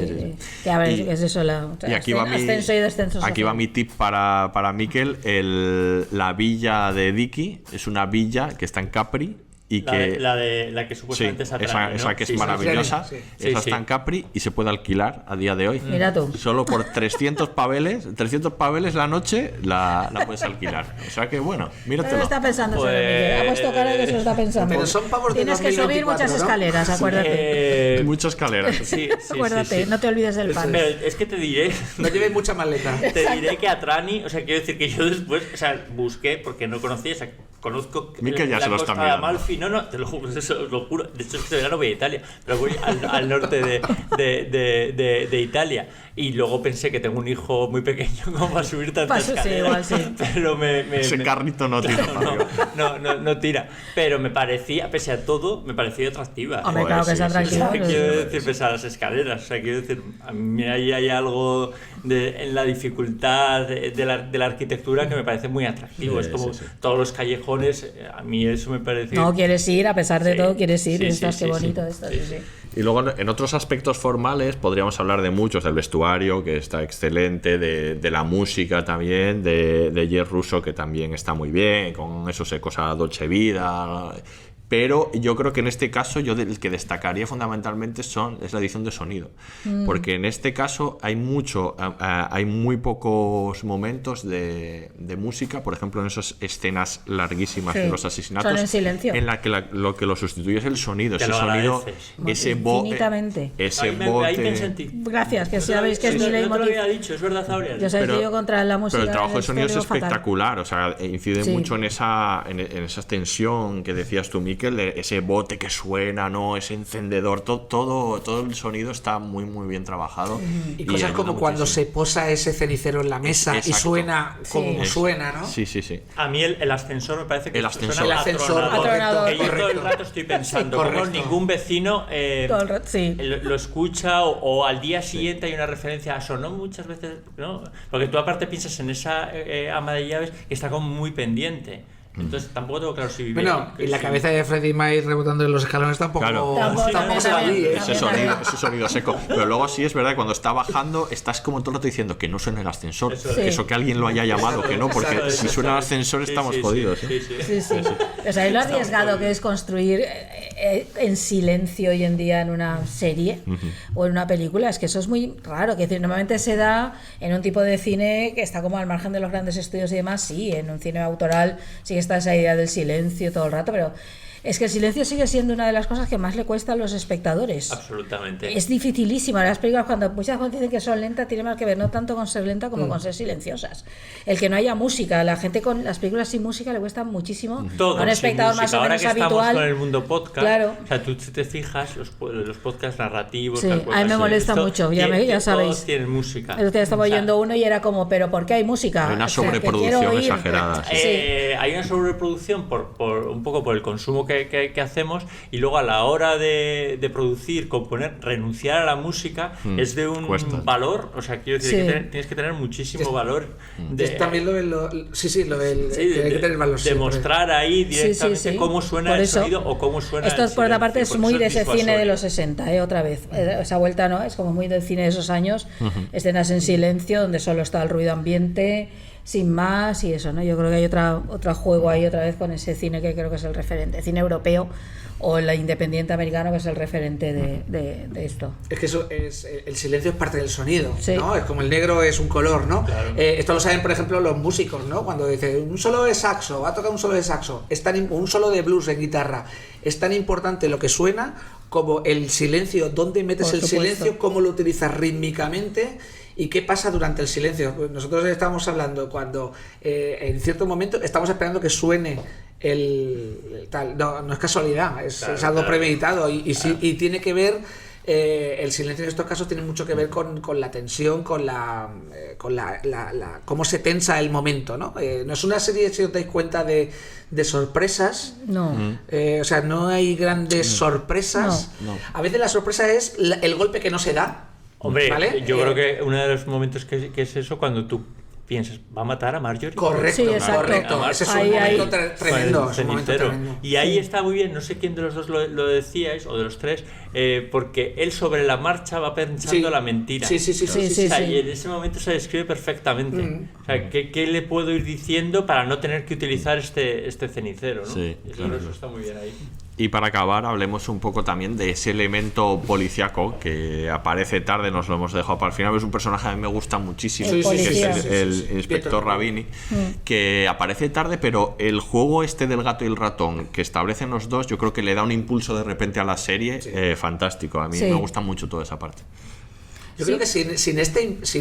Que a ver, es eso. Y aquí va mi tip para Miquel. La villa de Dickie es una villa que está en Capri. Y la que supuestamente es Atrani, esa que es maravillosa, esa está en Capri y se puede alquilar a día de hoy. Mira tú. Solo por 300 paveles la noche la puedes alquilar. O sea que bueno, míratelo. Pero está pensando ha puesto cara de que se lo está pensando. Pero son pavos de 2024, tienes que subir muchas escaleras, acuérdate. Muchas escaleras. Sí, acuérdate, no te olvides del pan. Pero es que te diré, no lleves mucha maleta. Te diré que Atrani, o sea, quiero decir que yo después, busqué porque no conocía, conozco Miquel ya se lo está mirando. Amalfi. No, te lo juro, eso lo juro. De hecho, este verano voy a Italia, pero voy al norte de Italia. Y luego pensé que tengo un hijo muy pequeño como para subir tantas escaleras. Sí, igual, sí. Pero ese carrito no tira. No tira. Pero me parecía, pese a todo, me parecía atractiva. Hombre, claro que es atractiva. Quiero decir, pese a las escaleras. O sea, quiero decir, a mí ahí hay algo en la dificultad de la arquitectura que me parece muy atractivo. Es como todos los callejones, a mí eso me parece... No, quieres ir, a pesar de todo, quieres ir. Qué bonito esto. Y luego, en otros aspectos formales, podríamos hablar de muchos, del vestuario, que está excelente, de la música también, de Jerry Russo, que también está muy bien, con esos ecos a Dolce Vita. Pero yo creo que en este caso el que destacaría fundamentalmente es la edición de sonido, porque en este caso hay muy pocos momentos de música, por ejemplo en esas escenas larguísimas de los asesinatos, son en silencio, en la que lo que lo sustituye es el sonido, ese sonido, ese bote. Gracias, que sabéis que es mi leitmotiv. No te lo había dicho, es verdad, Aurea. Yo sé que yo contra la música. Pero el trabajo de sonido es espectacular, o sea, incide mucho en esa tensión que decías tú, Miquel, ese bote que suena, ¿no? Ese encendedor, todo el sonido está muy muy bien trabajado. Y cosas como cuando se posa ese cenicero en la mesa y suena como suena, ¿no? Sí. A mí el ascensor me parece que suena atronador. Que yo todo el rato estoy pensando como ningún vecino lo escucha o al día siguiente hay una referencia a sonó muchas veces, ¿no? Porque tú aparte piensas en esa ama de llaves que está como muy pendiente. Entonces tampoco tengo claro si vivir. Bueno, y la cabeza de Freddie May rebotando en los escalones tampoco, Claro. tampoco se va allí, ¿eh? Ese sonido seco. Pero luego sí es verdad que cuando está bajando estás como todo el rato diciendo que no suena el ascensor. Eso que alguien lo haya llamado, que no, porque si suena el ascensor estamos jodidos. Sí. O sea, lo arriesgado que es construir en silencio hoy en día en una serie o en una película, es que eso es muy raro. Que decir, normalmente se da en un tipo de cine que está como al margen de los grandes estudios y demás, sí, en un cine autoral sí que está esa idea del silencio todo el rato, pero es que el silencio sigue siendo una de las cosas que más le cuesta a los espectadores. Absolutamente. Es dificilísima. Las películas, cuando muchas veces dicen que son lentas, tiene más que ver no tanto con ser lenta como con ser silenciosas. El que no haya música, la gente con las películas sin música le cuesta muchísimo. Todo a un espectador más o ahora menos que estamos habitual. con el mundo podcast, Claro. o sea, tú te fijas los podcasts narrativos. Sí, tal cual, a mí me molesta mucho, ya sabéis. Todos tienen música. El otro día estaba oyendo uno y era como, ¿pero por qué hay música? Hay una O sea, que sobreproducción quiero oír. exagerada. Hay una sobreproducción por un poco por el consumo que hacemos, y luego a la hora de producir, componer, renunciar a la música es de un valor, o sea, quiero decir que tienes que tener muchísimo valor. Es también lo del que hay que tener valor siempre. Demostrar ahí directamente cómo suena el sonido o cómo suena esto el por otra parte silencio, es muy porque de eso ese es cine de disuasorio. los 60, otra vez. Esa vuelta, ¿no? Es como muy del cine de esos años, escenas en silencio donde solo está el ruido ambiente, sin más, y eso, ¿no? Yo creo que hay otro juego ahí otra vez con ese cine que creo que es el referente, cine europeo o el independiente americano, que es el referente de esto. Es que eso es, el silencio es parte del sonido, Sí. ¿no? Es como el negro es un color, ¿no? Claro. Esto lo saben, por ejemplo, los músicos, ¿no? Cuando dice un solo de saxo, va a tocar un solo de saxo, un solo de blues en guitarra, es tan importante lo que suena como el silencio, dónde metes Por el supuesto. silencio, cómo lo utilizas rítmicamente. ¿Y qué pasa durante el silencio? Pues nosotros estamos hablando cuando en cierto momento estamos esperando que suene el tal. No es casualidad, es algo premeditado y tiene que ver. El silencio en estos casos tiene mucho que ver con la tensión, con la cómo se tensa el momento, ¿no? No es una serie, si os dais cuenta, de sorpresas. No. O sea, no hay grandes sorpresas. No. A veces la sorpresa es el golpe que no se da. Hombre, ¿Vale? yo creo que uno de los momentos que es eso cuando tú piensas, ¿va a matar a Marjorie? Correcto, Sí, exacto. correcto. Ese es un Ahí, momento ahí. tremendo. Con Es el un momento cenicero. tremendo. Y ahí está muy bien, no sé quién de los dos lo decíais, o de los tres, porque él sobre la marcha va pensando Sí. la mentira. Sí. Sí, O sea, sí. y en ese momento se describe perfectamente. O sea, ¿qué le puedo ir diciendo para no tener que utilizar este cenicero, ¿no? Sí, claro. Eso está muy bien ahí. Y para acabar, hablemos un poco también de ese elemento policiaco que aparece tarde, nos lo hemos dejado para el final. Es un personaje que a mí me gusta muchísimo, El que es policía. el inspector Rabini, que aparece tarde, pero el juego este del gato y el ratón que establecen los dos, yo creo que le da un impulso de repente a la serie fantástico. A mí Sí. me gusta mucho toda esa parte. Yo creo que sin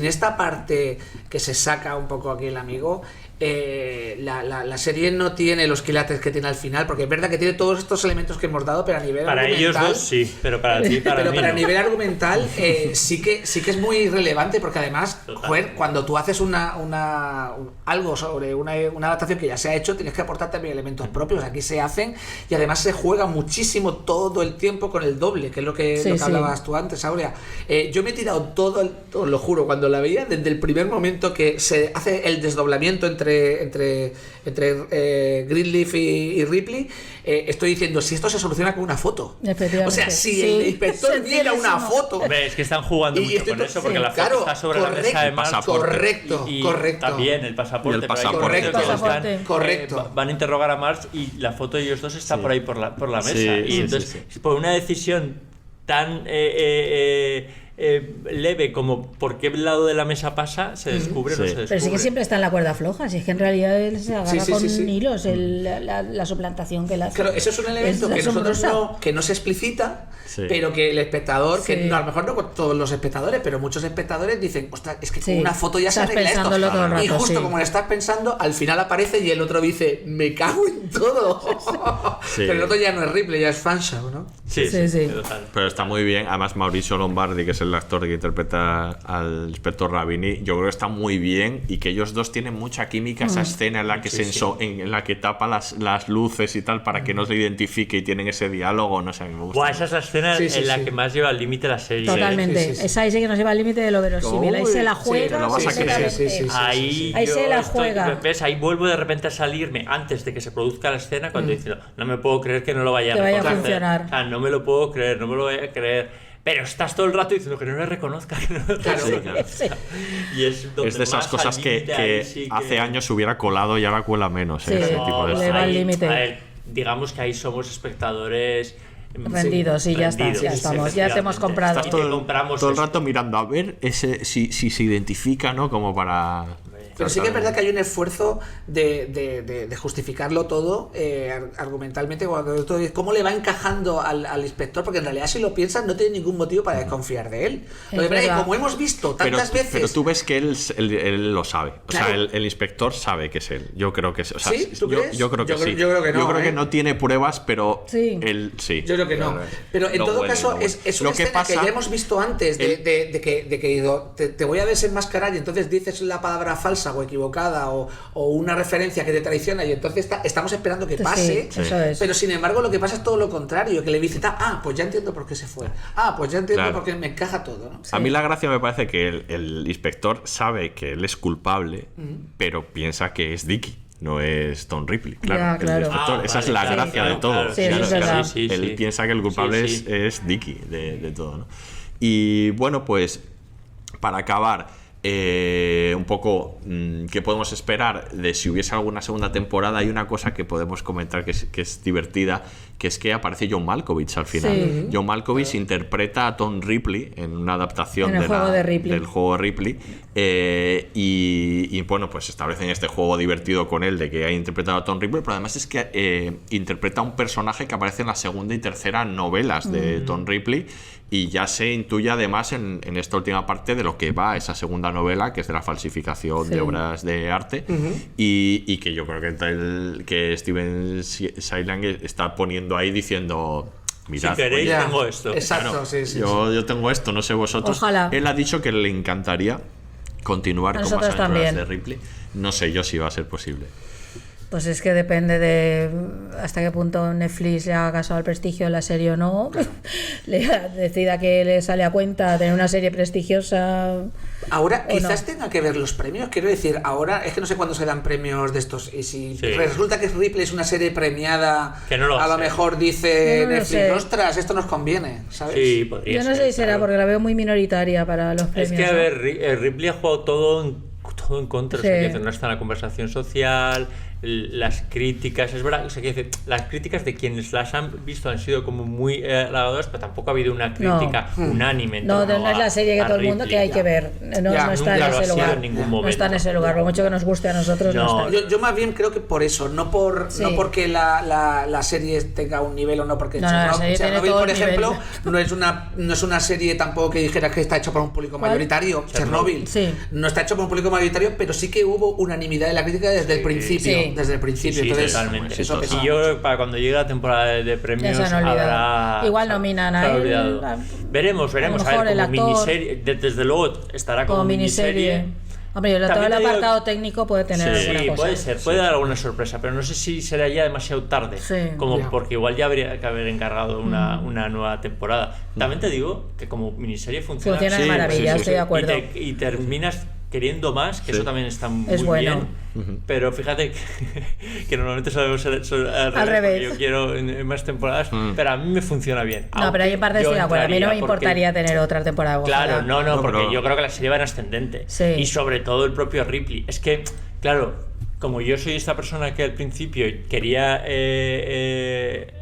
esta parte que se saca un poco aquí el amigo, la serie no tiene los quilates que tiene al final, porque es verdad que tiene todos estos elementos que hemos dado, pero a nivel Para argumental, ellos dos sí, pero para ti, para pero mí para no. nivel argumental sí que es muy relevante, porque además, joder, cuando tú haces algo sobre una adaptación que ya se ha hecho, tienes que aportar también elementos propios. Aquí se hacen y además se juega muchísimo todo el tiempo con el doble, que es lo que hablabas tú antes, Aurea. Yo me he tirado os lo juro, cuando la veía, desde el primer momento que se hace el desdoblamiento entre Greenleaf y Ripley, estoy diciendo, si esto se soluciona con una foto. Efectivamente. O sea, si el inspector viera una foto. Hombre, es que están jugando Y mucho estoy con eso, porque sí, la foto claro, está sobre la mesa de Marx. Correcto, Y correcto. también el pasaporte. Y el pero hay pasaporte. momentos que Correcto. están, Correcto. van a interrogar a Marx y la foto de ellos dos está por ahí por la mesa. Sí, y sí, entonces, sí. por una decisión tan leve como por qué lado de la mesa pasa, se descubre o no se descubre. Pero sí que siempre está en la cuerda floja, si es que en realidad él se agarra Sí. con hilos la suplantación que él hace. Claro, eso es un elemento Es que nosotros asombrosa. no se explicita, Sí. pero que el espectador, que Sí. no, a lo mejor no con todos los espectadores, pero muchos espectadores dicen, ostras, es que Sí. con una foto ya se Estás arregla esto. pensándolo todo el rato, Y justo sí. como lo estás pensando, al final aparece y el otro dice, me cago en todo. Sí. Pero el otro ya no es Ripley, ya es Fanshawe, ¿no? Sí. Total. Pero está muy bien, además Mauricio Lombardi, que es el actor que interpreta al inspector Rabini, yo creo que está muy bien y que ellos dos tienen mucha química, esa escena en la que en la que tapa las luces y tal para que no se identifique y tienen ese diálogo, no sé, a mí me gusta. Buah, esa es la escena Sí, sí, en la sí. que más lleva al límite la serie. Totalmente. Sí, sí, sí. Esa ahí sí que nos lleva al límite de lo verosímil. Ahí se la juega. te lo vas a creer. Sí, sí, sí. Ahí, Ahí yo se la estoy- juega. ¿ves? Ahí vuelvo de repente a salirme antes de que se produzca la escena cuando dice, no me puedo creer que no lo vaya Que vaya a reconocer. funcionar. O sea, no me lo puedo creer, no me lo voy a creer. Pero estás todo el rato diciendo que no le reconozca. Que no le Claro. reconozca. Sí. Y es, donde Es de esas más cosas al que, límite ahí sí que- hace años hubiera colado y ahora cuela menos. Sí. Ese No, tipo de le escenas. va al ahí, límite. a ver, digamos que ahí somos espectadores Rendidos, y ya está, rendidos, ya estamos, ya te hemos efectivamente. comprado. Y que Todo, compramos todo el eso. rato mirando a ver si se identifica, ¿no? Como para... Pero sí que es verdad que hay un esfuerzo de justificarlo todo argumentalmente. Cuando tú dices, ¿cómo le va encajando al inspector? Porque en realidad, si lo piensas, no tiene ningún motivo para desconfiar de él. Lo que pasa es que, verdad. como hemos visto Pero, tantas veces. pero tú ves que él lo sabe. O sea, Claro. el inspector sabe que es él. Yo creo que sí. O sea, ¿Sí? ¿Tú crees? yo creo que Yo sí. creo- yo creo que no, Yo creo que ¿eh? no tiene pruebas, pero Sí. él sí. Yo creo que no. Pero en Lo todo huele, caso, lo huele. es una Lo que escena que pasa- ya hemos visto antes de que digo, te voy a desenmascarar y entonces dices la palabra falsa o equivocada o una referencia que te traiciona y entonces estamos esperando que Sí, pase. eso es. Pero sin embargo, lo que pasa es todo lo contrario, que le dice, pues ya entiendo por qué se fue. Pues ya entiendo Claro. por qué me encaja todo, ¿no? A mí la gracia me parece que el inspector sabe que él es culpable, pero piensa que es Dickie. No es Tom Ripley, claro. Ya, El claro. inspector, esa es la vale, gracia claro, de todo. claro. Sí, eso es verdad. Sí, Él sí. piensa que el culpable Sí, sí. es Dickie de todo, ¿no? Y bueno, pues para acabar, un poco qué podemos esperar de si hubiese alguna segunda temporada. Hay una cosa que podemos comentar que es divertida, que es que aparece John Malkovich al final. Sí. John Malkovich interpreta a Tom Ripley en una adaptación En el juego de Ripley. del juego de Ripley, y bueno, pues establecen este juego divertido con él de que ha interpretado a Tom Ripley, pero además es que interpreta a un personaje que aparece en la segunda y tercera novelas de Tom Ripley, y ya se intuye además en esta última parte de lo que va esa segunda novela, que es de la falsificación Sí. de obras de arte, y que yo creo que Steven Sailang está poniendo ahí diciendo, mirad, Si queréis, Ya, tengo esto. Exacto, claro, sí, sí. yo tengo esto, no sé vosotros. Ojalá. Él ha dicho que le encantaría continuar A con más nosotros aventuras también. de Ripley. No sé yo si va a ser posible. Pues es que depende de hasta qué punto Netflix le haga caso al prestigio de la serie o no. Decida que le sale a cuenta tener una serie prestigiosa. Ahora ¿O quizás no? tenga que ver los premios, quiero decir, ahora es que no sé cuándo se dan premios de estos, y si Sí. resulta que Ripley es una serie premiada, Que no lo a lo sé. mejor dice No lo Netflix, sé. ostras, esto nos conviene, ¿sabes? Sí, podría Yo no ser, sé si será claro. porque la veo muy minoritaria para los premios. Es que, a ¿no? ver, Ripley ha jugado todo en contra. O sea, Sí. quiero decir, no está en la conversación social, las críticas, es verdad, o sea, quiero decir, las críticas de quienes las han visto han sido como muy halagadoras, pero tampoco ha habido una crítica unánime. en No, torno no es la serie que a todo el mundo Ripley. que hay que ver. No, Ya, no está nunca en lo ha ese sido lugar. en ningún No momento. está en ese lugar. Por mucho que nos guste a nosotros, no, No. está. Yo más bien creo que por eso, no Sí. porque la serie tenga un nivel o no, porque No, no, la serie tiene Chernobyl, todo por el ejemplo, nivel. no es una serie tampoco que dijeras que está hecho por un público ¿Cuál? mayoritario. Chernobyl Sí. no está hecho por un público mayoritario, pero sí que hubo unanimidad de la crítica desde el principio. Sí. Desde el principio. Sí, Entonces, totalmente. eso pesa Y yo creo que para cuando llegue la temporada de Ya premios se han olvidado. habrá... Igual nominan a se han él, olvidado. Veremos. A mejor ver, el como actor. miniserie, desde luego estará como miniserie. Hombre, todo También el te digo- apartado técnico puede tener alguna Sí, cosa. puede ser, puede dar alguna sorpresa, pero no sé si será ya demasiado tarde, Sí. como Ya. porque igual ya habría que haber encargado una nueva temporada. También te digo que como miniserie funciona, Funciona de Sí, maravilla, sí, estoy de acuerdo. y terminas queriendo más, que Sí. eso también está muy Es bueno. bien, pero fíjate que normalmente solemos ser al Al revés, revés. porque yo quiero en más temporadas, pero a mí me funciona bien. No, pero ahí en parte Aunque estoy de yo acuerdo. A mí no me entraría porque- importaría tener otra temporada. Claro, ojalá. no, porque pero- yo creo que la serie va en ascendente. Sí. Y sobre todo el propio Ripley. Es que, claro, como yo soy esta persona que al principio quería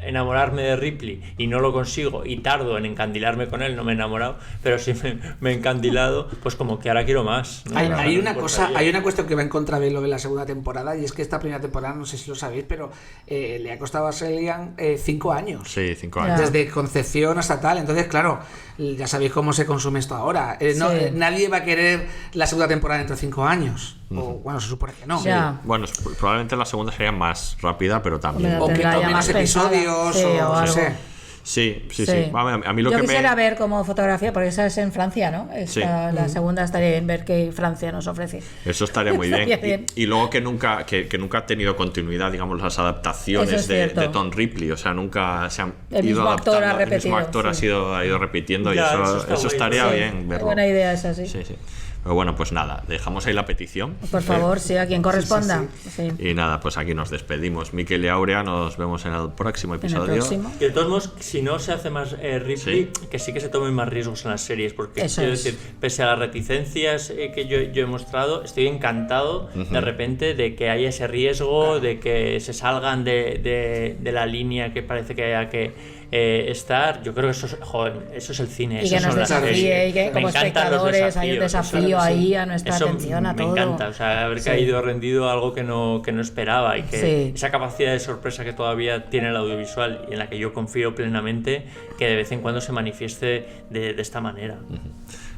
enamorarme de Ripley y no lo consigo y tardo en encandilarme con él, no me he enamorado, pero sí me he encandilado, pues como que ahora quiero más. ¿no? Hay, Ahora hay me una importaría. cosa, hay una cuestión que va en contra de lo de la segunda temporada, y es que esta primera temporada, no sé si lo sabéis, pero le ha costado a Selian 5 años. Sí, 5 Ya. años. Desde concepción hasta tal. Entonces, claro, ya sabéis cómo se consume esto ahora. Sí. Nadie va a querer la segunda temporada dentro de 5 años. O, bueno, se supone que no. Ya. Bueno, probablemente la segunda sería más rápida, pero también. Hombre, O que tendrá o ya menos más pensada. episodios, Sí, o o no algo. sé. Sí. Sí. A mí lo Yo que quisiera ver como fotografía, porque esa es en Francia, ¿no? Sí. La segunda estaría bien ver qué Francia nos ofrece. Eso estaría muy bien. Estaría bien. Y luego que nunca ha tenido continuidad, digamos, las adaptaciones Eso es de cierto. Tom Ripley. O sea, nunca se han El ido mismo actor adaptando. ha El mismo repetido, actor sí. ha ido repitiendo Ya, y eso está eso guay. estaría Sí, bien qué verlo. buena idea esa, sí. Sí. Pero bueno, pues nada, dejamos ahí la petición. Por favor, sí, a quien corresponda. Sí. Y nada, pues aquí nos despedimos. Miquel y Aurea, nos vemos en el próximo En el episodio. próximo. Y de todos modos, si no se hace más Ripley, que sí que se tomen más riesgos en las series, porque Eso quiero es. decir, pese a las reticencias que yo he mostrado, estoy encantado de repente de que haya ese riesgo, de que se salgan de la línea que parece que haya que estar. Yo creo que eso es el cine. Y que eso nos son las desafíe, series. y que Me como encantan los espectadores hay un desafíos, desafío eso. ahí a nuestra Eso atención, a me todo. encanta, o sea, haber Sí. caído rendido a algo que no esperaba y que Sí. esa capacidad de sorpresa que todavía tiene el audiovisual y en la que yo confío plenamente, que de vez en cuando se manifieste de esta manera.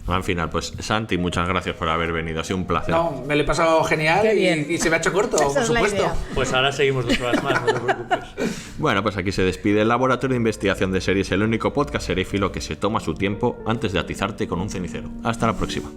Al final, pues Santi, muchas gracias por haber venido. Ha sido un placer. No, me lo he pasado genial Qué bien. y se me ha hecho corto, Esa por es la supuesto. idea. Pues ahora seguimos 2 horas más, no te preocupes. Bueno, pues aquí se despide el Laboratorio de Investigación de Series, el único podcast seréfilo que se toma su tiempo antes de atizarte con un cenicero. Hasta la próxima.